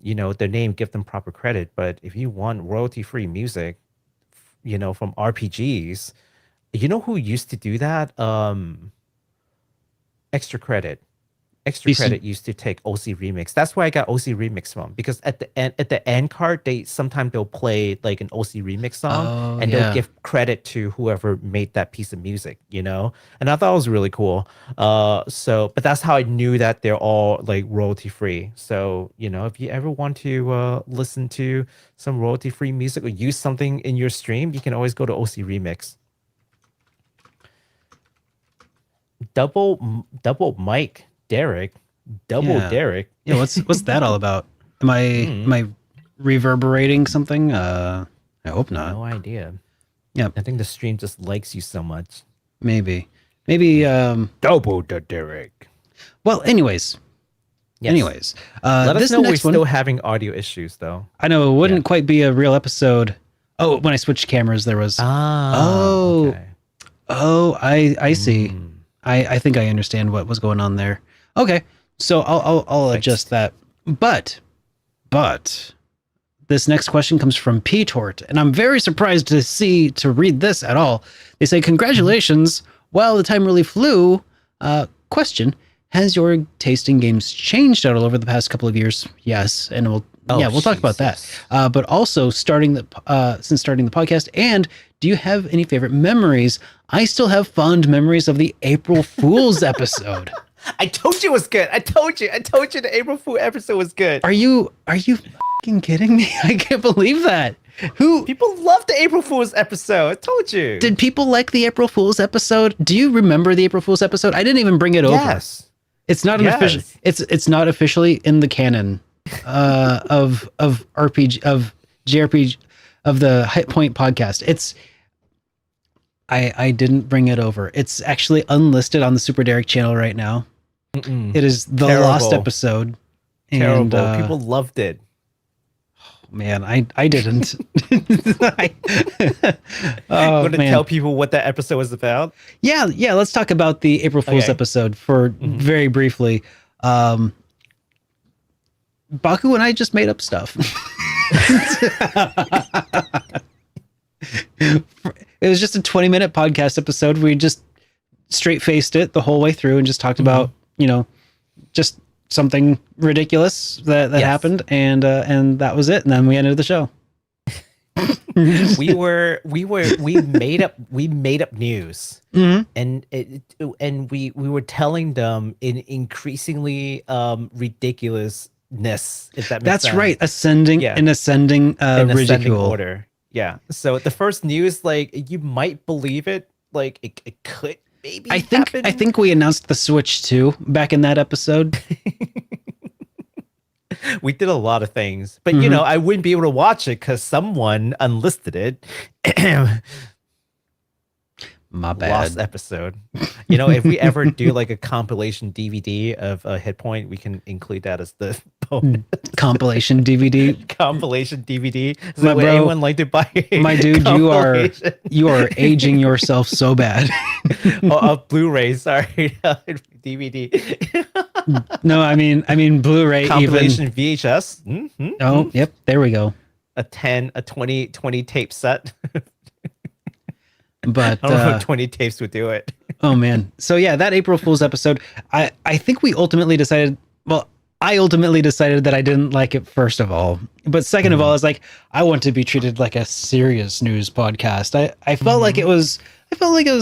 their name, give them proper credit, but if you want royalty-free music, from RPGs, you know who used to do that? Extra Credit. Extra Credit used to take OC Remix. That's where I got OC Remix from, because at the end card, they'll play like an OC Remix song, they'll give credit to whoever made that piece of music, and I thought it was really cool. But that's how I knew that they're all like royalty free. So, if you ever want to listen to some royalty free music or use something in your stream, you can always go to OC Remix. Double mic. Derek. Derek. Yeah, what's that all about? Am I reverberating something? I hope not. No idea. Yeah. I think the stream just likes you so much. Maybe Double the Derek. Well, anyways. Let us know we're still having audio issues though. I know it wouldn't quite be a real episode. Oh, when I switched cameras there was okay. I see. I think I understand what was going on there. Okay, so I'll adjust that. But this next question comes from P-Tort, and I'm very surprised to read this at all. They say, congratulations. Wow, the time really flew. Question, has your taste in games changed out over the past couple of years? Yes, and we'll talk about that. But also since starting the podcast, and do you have any favorite memories? I still have fond memories of the April Fool's episode. I told you it was good. I told you the April Fool episode was good. Are you fucking kidding me? I can't believe that. People love the April Fool's episode. I told you. Did people like the April Fool's episode? Do you remember the April Fool's episode? I didn't even bring it over. Yes. It's not an official. It's not officially in the canon of RPG of JRPG of the HitPoint podcast. I didn't bring it over. It's actually unlisted on the Super Derek channel right now. It is the lost episode. Terrible. And, people loved it. Man, I didn't. You want to tell people what that episode was about? Yeah. Let's talk about the April Fool's episode for very briefly. Baku and I just made up stuff. It was just a 20-minute podcast episode. We just straight-faced it the whole way through and just talked about, just something ridiculous that happened, and that was it. And then we ended the show. we made up news, and we were telling them in increasingly ridiculous if that makes That's sense. right. Ascending Yeah. in ascending In ascending ridicule. order. Yeah. So the first news, like, you might believe it. Like, it could maybe happen. I think we announced the Switch 2 back in that episode. We did a lot of things, but you know, I wouldn't be able to watch it because someone unlisted it. My bad. Lost episode. You know, if we ever do like a compilation DVD of a HitPoint, we can include that as the bonus. Compilation DVD. Compilation DVD. So My would bro, anyone like to buy My dude, compilation? you are aging yourself so bad. Blu-ray, sorry. DVD. No, I mean Blu-ray Compilation even. VHS. Oh, yep, there we go. A 20 tape set. But I don't know if 20 tapes would do it. oh man. So yeah, that April Fool's episode, I think we ultimately decided, well, I ultimately decided that I didn't like it first of all. But second of all, I was like, I want to be treated like a serious news podcast. I felt like it was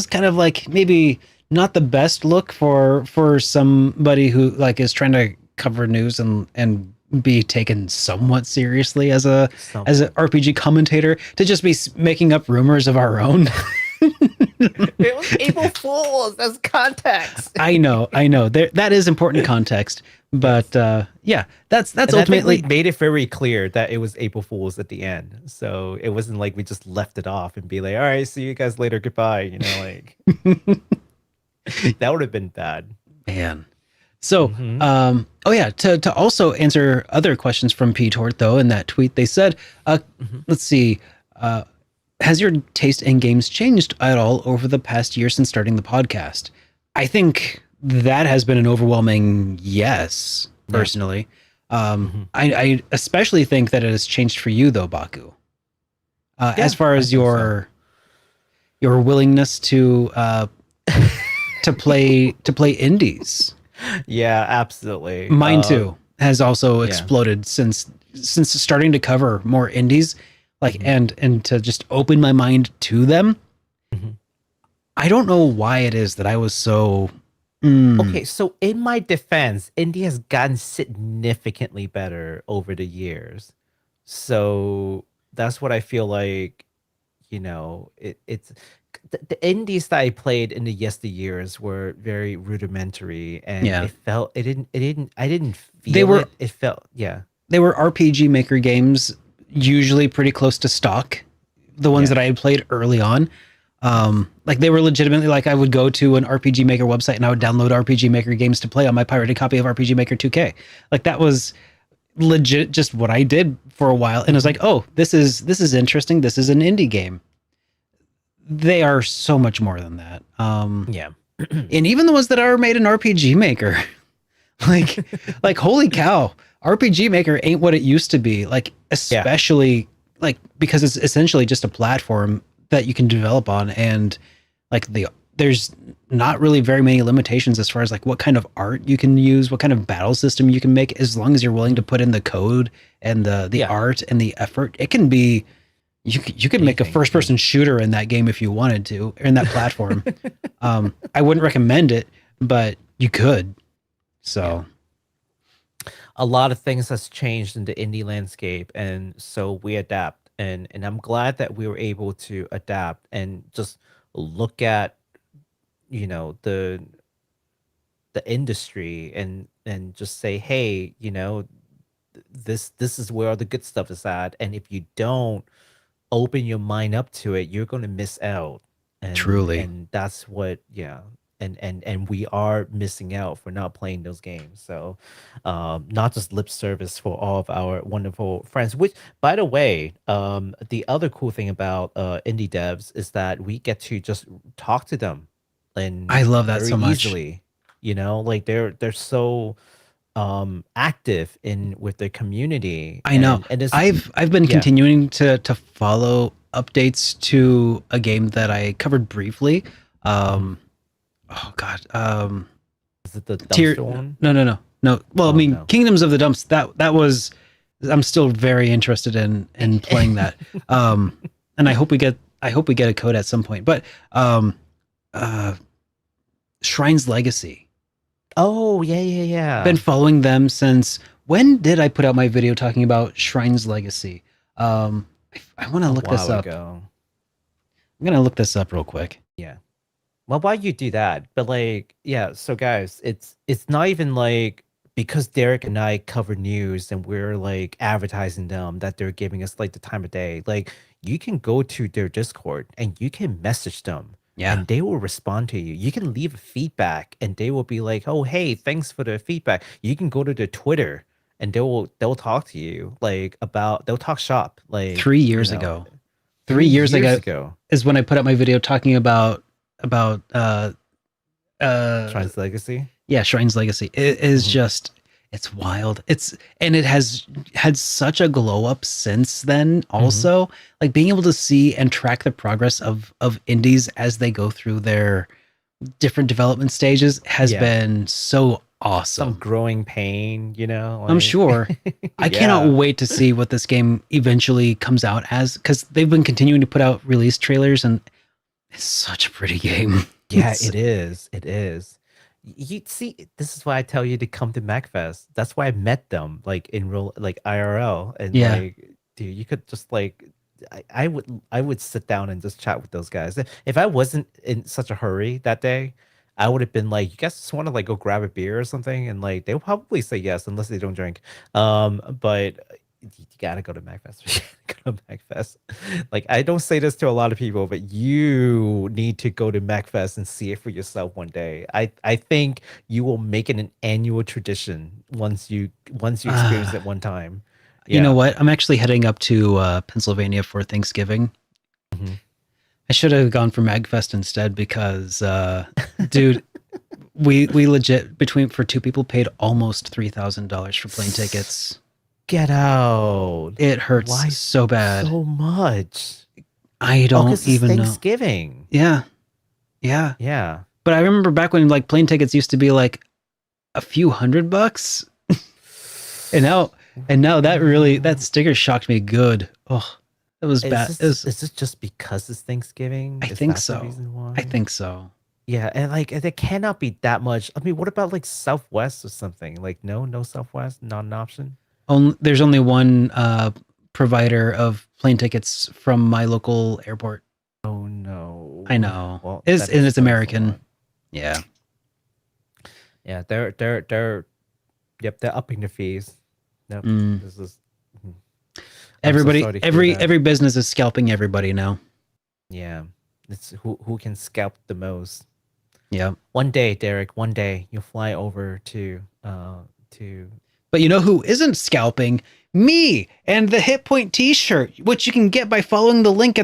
kind of like maybe not the best look for somebody who like is trying to cover news and be taken somewhat seriously as an RPG commentator, to just be making up rumors of our own. It was April Fool's. That's context. I know. That is important context. But yeah, that's And ultimately I think we made it very clear that it was April Fool's at the end. So it wasn't like we just left it off and be like, all right, see you guys later. Goodbye. You know, like that would have been bad. Man. So, oh yeah, to also answer other questions from P Tort though, in that tweet, they said, let's see, has your taste in games changed at all over the past year since starting the podcast? I think that has been an overwhelming yes, personally. I especially think that it has changed for you though, Baku. As far as your willingness to play indies. Yeah, absolutely. Mine too has also exploded since starting to cover more indies, like and to just open my mind to them. I don't know why it is that I was so Okay, so in my defense, indie has gotten significantly better over the years. So that's what I feel like, you know, it's the indies that I played in the yesteryears were very rudimentary, and I didn't feel it. It felt they were RPG Maker games, usually pretty close to stock. The ones that I had played early on, like they were legitimately like I would go to an RPG Maker website and I would download RPG Maker games to play on my pirated copy of RPG Maker 2K. Like that was legit just what I did for a while, and it was like, oh, this is interesting. This is an indie game. They are so much more than that. And even the ones that are made in RPG Maker, like holy cow, RPG Maker ain't what it used to be. Like especially like because it's essentially just a platform that you can develop on, and like there's not really very many limitations as far as like what kind of art you can use, what kind of battle system you can make, as long as you're willing to put in the code and the art and the effort. It can be. You could make a first-person shooter in that game if you wanted to, or in that platform. I wouldn't recommend it, but you could. So, a lot of things has changed in the indie landscape, and so we adapt. And I'm glad that we were able to adapt and just look at, you know, the industry and just say, hey, you know, this is where all the good stuff is at, and if you don't open your mind up to it, you're going to miss out. And, truly. And that's what, and we are missing out for not playing those games. So not just lip service for all of our wonderful friends, which, by the way, the other cool thing about indie devs is that we get to just talk to them, and I love that so much. Easily, you know, like they're so active with the community. I know. And I've been continuing to follow updates to a game that I covered briefly. Oh god. Is it the dumpster one? No. Well, no. Kingdoms of the Dumps, that was, I'm still very interested in playing that. And I hope we get a code at some point. But Shrine's Legacy. Oh, yeah. Been following them since when did I put out my video talking about Shrine's Legacy? I want to look this up. I'm gonna look this up real quick. Yeah. Well, why you do that? But like, yeah. So guys, it's not even like because Derek and I cover news and we're like advertising them that they're giving us like the time of day. Like, you can go to their Discord and you can message them. Yeah. And they will respond to you. You can leave feedback and they will be like, "Oh, hey, thanks for the feedback." You can go to their Twitter and they'll talk to you like about they'll talk shop like 3 years ago. 3 years ago is when I put out my video talking about Shrine's Legacy. Yeah, Shrine's Legacy. It is just, it's wild. And it has had such a glow up since then also. Like being able to see and track the progress of indies as they go through their different development stages has been so awesome. Some growing pain, you know? I'm sure. I cannot wait to see what this game eventually comes out as, because they've been continuing to put out release trailers and it's such a pretty game. Yeah, it is. It is. You see, this is why I tell you to come to MacFest. That's why I met them, like in real, like IRL, and like, dude, you could just like, I would sit down and just chat with those guys. If I wasn't in such a hurry that day, I would have been like, you guys just want to like go grab a beer or something, and like they'll probably say yes unless they don't drink. But you gotta go to MacFest. Go to MacFest. Like, I don't say this to a lot of people, but you need to go to MacFest and see it for yourself one day. I think you will make it an annual tradition once you experience it one time. Yeah. You know what? I'm actually heading up to Pennsylvania for Thanksgiving. I should have gone for MagFest instead because, dude, we legit for two people paid almost $3,000 for plane tickets. Get out! It hurts so bad. So much. I don't even know. Thanksgiving. Yeah. But I remember back when like plane tickets used to be like a few $100, and now that sticker shocked me good. Oh, it was bad. Is this just because it's Thanksgiving? I think so. I think so. Yeah, and like there cannot be that much. I mean, what about like Southwest or something? Like no Southwest, not an option. There's only one provider of plane tickets from my local airport. Oh no! I know. Well, it's American. Yeah. Yeah, they're upping the fees. Nope. This is everybody. So every business is scalping everybody now. Yeah, it's who can scalp the most. Yeah. One day, Derek. One day you'll fly over to. But you know who isn't scalping? Me and the HitPoint T-shirt, which you can get by following the link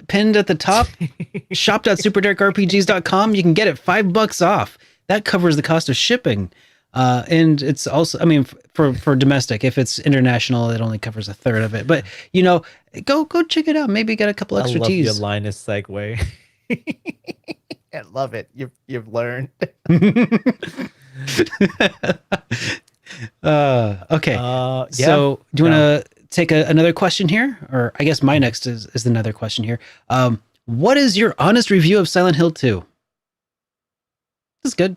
pinned at the top. shop.superdarkrpgs.com. You can get it $5 off. That covers the cost of shipping. And it's also, I mean, for domestic. If it's international, it only covers a third of it. But you know, go check it out. Maybe get a couple extra tees. Your Linus segue. I love it. You've learned. Okay. So do you want to take another question here? Or I guess my next is another question here. What is your honest review of Silent Hill 2? That's good.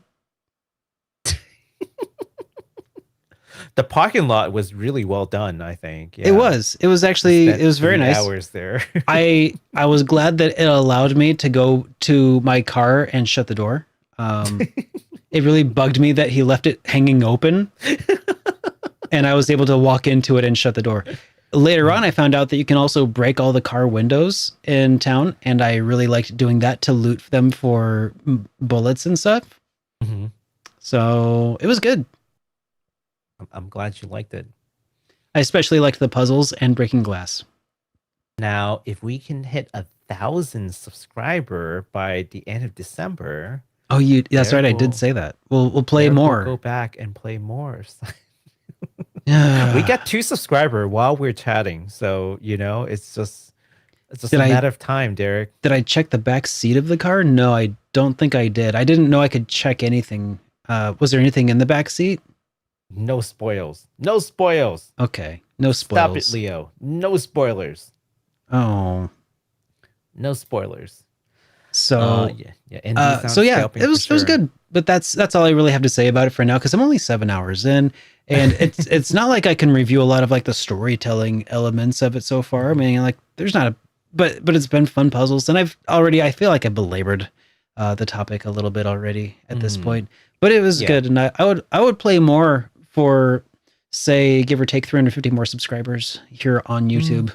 The parking lot was really well done, I think. Yeah. It was actually, it was very nice. Hours there. I was glad that it allowed me to go to my car and shut the door. It really bugged me that he left it hanging open and I was able to walk into it and shut the door. Later on, I found out that you can also break all the car windows in town. And I really liked doing that to loot them for bullets and stuff. So it was good. I'm glad you liked it. I especially liked the puzzles and breaking glass. Now, if we can hit 1,000 subscriber by the end of December. Oh, that's right. I did say that. We'll play more. We'll go back and play more. Yeah. We got 2 subscribers while we're chatting, so you know it's just a matter of time, Derek. Did I check the back seat of the car? No, I don't think I did. I didn't know I could check anything. Was there anything in the back seat? No spoils. No spoils. Okay. No spoils. Stop it, Leo. No spoilers. Oh. No spoilers. So indie so yeah, scalping it was for sure. good. But that's all I really have to say about it for now, because I'm only 7 hours in, and it's not like I can review a lot of like the storytelling elements of it so far. I mean, like there's not a but it's been fun puzzles, and I feel like I belabored the topic a little bit already at this point. But it was good, and I would play more for, say, give or take 350 more subscribers here on YouTube.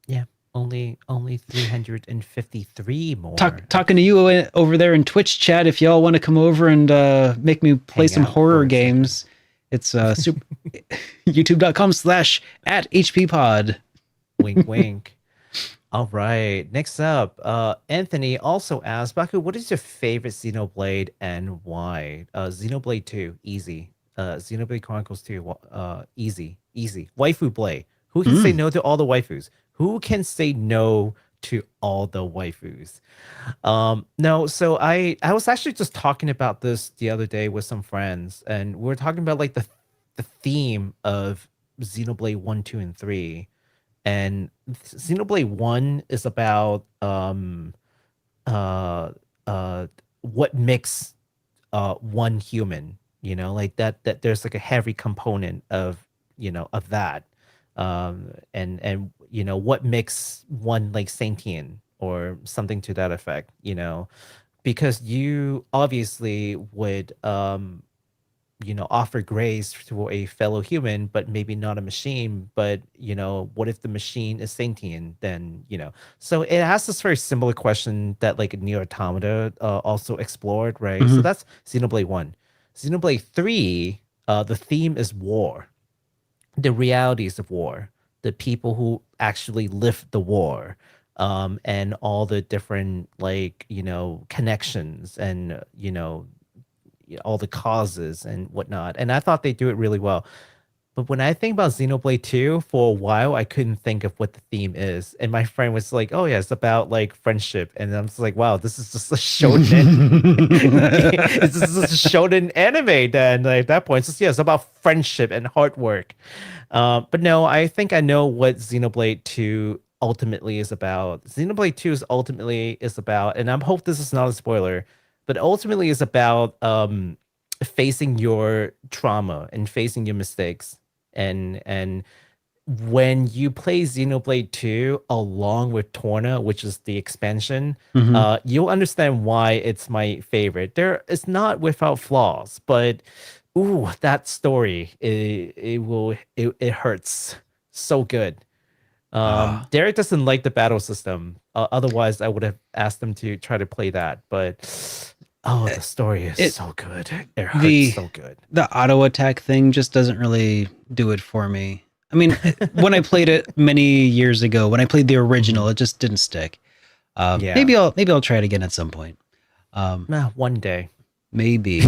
Yeah, only 353 more. Talking to you over there in Twitch chat. If y'all want to come over and make me play some horror games, it's youtube.com/@HPPod. Wink, wink. All right. Next up, Anthony also asked, Baku, what is your favorite Xenoblade and why? Xenoblade 2, easy. Xenoblade Chronicles 2, easy. Waifu Blade. Who can say no to all the waifus? Who can say no to all the waifus? No, so I was actually just talking about this the other day with some friends, and we were talking about like the theme of Xenoblade 1, 2, and 3. And Xenoblade 1 is about what makes one human, like that there's like a heavy component of of that, and what makes one like sentient or something to that effect, because you obviously would offer grace to a fellow human, but maybe not a machine. But what if the machine is sentient? Then so it has this very similar question that like Nier Automata also explored, right? So that's Xenoblade 1. Xenoblade 3, the theme is war, the realities of war, the people who actually live the war, and all the different like connections and all the causes and whatnot. And I thought they do it really well. But when I think about Xenoblade 2, for a while, I couldn't think of what the theme is. And my friend was like, oh, yeah, it's about like friendship. And I'm just like, wow, this is just a shonen. This is a shonen anime then. Like, at that point, it's just, it's about friendship and hard work. But no, I think I know what Xenoblade 2 ultimately is about. Xenoblade 2 is about, and I hope this is not a spoiler, but ultimately is about facing your trauma and facing your mistakes. And when you play Xenoblade 2 along with Torna, which is the expansion, you'll understand why it's my favorite. It's not without flaws, but that story, it hurts so good. Derek doesn't like the battle system. Otherwise, I would have asked him to try to play that. But the story is so good. It hurts so good. The auto attack thing just doesn't really do it for me. I mean, when I played it many years ago, when I played the original, it just didn't stick. Maybe I'll try it again at some point. One day, maybe.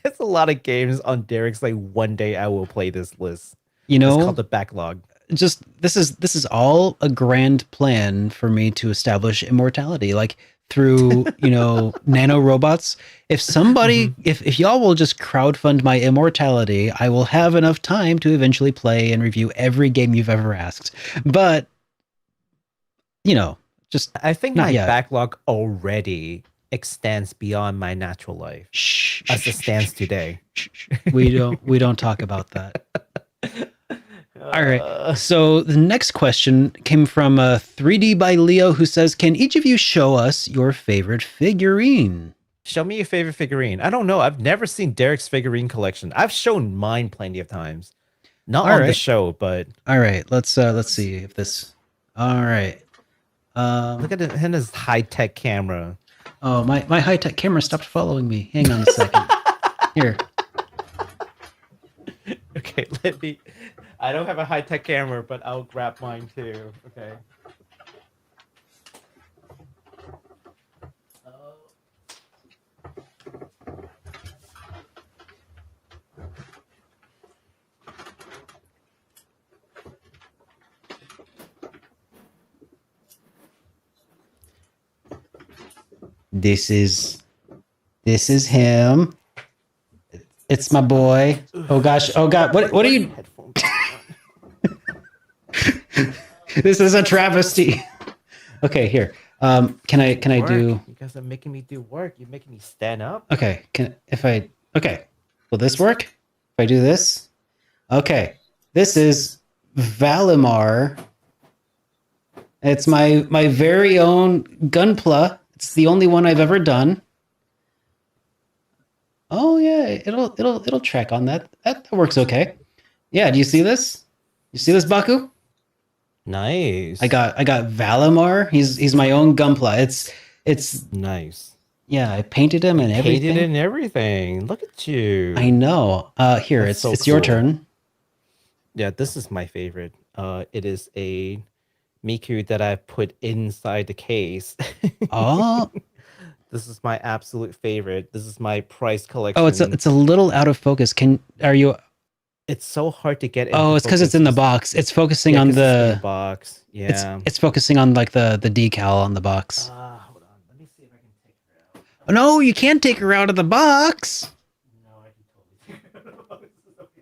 It's a lot of games on Derek's like one day I will play this list. It's called the backlog. Just this is all a grand plan for me to establish immortality, like through nano robots. If somebody if y'all will just crowdfund my immortality, I will have enough time to eventually play and review every game you've ever asked. But just I think my backlog already extends beyond my natural life as it stands today. We don't talk about that. All right. So the next question came from 3D by Leo, who says, "Can each of you show us your favorite figurine?" Show me your favorite figurine. I don't know. I've never seen Derek's figurine collection. I've shown mine plenty of times. Not on the show, but all right. Let's see if this. All right. Look at his high-tech camera. Oh, my high-tech camera stopped following me. Hang on a second. Here. Okay, let me. I don't have a high-tech camera, but I'll grab mine too. Okay. This is him. It's my boy. Oh gosh. Oh god. What are you? This is a travesty. Okay, here. Can I Work. do? You guys are making me do work. You're making me stand up. Okay. Okay. Will this work? If I do this? Okay. This is Valimar. It's my very own Gunpla. It's the only one I've ever done. Oh yeah, it'll track on that. That works okay. Yeah, do you see this? You see this, Baku? Nice. I got Valimar. He's my own Gunpla. It's nice. Yeah, I painted him and everything. Painted and everything. Look at you. I know. Here, That's so it's your cool. turn. Yeah, this is my favorite. It is a Miku that I put inside the case. Oh. This is my absolute favorite. This is my prize collection. Oh, it's a little out of focus. Are you? It's so hard to get. Oh, it's because it's in the box. It's focusing on the box. Yeah. It's focusing on like the decal on the box. Hold on. Let me see if I can take her out. Oh, no, you can't take her out of the box. No, I can totally take her out of the box. Okay.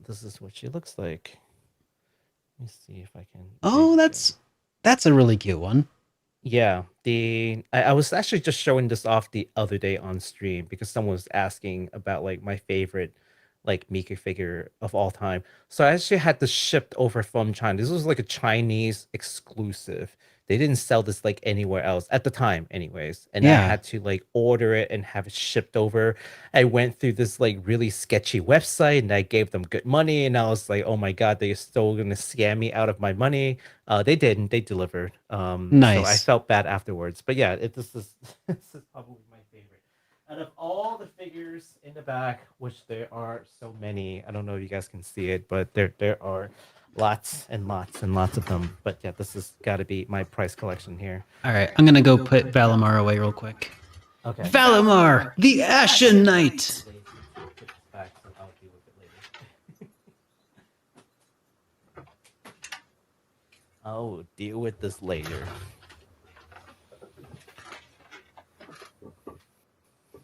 This is what she looks like. Let me see if I can. Oh, that's a really cute one. Yeah, I was actually just showing this off the other day on stream because someone was asking about like my favorite like Miku figure of all time. So I actually had this shipped over from China. This was like a Chinese exclusive. They didn't sell this like anywhere else at the time, anyways. And I had to like order it and have it shipped over. I went through this like really sketchy website and I gave them good money. And I was like, oh my God, they're still going to scam me out of my money. They didn't. They delivered. Nice. So I felt bad afterwards. But yeah, this is probably my favorite. Out of all the figures in the back, which there are so many, I don't know if you guys can see it, but there are lots and lots and lots of them. But yeah, this has got to be my prize collection here. All right, I'm gonna go put Valimar away real quick. Okay. Valimar, the Ashen Knight. I'll deal with this later.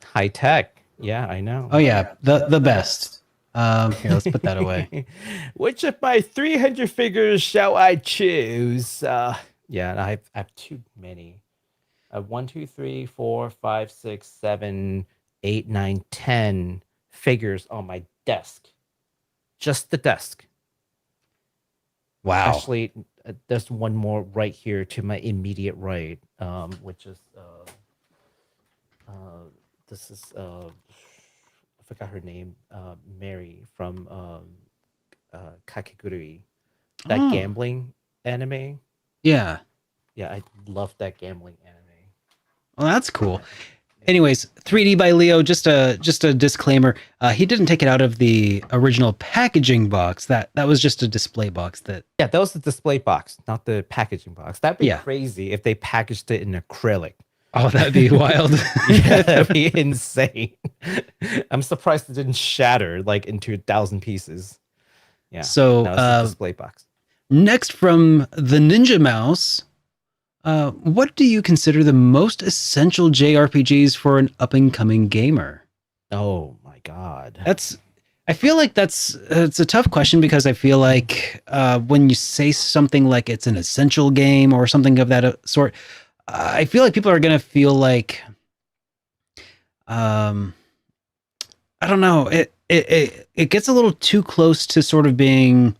High tech. Yeah, I know. Oh yeah, the best. Here, let's put that away. Which of my 300 figures shall I choose? Yeah, I have too many. 1, 2, 3, 4, 5, 6, 7, 8, 9, 10 figures on my desk. Just the desk. Wow. Actually, there's one more right here to my immediate right, which is this is I forgot her name, Mary from Kakegurui, that gambling anime. Yeah. Yeah, I love that gambling anime. Well, that's cool. Anyways, 3D by Leo. Just a disclaimer. He didn't take it out of the original packaging box. That was just a display box. Yeah, that was the display box, not the packaging box. That'd be crazy if they packaged it in acrylic. Oh, that'd be wild. Yeah, that'd be insane. I'm surprised it didn't shatter like into 1,000 pieces. Yeah. So no, it's a display box. Next from the Ninja Mouse. What do you consider the most essential JRPGs for an up-and-coming gamer? Oh my God. I feel like it's a tough question because I feel like when you say something like it's an essential game or something of that sort, I feel like people are going to feel like, I don't know, it gets a little too close to sort of being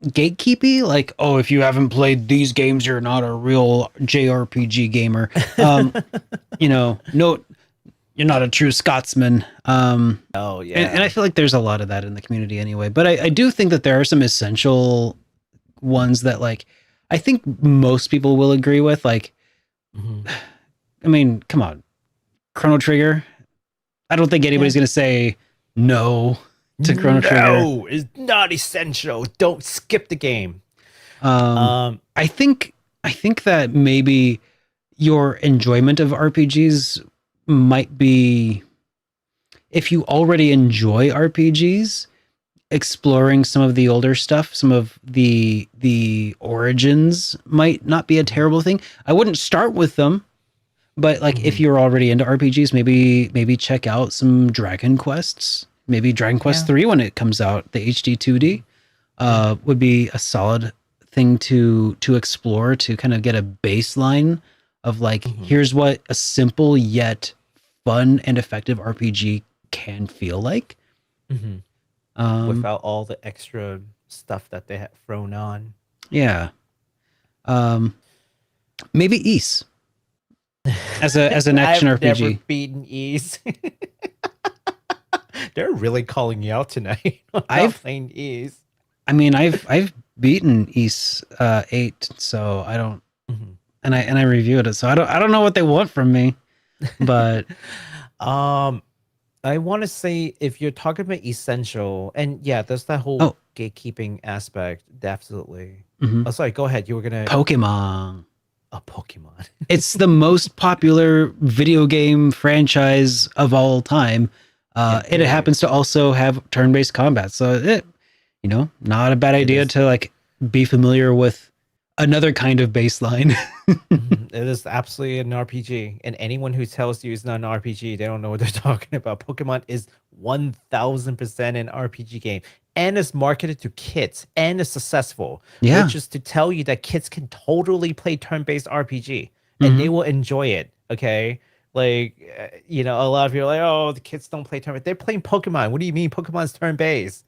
gatekeepy, like, oh, if you haven't played these games, you're not a real JRPG gamer. No, you're not a true Scotsman. Oh yeah. And I feel like there's a lot of that in the community anyway, but I do think that there are some essential ones that like, I think most people will agree with, like, I mean, come on, Chrono Trigger. I don't think anybody's going to say no to Chrono Trigger. No, it's not essential. Don't skip the game. I think that maybe your enjoyment of RPGs might be, if you already enjoy RPGs, exploring some of the older stuff, some of the origins might not be a terrible thing. I wouldn't start with them, but like if you're already into RPGs, maybe check out some Dragon Quests. maybe Dragon Quest 3 when it comes out, the HD 2D would be a solid thing to explore, to kind of get a baseline of like, here's what a simple yet fun and effective RPG can feel like. Without all the extra stuff that they have thrown on. Yeah. Maybe Ys as an action I've RPG. never beaten Ys. They're really calling you out tonight. I've playing Ys. I mean, I've beaten Ys 8, so I don't, and I reviewed it, so I don't know what they want from me, but I want to say, if you're talking about essential, and yeah, there's that whole gatekeeping aspect, absolutely. Oh, sorry, go ahead. You were gonna Pokemon. A Pokemon. It's the most popular video game franchise of all time. And it happens to also have turn-based combat. So it, not a bad idea to like be familiar with another kind of baseline. It is absolutely an RPG. And anyone who tells you it's not an RPG, they don't know what they're talking about. Pokemon is 1000% an RPG game. And it's marketed to kids and is successful. Yeah. Which is to tell you that kids can totally play turn-based RPG and they will enjoy it. Okay. Like, a lot of people are like, oh, the kids don't play turn-based. They're playing Pokemon. What do you mean Pokemon's turn-based?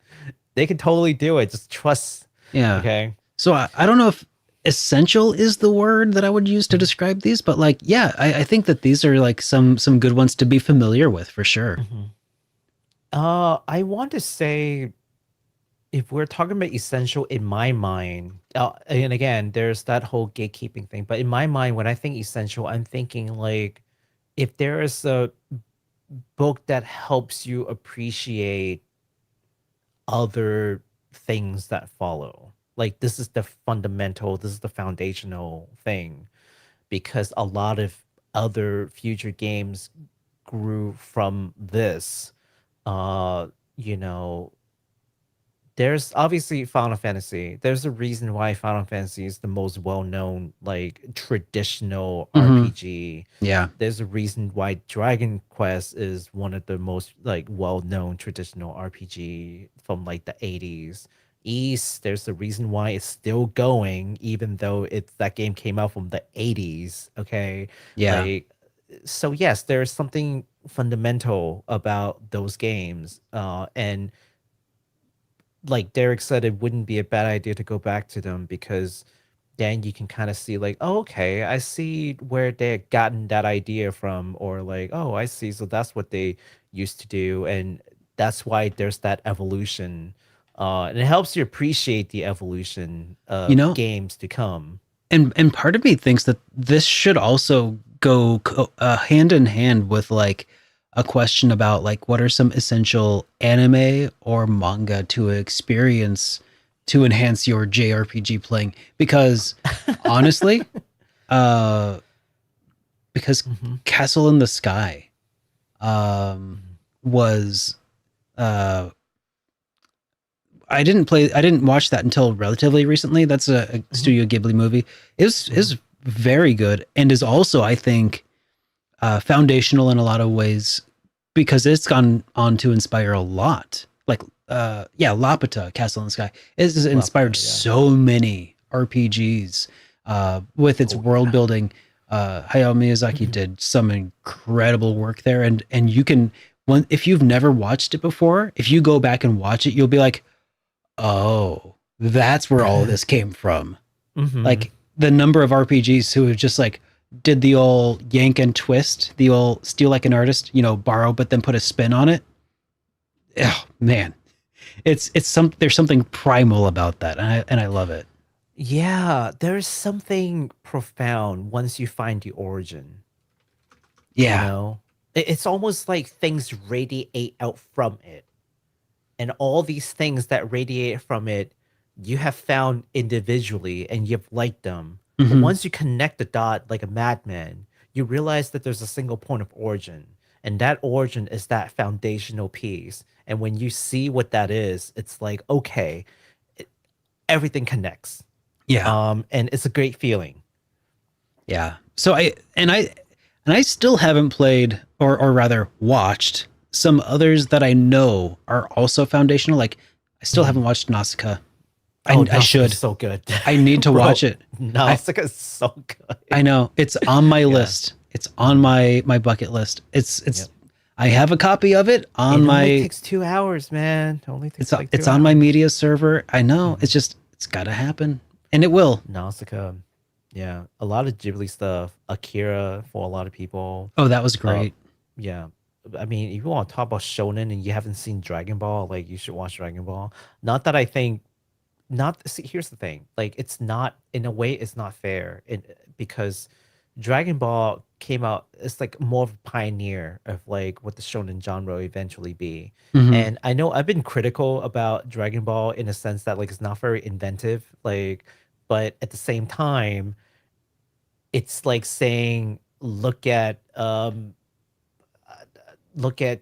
They can totally do it. Just trust. Yeah. Okay. So I don't know if essential is the word that I would use to describe these, but like, yeah, I think that these are like some good ones to be familiar with for sure. I want to say, if we're talking about essential, in my mind, and again, there's that whole gatekeeping thing, but in my mind, when I think essential, I'm thinking like, if there is a book that helps you appreciate other things that follow, like this is the fundamental, this is the foundational thing, because a lot of other future games grew from this. There's obviously Final Fantasy. There's a reason why Final Fantasy is the most well-known, like, traditional RPG. Yeah. There's a reason why Dragon Quest is one of the most, like, well-known traditional RPG from, like, the 80s. East, there's a reason why it's still going, even though that game came out from the 80s. Okay. Yeah. Like, so yes, there's something fundamental about those games. And like Derek said, it wouldn't be a bad idea to go back to them, because then you can kind of see like, oh, okay, I see where they had gotten that idea from, or like, oh, I see, so that's what they used to do, and that's why there's that evolution. And it helps you appreciate the evolution of games to come. And part of me thinks that this should also go hand in hand with like a question about like, what are some essential anime or manga to experience to enhance your JRPG playing? Because honestly, because Castle in the Sky was I didn't watch that until relatively recently. That's a Studio Ghibli movie. Is very good, and is also, I think, foundational in a lot of ways, because it's gone on to inspire a lot. Like, Laputa, Castle in the Sky, has inspired so many RPGs with its world building. Hayao Miyazaki did some incredible work there, and you can, if you've never watched it before, if you go back and watch it, you'll be like, oh, that's where all of this came from. Like the number of RPGs who have just like did the old yank and twist, the old steal like an artist, borrow but then put a spin on it. Oh man, there's something primal about that, and I love it. Yeah, there's something profound once you find the origin. Yeah, it's almost like things radiate out from it. And all these things that radiate from it, you have found individually and you've liked them. But once you connect the dot like a madman, you realize that there's a single point of origin. And that origin is that foundational piece. And when you see what that is, it's like, okay, everything connects. Yeah. And it's a great feeling. Yeah. So I still haven't played, or rather watched, some others that I know are also foundational. Like I still haven't watched Nausicaa. I should. So good. I need to watch it. Nausicaa is so good. I know it's on my list. It's on my bucket list. It's. I have a copy of it on my. It only takes 2 hours, man. It only takes it's on my media server. I know. It's got to happen, and it will. Nausicaa, yeah, a lot of Ghibli stuff. Akira for a lot of people. Oh, that was great. Yeah, I mean, if you want to talk about shonen and you haven't seen Dragon Ball, like you should watch Dragon Ball. Not that I think. See, here's the thing. Like, it's not, in a way, it's not fair, because Dragon Ball came out. It's like more of a pioneer of like what the shonen genre will eventually be. And I know I've been critical about Dragon Ball in a sense that like it's not very inventive. Like, but at the same time, it's like saying, look at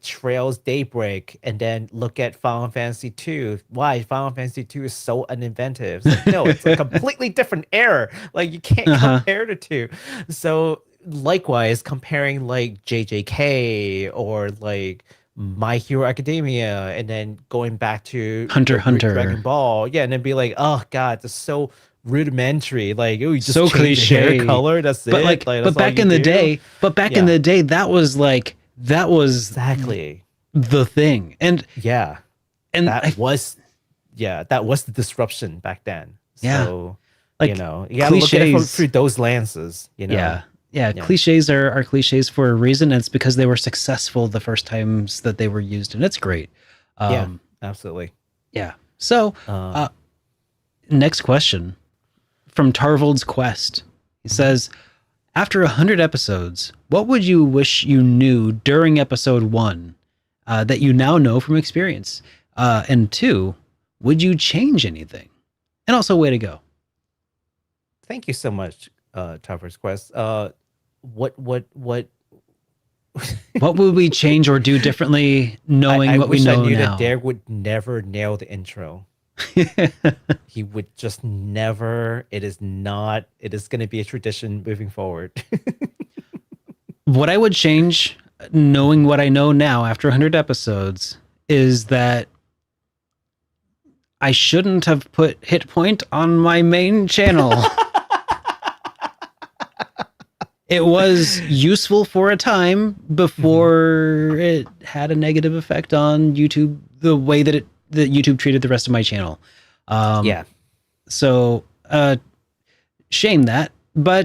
Trails Daybreak and then look at Final Fantasy 2. Why Final Fantasy 2 is so uninventive? It's like, no, it's a completely different era. Like you can't compare the two. So likewise, comparing like JJK or like My Hero Academia and then going back to Hunter Dragon Ball, yeah, and then be like, oh god, it's so rudimentary. Like, oh, you just so change the hair cliche color. That's but it. like that's but back in the day, in the day, that was exactly the thing. And that was the disruption back then. Yeah. So like, you gotta look at it through those lenses. Yeah. Cliches are cliches for a reason, and it's because they were successful the first times that they were used, and it's great. Yeah, absolutely. Yeah. So next question from Tarvold's Quest. He says, after 100 episodes, what would you wish you knew during episode 1 that you now know from experience? And 2, would you change anything? And also, way to go. Thank you so much, Tarvold's Quest. What what would we change or do differently knowing what we know now? I wish I knew that Derek would never nail the intro. He would just never. It is going to be a tradition moving forward. What I would change, knowing what I know now after 100 episodes, is that I shouldn't have put HitPoint on my main channel. It was useful for a time before it had a negative effect on YouTube, the way that YouTube treated the rest of my channel. So shame that,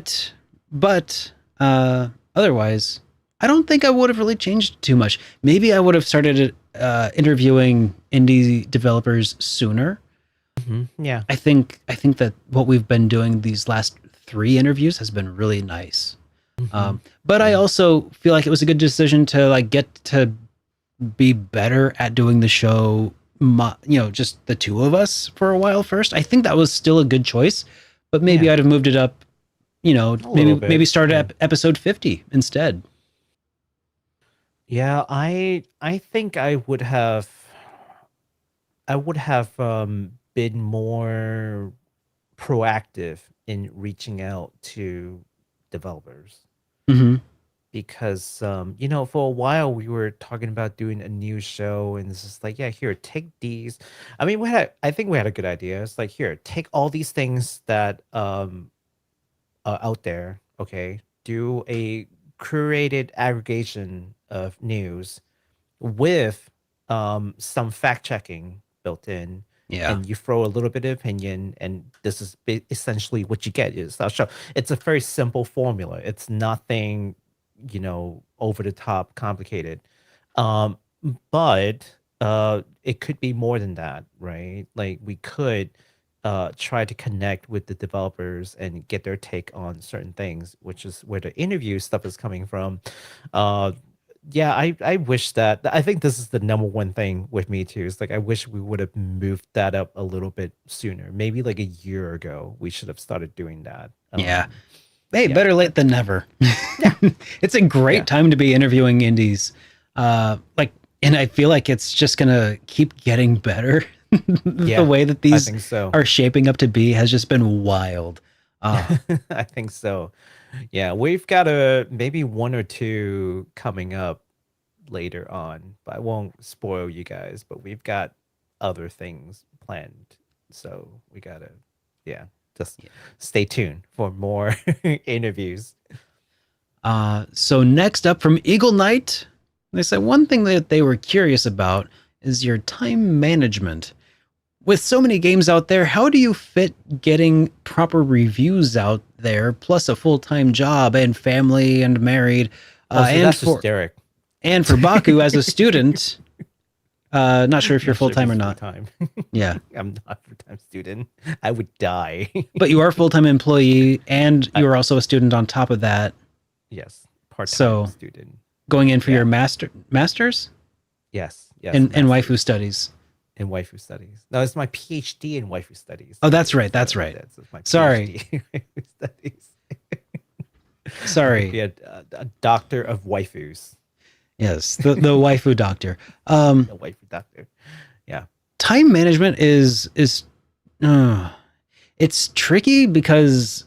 but otherwise, I don't think I would have really changed too much. Maybe I would have started interviewing indie developers sooner. Yeah, I think that what we've been doing these last 3 interviews has been really nice. But I also feel like it was a good decision to like get to be better at doing the show, just the 2 of us for a while first. I think that was still a good choice, but maybe I'd have moved it up, maybe started at episode 50 instead. Yeah, I think I would have been more proactive in reaching out to developers. Because for a while we were talking about doing a new show, and it's just like, yeah, here, take these. I mean, I think we had a good idea. It's like, here, take all these things that are out there, okay, do a curated aggregation of news with some fact checking built in. Yeah. And you throw a little bit of opinion, and this is essentially what you get. Is show. It's a very simple formula. It's nothing, over the top complicated. But it could be more than that, right? Like we could try to connect with the developers and get their take on certain things, which is where the interview stuff is coming from. Yeah, I wish that. I think this is the number one thing with me too. It's like I wish we would have moved that up a little bit sooner. Maybe like a year ago, we should have started doing that. Yeah. Hey, better late than never. It's a great time to be interviewing indies. And I feel like it's just gonna keep getting better. The way that these are shaping up to be has just been wild. I think so. Yeah, we've got maybe 1 or 2 coming up later on, but I won't spoil you guys. But we've got other things planned, so we gotta, yeah, just stay tuned for more interviews. So next up from Eagle Knight, they said one thing that they were curious about is your time management. With so many games out there, how do you fit getting proper reviews out there, plus a full-time job and family and married? So that's just Derek. And for Baku as a student, not sure if you're full-time or not. Full-time. Yeah. I'm not a full-time student. I would die. But you are a full-time employee, and you are also a student on top of that. Yes, part-time student. Going in for your master's? Yes. In waifu studies. In waifu studies. No, it's my PhD in waifu studies. Oh, that's right. That's right. That's my Sorry. PhD in waifu studies. Sorry. Be a doctor of waifus. Yes, the waifu doctor. The waifu doctor. Yeah. Time management is it's tricky because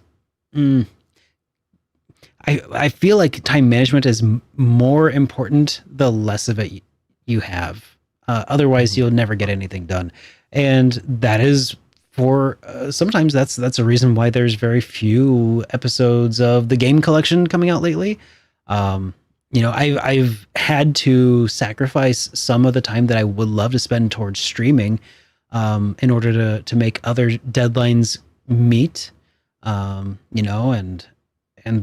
I feel like time management is more important the less of it you have. Otherwise, you'll never get anything done, and that is for sometimes that's a reason why there's very few episodes of the game collection coming out lately. I've had to sacrifice some of the time that I would love to spend towards streaming in order to make other deadlines meet. And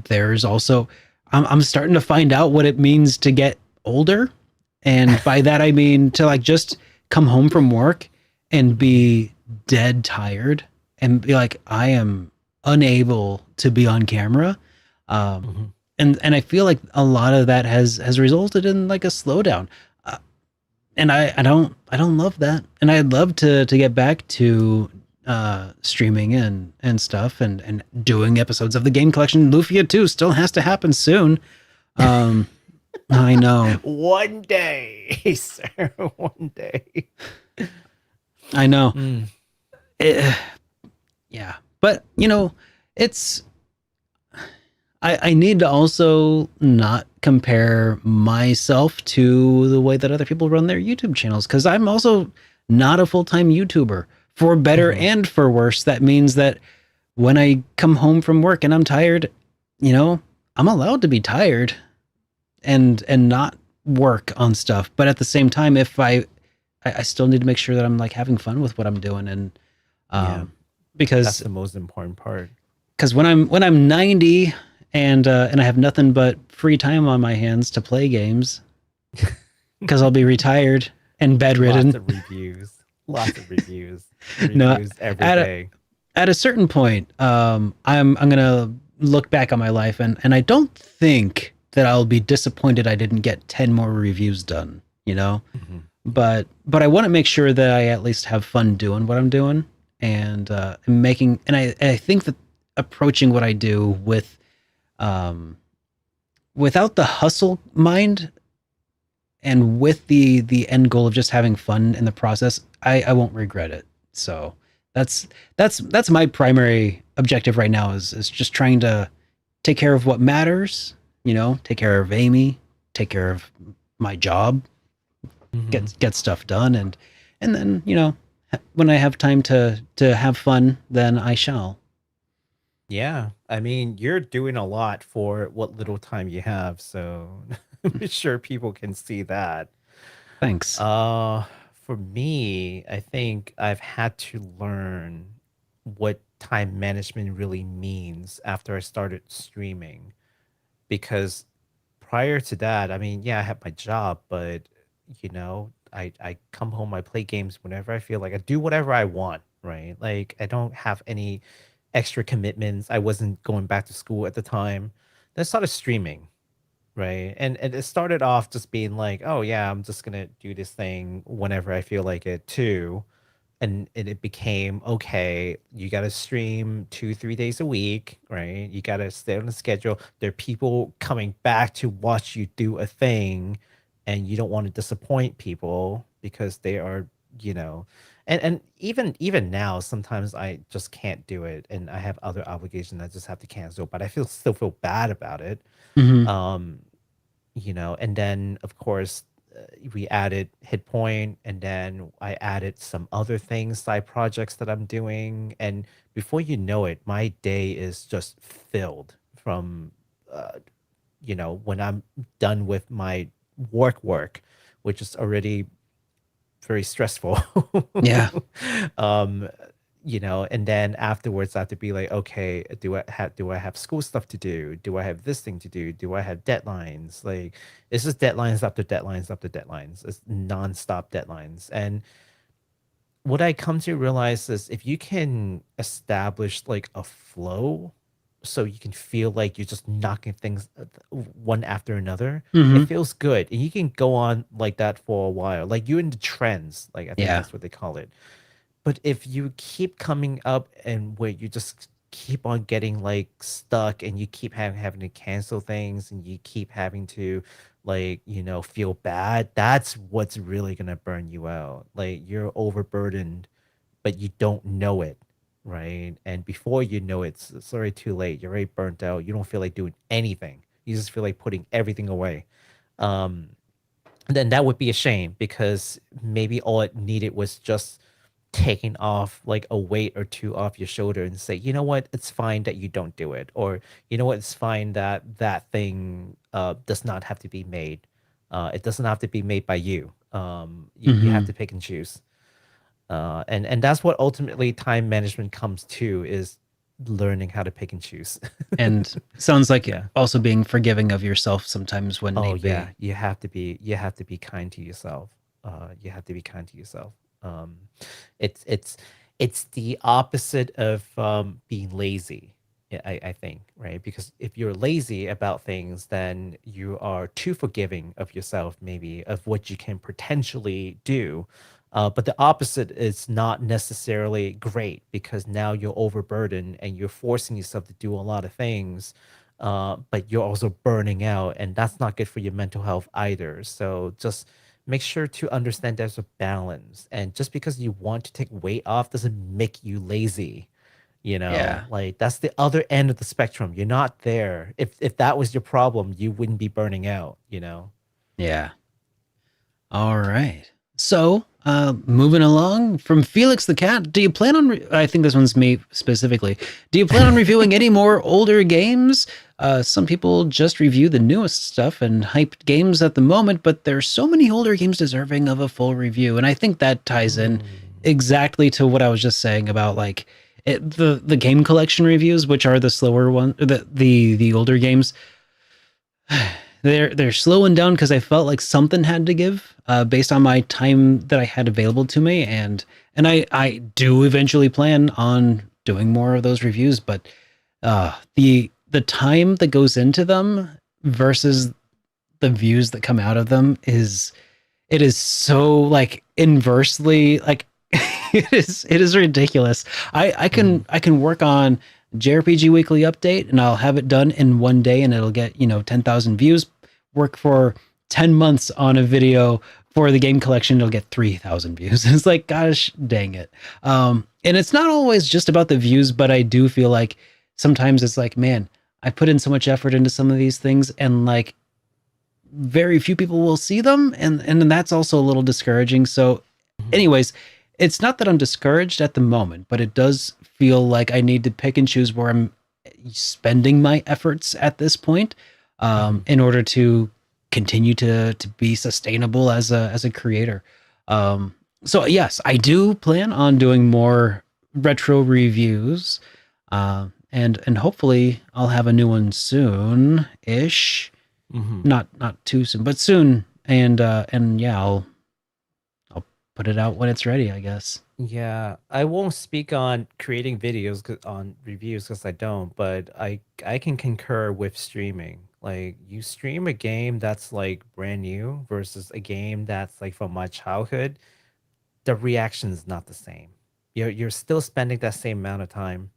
there's also I'm starting to find out what it means to get older. And by that, I mean to like just come home from work and be dead tired and be like, I am unable to be on camera. And I feel like a lot of that has resulted in like a slowdown. And I don't love that. And I'd love to get back to streaming and stuff and doing episodes of the game collection. Lufia 2 still has to happen soon. I know. One day, sir. One day. I know. Yeah. But, it's... I need to also not compare myself to the way that other people run their YouTube channels, because I'm also not a full-time YouTuber. For better and for worse, that means that when I come home from work and I'm tired, I'm allowed to be tired and not work on stuff. But at the same time, if I still need to make sure that I'm like having fun with what I'm doing, and because that's the most important part. Because when I'm 90 and I have nothing but free time on my hands to play games, because I'll be retired and bedridden. Lots of reviews. No, every day. At a certain point, I'm gonna look back on my life and I don't think that I'll be disappointed I didn't get 10 more reviews done, but I want to make sure that I at least have fun doing what I'm doing and making, and I think that approaching what I do with without the hustle mind and with the end goal of just having fun in the process, I won't regret it. So that's my primary objective right now is just trying to take care of what matters, take care of Amy, take care of my job, get stuff done, and then, when I have time to have fun, then I shall. Yeah, I mean, you're doing a lot for what little time you have, so I'm sure people can see that. Thanks. For me, I think I've had to learn what time management really means after I started streaming. Because prior to that, I mean, yeah, I have my job, but I come home, I play games whenever I feel like, I do whatever I want, right? Like, I don't have any extra commitments. I wasn't going back to school at the time. Then I started streaming, right? And it started off just being like, oh yeah, I'm just gonna do this thing whenever I feel like it too. And it became, okay, you gotta stream 2-3 days a week, right? You gotta stay on the schedule. There are people coming back to watch you do a thing, and you don't want to disappoint people because they are, and even now, sometimes I just can't do it, and I have other obligations I just have to cancel, but I still feel bad about it. and then of course we added HitPoint, and then I added some other things, side projects that I'm doing, and before you know it, my day is just filled from uh, when I'm done with my work, which is already very stressful. Yeah. um, and then afterwards I have to be like, okay, do I have school stuff to do? Do I have this thing to do? Do I have deadlines? Like, it's just deadlines after deadlines after deadlines. It's nonstop deadlines. And what I come to realize is if you can establish like a flow so you can feel like you're just knocking things one after another, it Hmm. feels good. And you can go on like that for a while. Like you're in the trends, like I think Yeah. that's what they call it. But if you keep coming up and where you just keep on getting like stuck and you keep having to cancel things and you keep having to like, feel bad, that's what's really gonna burn you out. Like you're overburdened, but you don't know it, right? And before you know it, it's already too late. You're already burnt out. You don't feel like doing anything. You just feel like putting everything away. Um, then that would be a shame because maybe all it needed was just taking off like a weight or two off your shoulder and say, you know what, it's fine that you don't do it, or you know what, it's fine that that thing does not have to be made. It doesn't have to be made by you. You have Hmm. to pick and choose. And that's what ultimately time management comes to, is learning how to pick and choose. And sounds like Yeah. also being forgiving of yourself sometimes when Oh need yeah, be. you have to be kind to yourself. You have to be kind to yourself. It's it's the opposite of being lazy. I think, right? Because if you're lazy about things, then you are too forgiving of yourself, maybe of what you can potentially do. But the opposite is not necessarily great because now you're overburdened and you're forcing yourself to do a lot of things, but you're also burning out, and that's not good for your mental health either. So just make sure to understand there's a balance, and just because you want to take weight off doesn't make you lazy. Yeah. Like that's the other end of the spectrum. You're not there. If that was your problem, you wouldn't be burning out. Yeah. All right. So, moving along from Felix the Cat, do you plan on? I think this one's me specifically. Do you plan on reviewing any more older games? Some people just review the newest stuff and hyped games at the moment, but there's so many older games deserving of a full review, and I think that ties in Hmm. exactly to what I was just saying about like the game collection reviews, which are the slower one, the older games. They're slowing down because I felt like something had to give based on my time that I had available to me, and I do eventually plan on doing more of those reviews, but the time that goes into them versus the views that come out of them is so like inversely like it is ridiculous. I can work on JRPG Weekly Update and I'll have it done in one day and it'll get 10,000 views. Work for 10 months on a video for the game collection, it'll get 3,000 views. It's like, gosh dang it. And it's not always just about the views, but I do feel like sometimes it's like, man, I put in so much effort into some of these things and like very few people will see them, and that's also a little discouraging. So anyways, it's not that I'm discouraged at the moment, but it does feel like I need to pick and choose where I'm spending my efforts at this point, Hmm. in order to continue to be sustainable as a creator. So yes, I do plan on doing more retro reviews, and hopefully I'll have a new one soon ish. Hmm. Not too soon, but soon. And yeah, I'll put it out when it's ready, I guess. Yeah, I won't speak on creating videos on reviews because I don't, but I can concur with streaming. Like you stream a game that's like brand new versus a game that's like from my childhood, the reaction is not the same. You're still spending that same amount of time.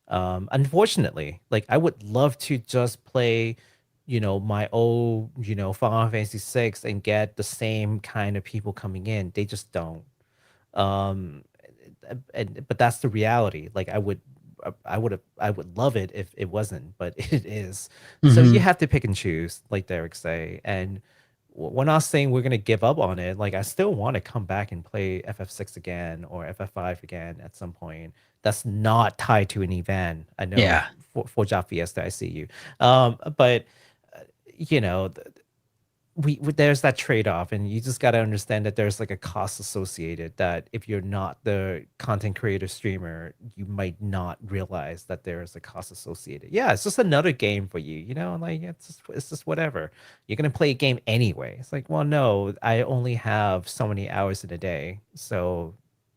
Unfortunately, like I would love to just play, my old, Final Fantasy 6 and get the same kind of people coming in. They just don't. Um, but that's the reality. Like I would I would love it if it wasn't, but it is. So you have to pick and choose, like Derek say. And we're not saying we're gonna give up on it. Like I still want to come back and play FF6 again or FF5 again at some point. That's not tied to an event. I know. Yeah. For Job Fiesta, I see you. But you know, we there's that trade-off, and you just got to understand that there's like a cost associated, that if you're not the content creator streamer, you might not realize that there's a cost associated. Yeah, it's just another game for you, you know, like it's just whatever. You're gonna play a game anyway. It's like, well, no, I only have so many hours in a day, so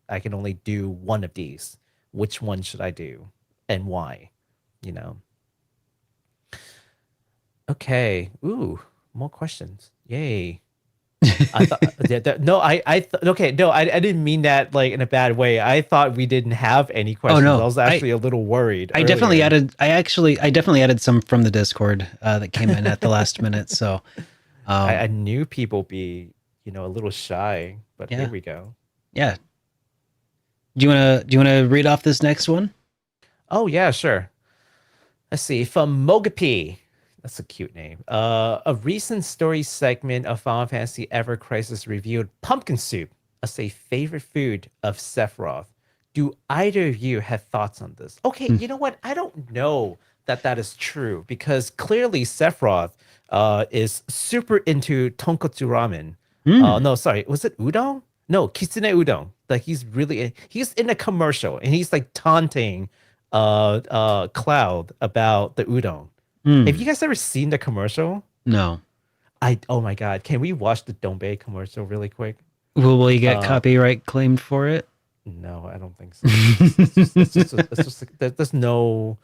I can only do one of these. Which one should I do and why? You know. Okay. Ooh, more questions. Yay. I thought I didn't mean that like in a bad way. I thought we didn't have any questions. Oh, no. I was actually a little worried. I definitely added some from the Discord that came in at the last minute. So I knew people be, you know, a little shy, but yeah. Here we go. Yeah. Do you wanna read off this next one? Oh yeah, sure. Let's see. From Mogapi. That's a cute name. A recent story segment of Final Fantasy Ever Crisis reviewed pumpkin soup as a favorite food of Sephiroth. Do either of you have thoughts on this? Okay, you know what? I don't know that is true, because clearly Sephiroth is super into tonkotsu ramen. No, sorry. Was it udon? No, kitsune udon. Like he's in a commercial and he's like taunting Cloud about the udon. Have you guys ever seen the commercial? No. Oh my god, can we watch the Donbei commercial really quick? Will you get copyright claimed for it? No, I don't think so. It's just like, there's no.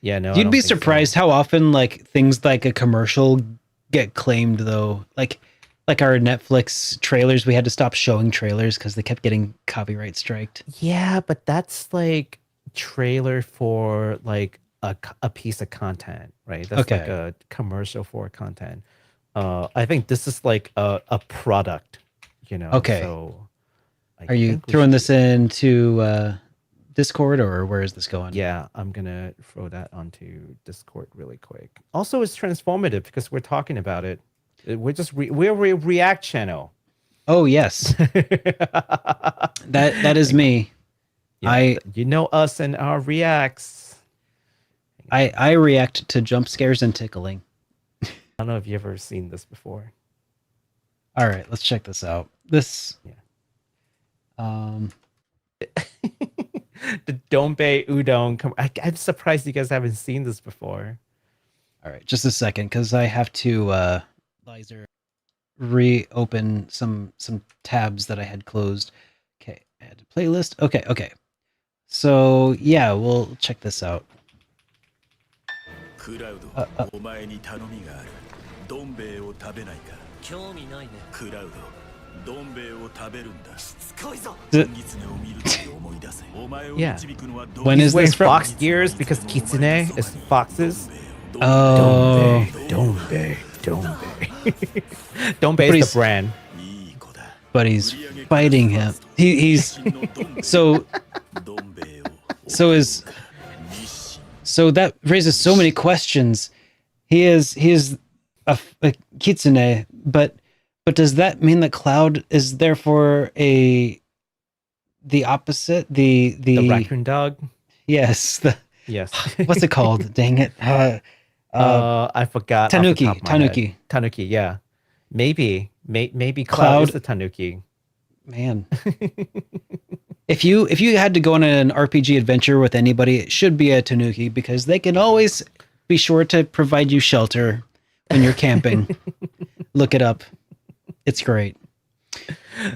Yeah, no. You'd be surprised how often like things like a commercial get claimed though. Like our Netflix trailers, we had to stop showing trailers because they kept getting copyright striked. Yeah, but that's like trailer for like a piece of content, right? That's like a commercial for content. I think this is like a product, you know. Okay. So are you throwing this into Discord, or where is this going? Yeah, I'm gonna throw that onto Discord really quick. Also, it's transformative because we're talking about it. We're just we're a React channel. Oh yes, that is me. Yeah, you know us and our reacts. I react to jump scares and tickling. I don't know if you've ever seen this before. All right, let's check this out. This, the Donbei udon. I'm surprised you guys haven't seen this before. All right, just a second, because I have to reopen some tabs that I had closed. Okay, add playlist. Okay. So yeah, we'll check this out. Yeah. When is this from? Fox ears because kitsune is foxes. Oh, Donbei. Donbei is the brand. But he's fighting him. He's so that raises so many questions. He is a kitsune, but does that mean that Cloud is therefore the opposite? The raccoon dog? Yes. Yes. What's it called? Dang it. I forgot. Tanuki. Tanuki, yeah. Maybe Cloud is the Tanuki. Man. If you had to go on an RPG adventure with anybody, it should be a Tanuki, because they can always be sure to provide you shelter when you're camping. Look it up. It's great.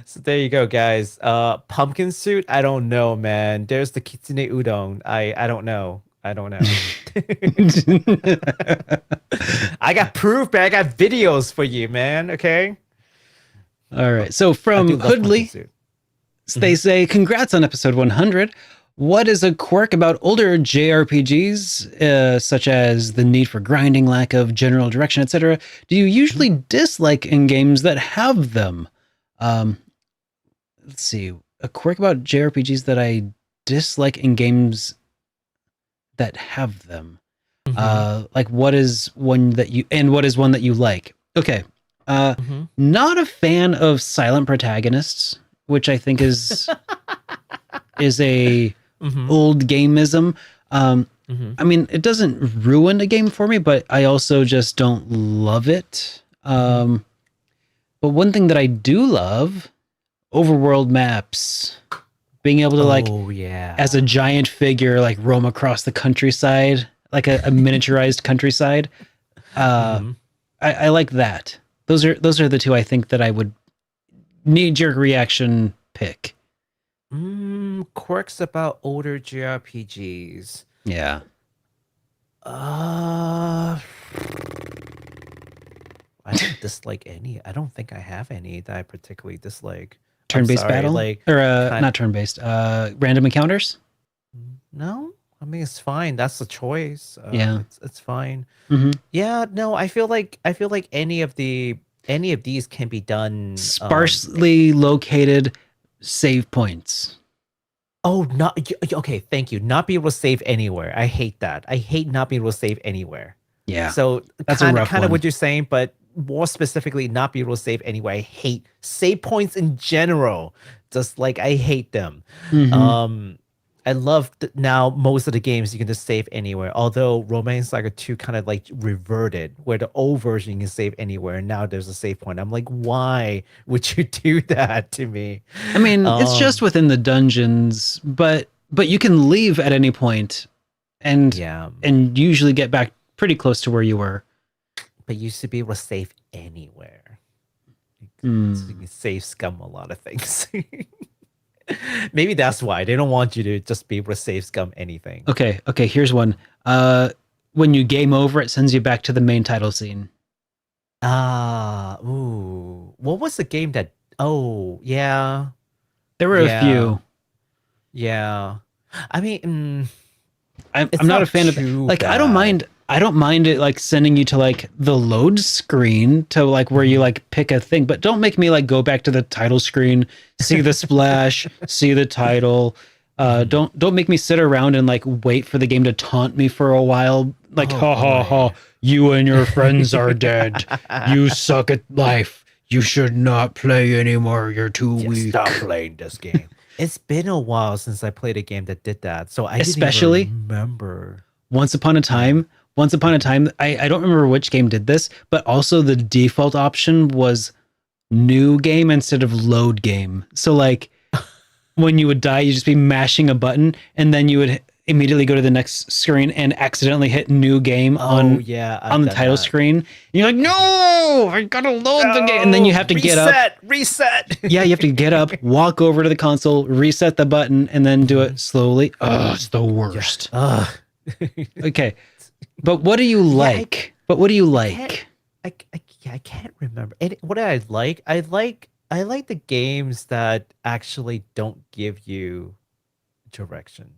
So there you go, guys. Pumpkin suit? I don't know, man. There's the kitsune udon. I don't know. I got proof, man. I got videos for you, man. Okay. All right. So from Hoodley, they say, congrats on episode 100. What is a quirk about older JRPGs, such as the need for grinding, lack of general direction, etc.? Do you usually dislike in games that have them? Let's see. A quirk about JRPGs that I dislike in games that have them. Like what is one that you like? Okay. Not a fan of silent protagonists, which I think is a old gameism. I mean, it doesn't ruin a game for me, but I also just don't love it. But one thing that I do love, overworld maps, being able to as a giant figure, like roam across the countryside, like a miniaturized countryside. I like that. Those are the two I think that I would knee-jerk reaction pick. Quirks about older JRPGs. Yeah. I don't dislike any. I don't think I have any that I particularly dislike. Turn-based battle? Like, or not turn-based, random encounters? No, I mean it's fine. That's the choice. It's fine. Yeah, no, I feel like any of these can be done. Sparsely located save points. Oh, okay. Thank you. Not be able to save anywhere. I hate that. I hate not being able to save anywhere. Yeah. So that's kind a rough of one. what you're saying, but more specifically, not be able to save anywhere. I hate save points in general. Just like I hate them. I love now most of the games you can just save anywhere. Although Romance Saga 2 kind of like reverted, where the old version you can save anywhere, and now there's a save point. I'm like, why would you do that to me? I mean, it's just within the dungeons, but you can leave at any point, and usually get back pretty close to where you were. But you should be able to save anywhere. So you can save scum a lot of things. Maybe that's why they don't want you to just be able to save scum anything. Okay, here's one. When you game over, it sends you back to the main title scene. What was the game that? Oh, yeah. There were a few. Yeah. I mean, I'm not a fan of like bad. I don't mind it like sending you to like the load screen to like where you like pick a thing, but don't make me like go back to the title screen, see the splash, see the title. Don't make me sit around and like wait for the game to taunt me for a while. Like, ha, you and your friends are dead. You suck at life. You should not play anymore. You're too weak. Stop playing this game. It's been a while since I played a game that did that. So I especially didn't even remember. Once upon a time, I don't remember which game did this, but also the default option was new game instead of load game. So like when you would die, you'd just be mashing a button and then you would immediately go to the next screen and accidentally hit new game on the title screen. And you're like, no, I gotta load the game. And then you have to get up. Reset. Yeah, you have to get up, walk over to the console, reset the button, and then do it slowly. Oh, it's the worst. Okay. But what do you like? I can't remember. And what did I like? I like the games that actually don't give you directions.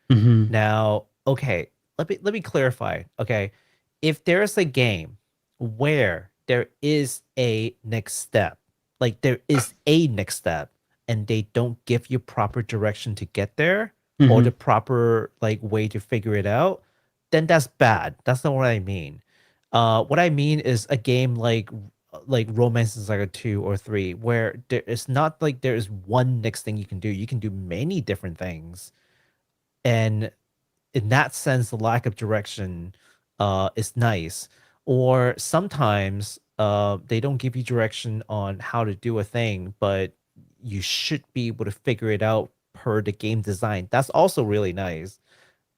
Now, okay, let me clarify. Okay, if there's a game where there is a next step, like there is a next step, and they don't give you proper direction to get there, or the proper like way to figure it out, then that's bad. That's not what I mean. What I mean is a game like Romance Saga 2 or 3, where there is not like there is one next thing you can do. You can do many different things. And in that sense, the lack of direction is nice. Or sometimes they don't give you direction on how to do a thing, but you should be able to figure it out per the game design. That's also really nice,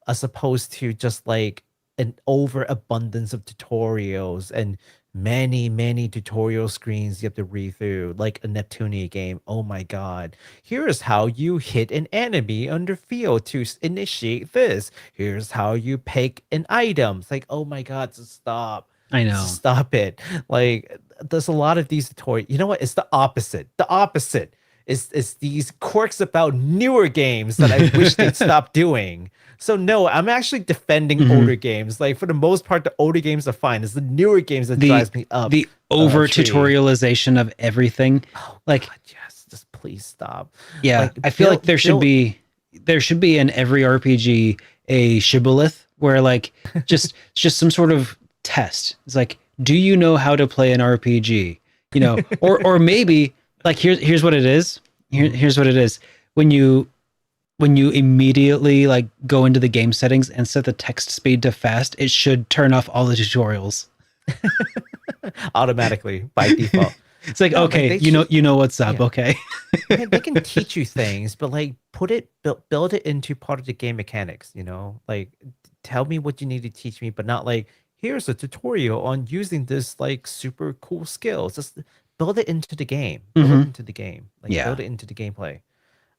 as opposed to just like an overabundance of tutorials and many tutorial screens you have to read through, like a Neptunia game. Oh my god, here's how you hit an enemy under field to initiate this. Here's how you pick an item. It's like, oh my god, just stop. I know. Stop it. Like, there's a lot of these tutorials. You know what? It's the opposite. The opposite is these quirks about newer games that I wish they'd stop doing. So no, I'm actually defending older games. Like, for the most part, the older games are fine. It's the newer games that drives me up. The over tutorialization of everything. Oh, like, God, yes, just please stop. Yeah, like, I feel like there should be in every RPG a shibboleth where like just some sort of test. It's like, do you know how to play an RPG? You know, or maybe like here's what it is. Here's what it is. When you immediately like go into the game settings and set the text speed to fast, it should turn off all the tutorials automatically by default. It's like, okay, you know what's up. Yeah. Okay. They can teach you things, but like build it into part of the game mechanics, you know, like tell me what you need to teach me, but not like, here's a tutorial on using this like super cool skill. Just build it into the game, build it into the game, like build it into the gameplay.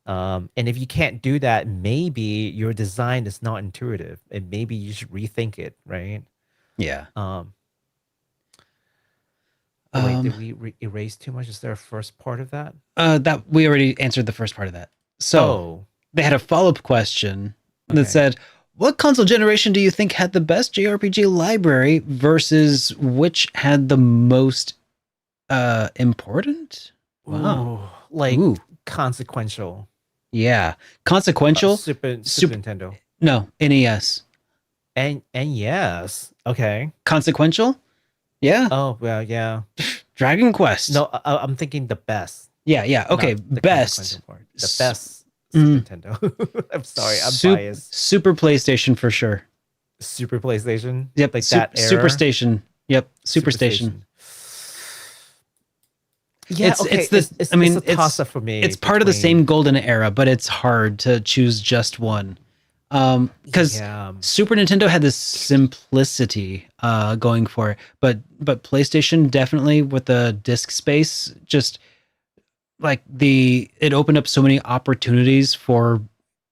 And if you can't do that, maybe your design is not intuitive and maybe you should rethink it. Right. Yeah. Wait, did we erase too much? Is there a first part of that? That we already answered the first part of that. So they had a follow-up question that said, what console generation do you think had the best JRPG library versus which had the most important? Wow. Consequential. Yeah. Consequential. Super Nintendo. No, NES. And yes. Okay. Consequential? Yeah. Oh, well, yeah. Dragon Quest. No, I'm thinking the best. Yeah. Okay, best. The best Super Nintendo. I'm sorry, I'm biased. Super PlayStation for sure. Super PlayStation? Yep. Like that era? Superstation. Yep. Superstation. Yeah, it's a toss-up for me. It's part of the same golden era, but it's hard to choose just one. Because Super Nintendo had this simplicity going for it, but PlayStation definitely with the disc space, just like it opened up so many opportunities for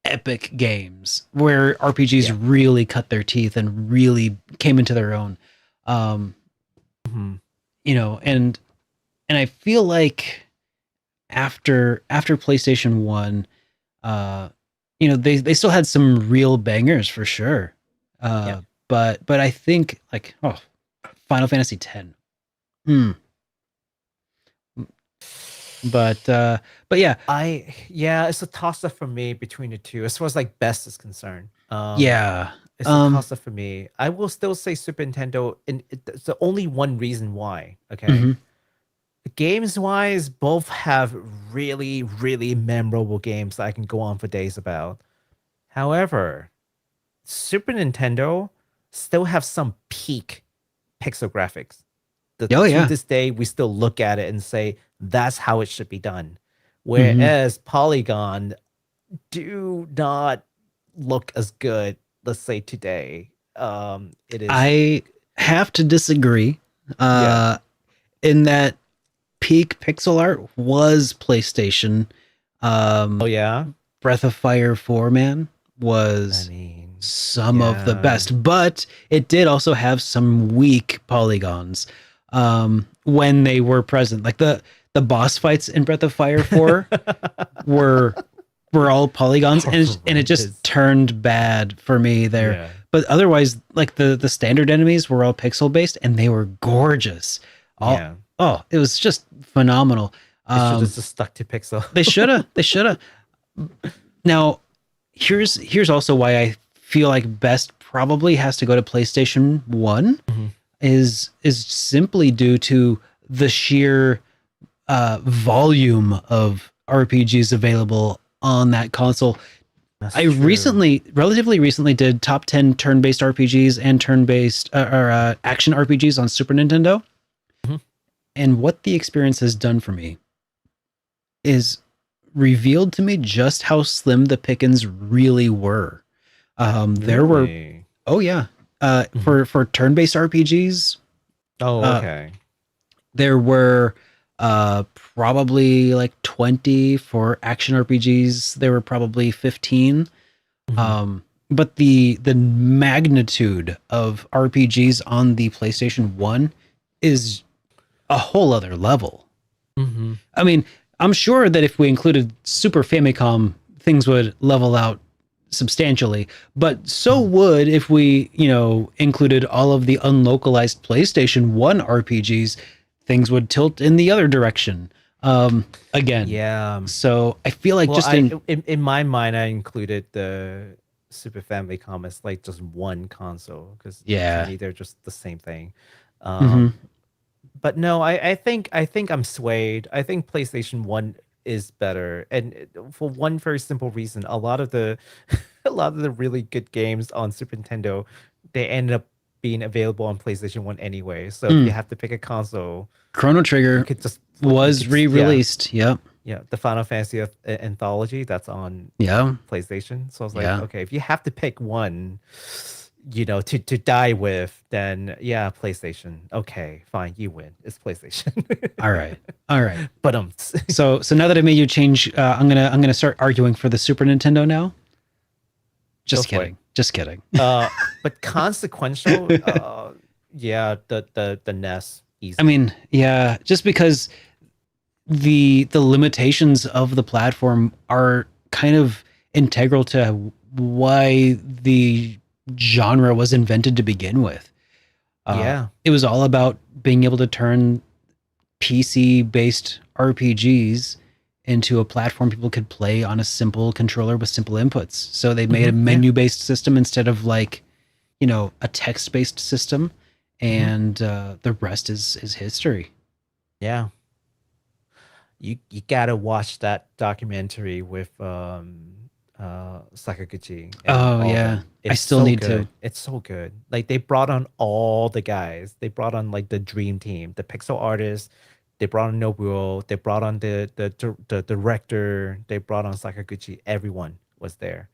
epic games where RPGs really cut their teeth and really came into their own. You know, and I feel like after PlayStation 1, you know, they still had some real bangers for sure. But I think like Final Fantasy X. But yeah. It's a toss-up for me between the two as far as like best is concerned. It's a toss-up for me. I will still say Super Nintendo, and it's the only one reason why. Okay. Games wise, both have really, really memorable games that I can go on for days about. However, Super Nintendo still have some peak pixel graphics. To this day, we still look at it and say, that's how it should be done. Whereas Polygon do not look as good, let's say today. It is. I have to disagree in that peak pixel art was PlayStation. Breath of Fire 4, man, was some of the best, but it did also have some weak polygons when they were present. Like the boss fights in Breath of Fire 4 were all polygons, and it just turned bad for me there. Yeah. But otherwise, like the standard enemies were all pixel based, and they were gorgeous. Oh, it was just phenomenal. They should have just stuck to pixel. They should have. Now, here's also why I feel like best probably has to go to PlayStation 1 is simply due to the sheer volume of RPGs available on that console. I relatively recently did top 10 turn-based RPGs and turn-based action RPGs on Super Nintendo. And what the experience has done for me is revealed to me just how slim the pickings really were. There were, for turn-based RPGs. There were probably like 20 for action RPGs. There were probably 15. But the magnitude of RPGs on the PlayStation 1 is a whole other level. I mean, I'm sure that if we included Super Famicom, things would level out substantially, but so would if we, included all of the unlocalized PlayStation 1 RPGs, things would tilt in the other direction. Again. Yeah. So I feel like in my mind, I included the Super Famicom as like just one console, because Yeah. to me they're just the same thing. Mhm. But no, I think I'm swayed. I think PlayStation 1 is better, and for one very simple reason. A lot of the a lot of the really good games on Super Nintendo, they ended up being available on PlayStation 1 anyway. So if you have to pick a console, Chrono you Trigger could just was re-released. Yep. yeah, the Final Fantasy anthology that's on Yeah. PlayStation. So I was like, Yeah. okay, if you have to pick one, to die with, then yeah, PlayStation. Okay, fine, you win. It's PlayStation. All right. All right. But So now that I made you change, I'm gonna start arguing for the Super Nintendo now. Just Go for kidding. Just kidding. but Consequential, yeah, the NES easy. I mean, yeah, just because the limitations of the platform are kind of integral to why the genre was invented to begin with. Yeah. It was all about being able to turn PC-based RPGs into a platform people could play on a simple controller with simple inputs. So they made a menu-based system instead of like, a text-based system, and the rest is history. Yeah. You gotta watch that documentary with Sakaguchi. Oh yeah, I still need to. It's so good. Like they brought on all the guys. They brought on like the dream team, the pixel artists. They brought on Nobuo. They brought on the director. They brought on Sakaguchi. Everyone was there.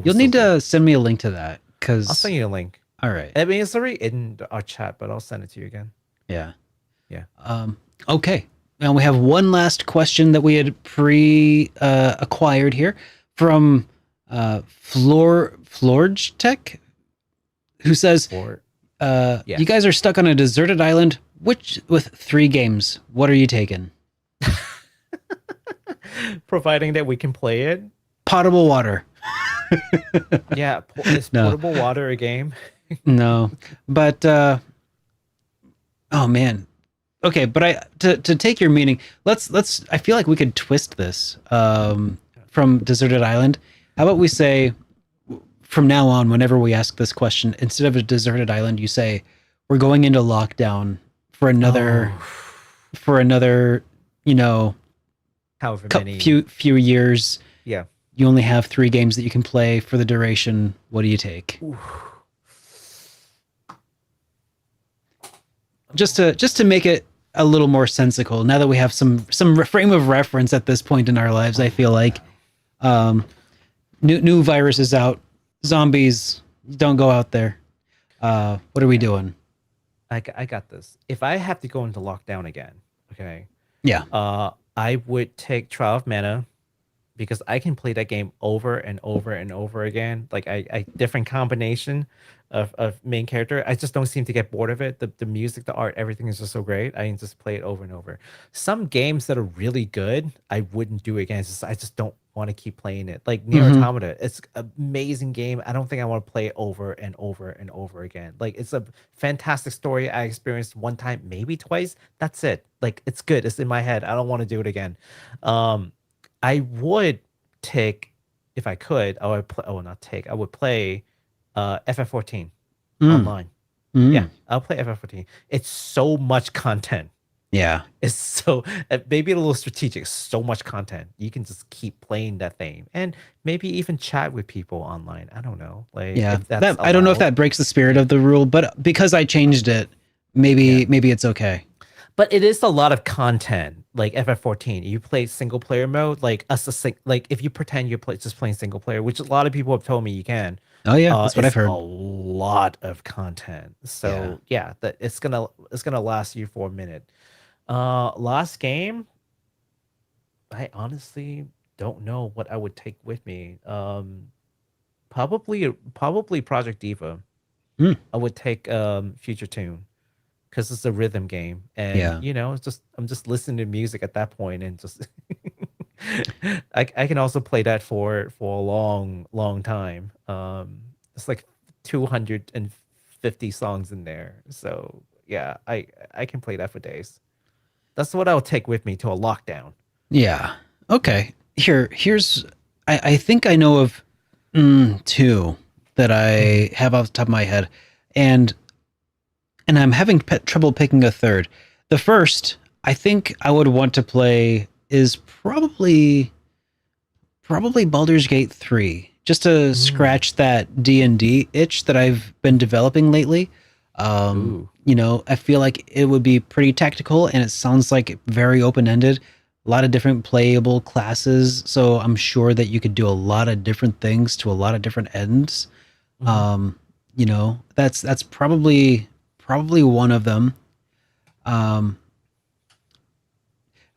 You'll need to send me a link to that, because I'll send you a link. All right. I mean, it's already in our chat, but I'll send it to you again. Yeah. Yeah. Okay. Now we have one last question that we had acquired here from Florge Tech, who says, Yes. you guys are stuck on a deserted island with 3 games. What are you taking? Providing that we can play it. Potable water. Yeah. Is potable water a game? No, but oh man. Okay, but to take your meaning, let's I feel like we could twist this from deserted island. How about we say, from now on, whenever we ask this question, instead of a deserted island, you say we're going into lockdown for another However many few years. Yeah. You only have 3 games that you can play for the duration. What do you take? Ooh. Just to make it a little more sensical, now that we have some frame of reference at this point in our lives, I feel like new virus is out, zombies, don't go out there. What are we doing? I got this. If I have to go into lockdown again, okay. Yeah. I would take Trial of Mana, because I can play that game over and over and over again. Like I different combination of main character. I just don't seem to get bored of it. The music, the art, everything is just so great. I can just play it over and over. Some games that are really good, I wouldn't do it again. I just don't want to keep playing it. Like Nier Automata, it's an amazing game. I don't think I want to play it over and over and over again. Like it's a fantastic story. I experienced one time, maybe twice. That's it. Like it's good. It's in my head. I don't want to do it again. I would take, if I could, I would play. Oh, not take. I would play FF14 online. Yeah, I'll play FF14. It's so much content. Yeah, it's so maybe a little strategic. So much content. You can just keep playing that thing, and maybe even chat with people online. I don't know. Like, yeah, I don't know if that breaks the spirit of the rule, but because I changed it, maybe it's okay. But it is a lot of content, like FF14. You play single player mode, like like if you pretend you're just playing single player, which a lot of people have told me you can. Oh yeah, that's what I've heard. A lot of content. So yeah, that it's gonna last you for a minute. Last game, I honestly don't know what I would take with me. Probably Project Diva. I would take Future Tune, because it's a rhythm game, and I'm just listening to music at that point, and just I can also play that for a long time. It's like 250 songs in there, so yeah, I can play that for days. That's what I'll take with me to a lockdown. Yeah. Okay. Here's I think I know of two that I have off the top of my head, and I'm having trouble picking a third. The first I think I would want to play is probably Baldur's Gate 3, just to scratch that D&D itch that I've been developing lately. I feel like it would be pretty tactical, and it sounds like very open-ended, a lot of different playable classes, so I'm sure that you could do a lot of different things to a lot of different ends. That's probably one of them.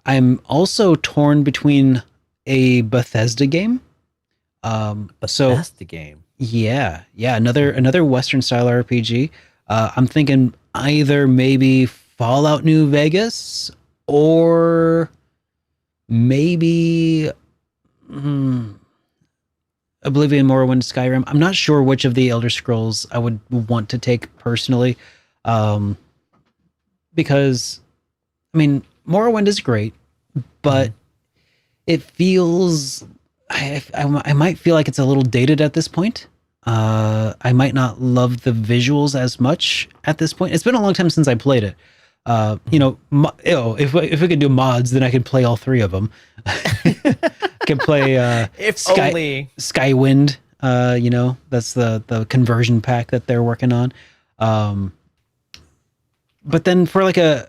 I'm also torn between a Bethesda game. Bethesda game. Yeah, another Western style RPG. I'm thinking either maybe Fallout New Vegas or maybe Oblivion, Morrowind, Skyrim. I'm not sure which of the Elder Scrolls I would want to take personally, because Morrowind is great, but it feels I might feel like it's a little dated at this point. I might not love the visuals as much at this point. It's been a long time since I played it. If we could do mods, then I could play all three of them. I could play Skywind. That's the conversion pack that they're working on. But then for a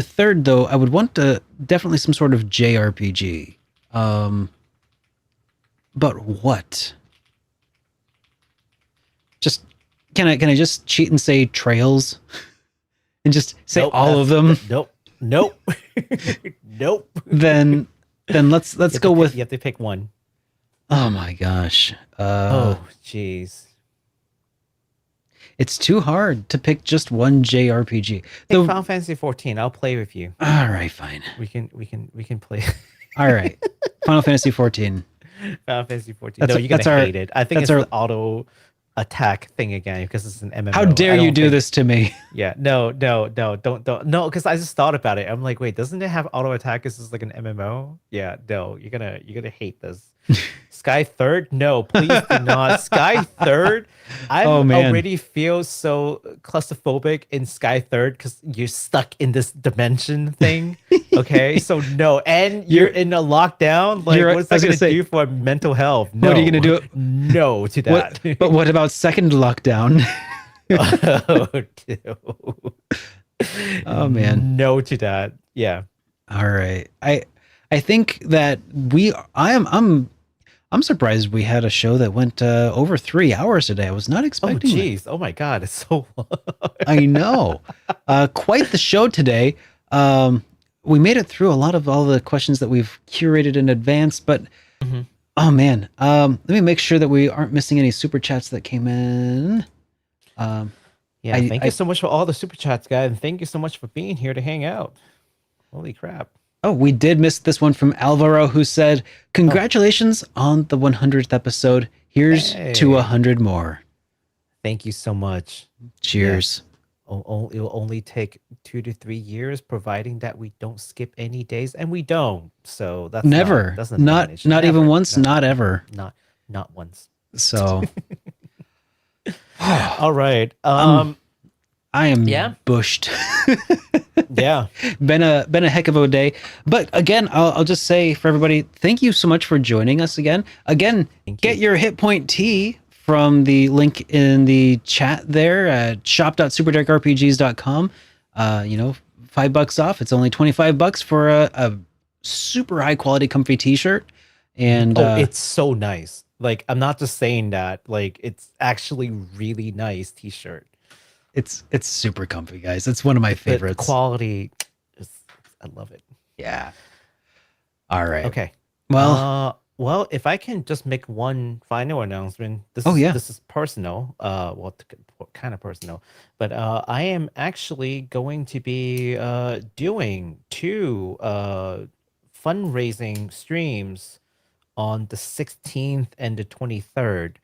third though, I would want definitely some sort of JRPG. But what? Just can I just cheat and say Trails, and just say all of them? Nope. Nope. Then let's go with. You have to pick one. Oh my gosh. Jeez. It's too hard to pick just one JRPG. Final Fantasy 14. I'll play with you. All right, fine. We can play. All right. Final Fantasy 14. Final Fantasy 14. You're gonna hate it. I think it's the auto attack thing again because it's an MMO. How dare you do this to me? Yeah, no, don't. No, because I just thought about it. I'm like, wait, doesn't it have auto attack? Is this like an MMO? Yeah, no, you're gonna hate this. Sky Third? No, please do not. Sky Third? I already feel so claustrophobic in Sky Third because you're stuck in this dimension thing. Okay, so no, and you're in a lockdown. Like, what's that going to do for mental health? No. What are you going to do? No to that. But what about second lockdown? Oh man, no to that. Yeah. All right. I think that I'm surprised we had a show that went over 3 hours today. I was not expecting. Oh, geez. Oh, my God. It's so long. I know. Quite the show today. We made it through a lot of all the questions that we've curated in advance, but oh, man. Let me make sure that we aren't missing any super chats that came in. Thank you so much for all the super chats, guys. And thank you so much for being here to hang out. Holy crap. Oh, we did miss this one from Alvaro, who said, congratulations on the 100th episode. Here's to 100 more. Thank you so much. Cheers. Yeah. It will only take 2 to 3 years, providing that we don't skip any days, and we don't. So that's never. Not even once, not ever. Not once. So. All right. I am bushed. Yeah. Been a heck of a day. But again, I'll just say for everybody, thank you so much for joining us again. Get your HitPoint tee from the link in the chat there at shop.superdarkrpgs.com. $5 off. It's only $25 for a super high quality comfy t-shirt. And it's so nice. Like, I'm not just saying that. Like, it's actually really nice t-shirt. It's super comfy, guys. It's one of my favorites. The quality I love it. Yeah. All right. Okay. Well, if I can just make one final announcement. This is personal. Kind of personal. But I am actually going to be doing 2 fundraising streams on the 16th and the 23rd.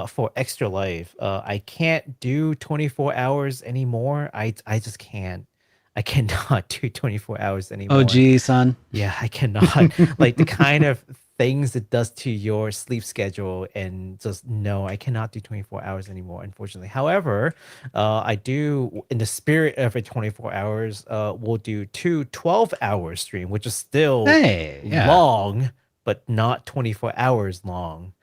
For Extra Life. I can't do 24 hours anymore. I just can't. I cannot do 24 hours anymore. Oh, gee, son. Yeah, I cannot. Like the kind of things it does to your sleep schedule, and just no, I cannot do 24 hours anymore, unfortunately. However, I do, in the spirit of a 24 hours, we'll do 12-hour stream, which is still long, but not 24 hours long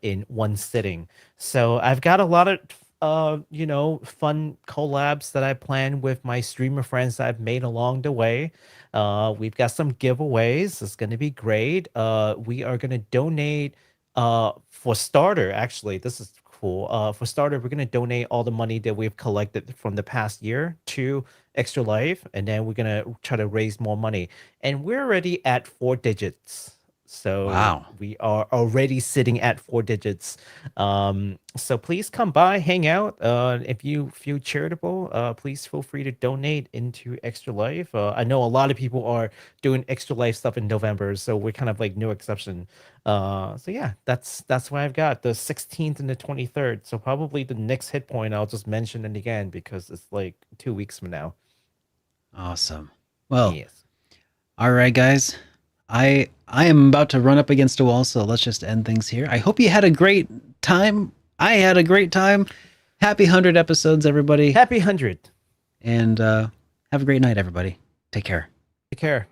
in one sitting. So I've got a lot of fun collabs that I plan with my streamer friends that I've made along the way. We've got some giveaways. It's going to be great. We are going to donate for starter. Actually, this is cool. For starter, we're going to donate all the money that we've collected from the past year to Extra Life, and then we're going to try to raise more money. And we're already at 4 digits. So we are already sitting at 4 digits. So please come by, hang out. If you feel charitable, please feel free to donate into Extra Life. I know a lot of people are doing Extra Life stuff in November, so we're kind of like no exception. So yeah, that's what I've got, the 16th and the 23rd. So probably the next hit point, I'll just mention it again because it's like 2 weeks from now. Awesome. Well, yes. All right, guys. I am about to run up against a wall, so let's just end things here. I hope you had a great time. I had a great time. Happy 100 episodes, everybody. Happy 100. And have a great night, everybody. Take care. Take care.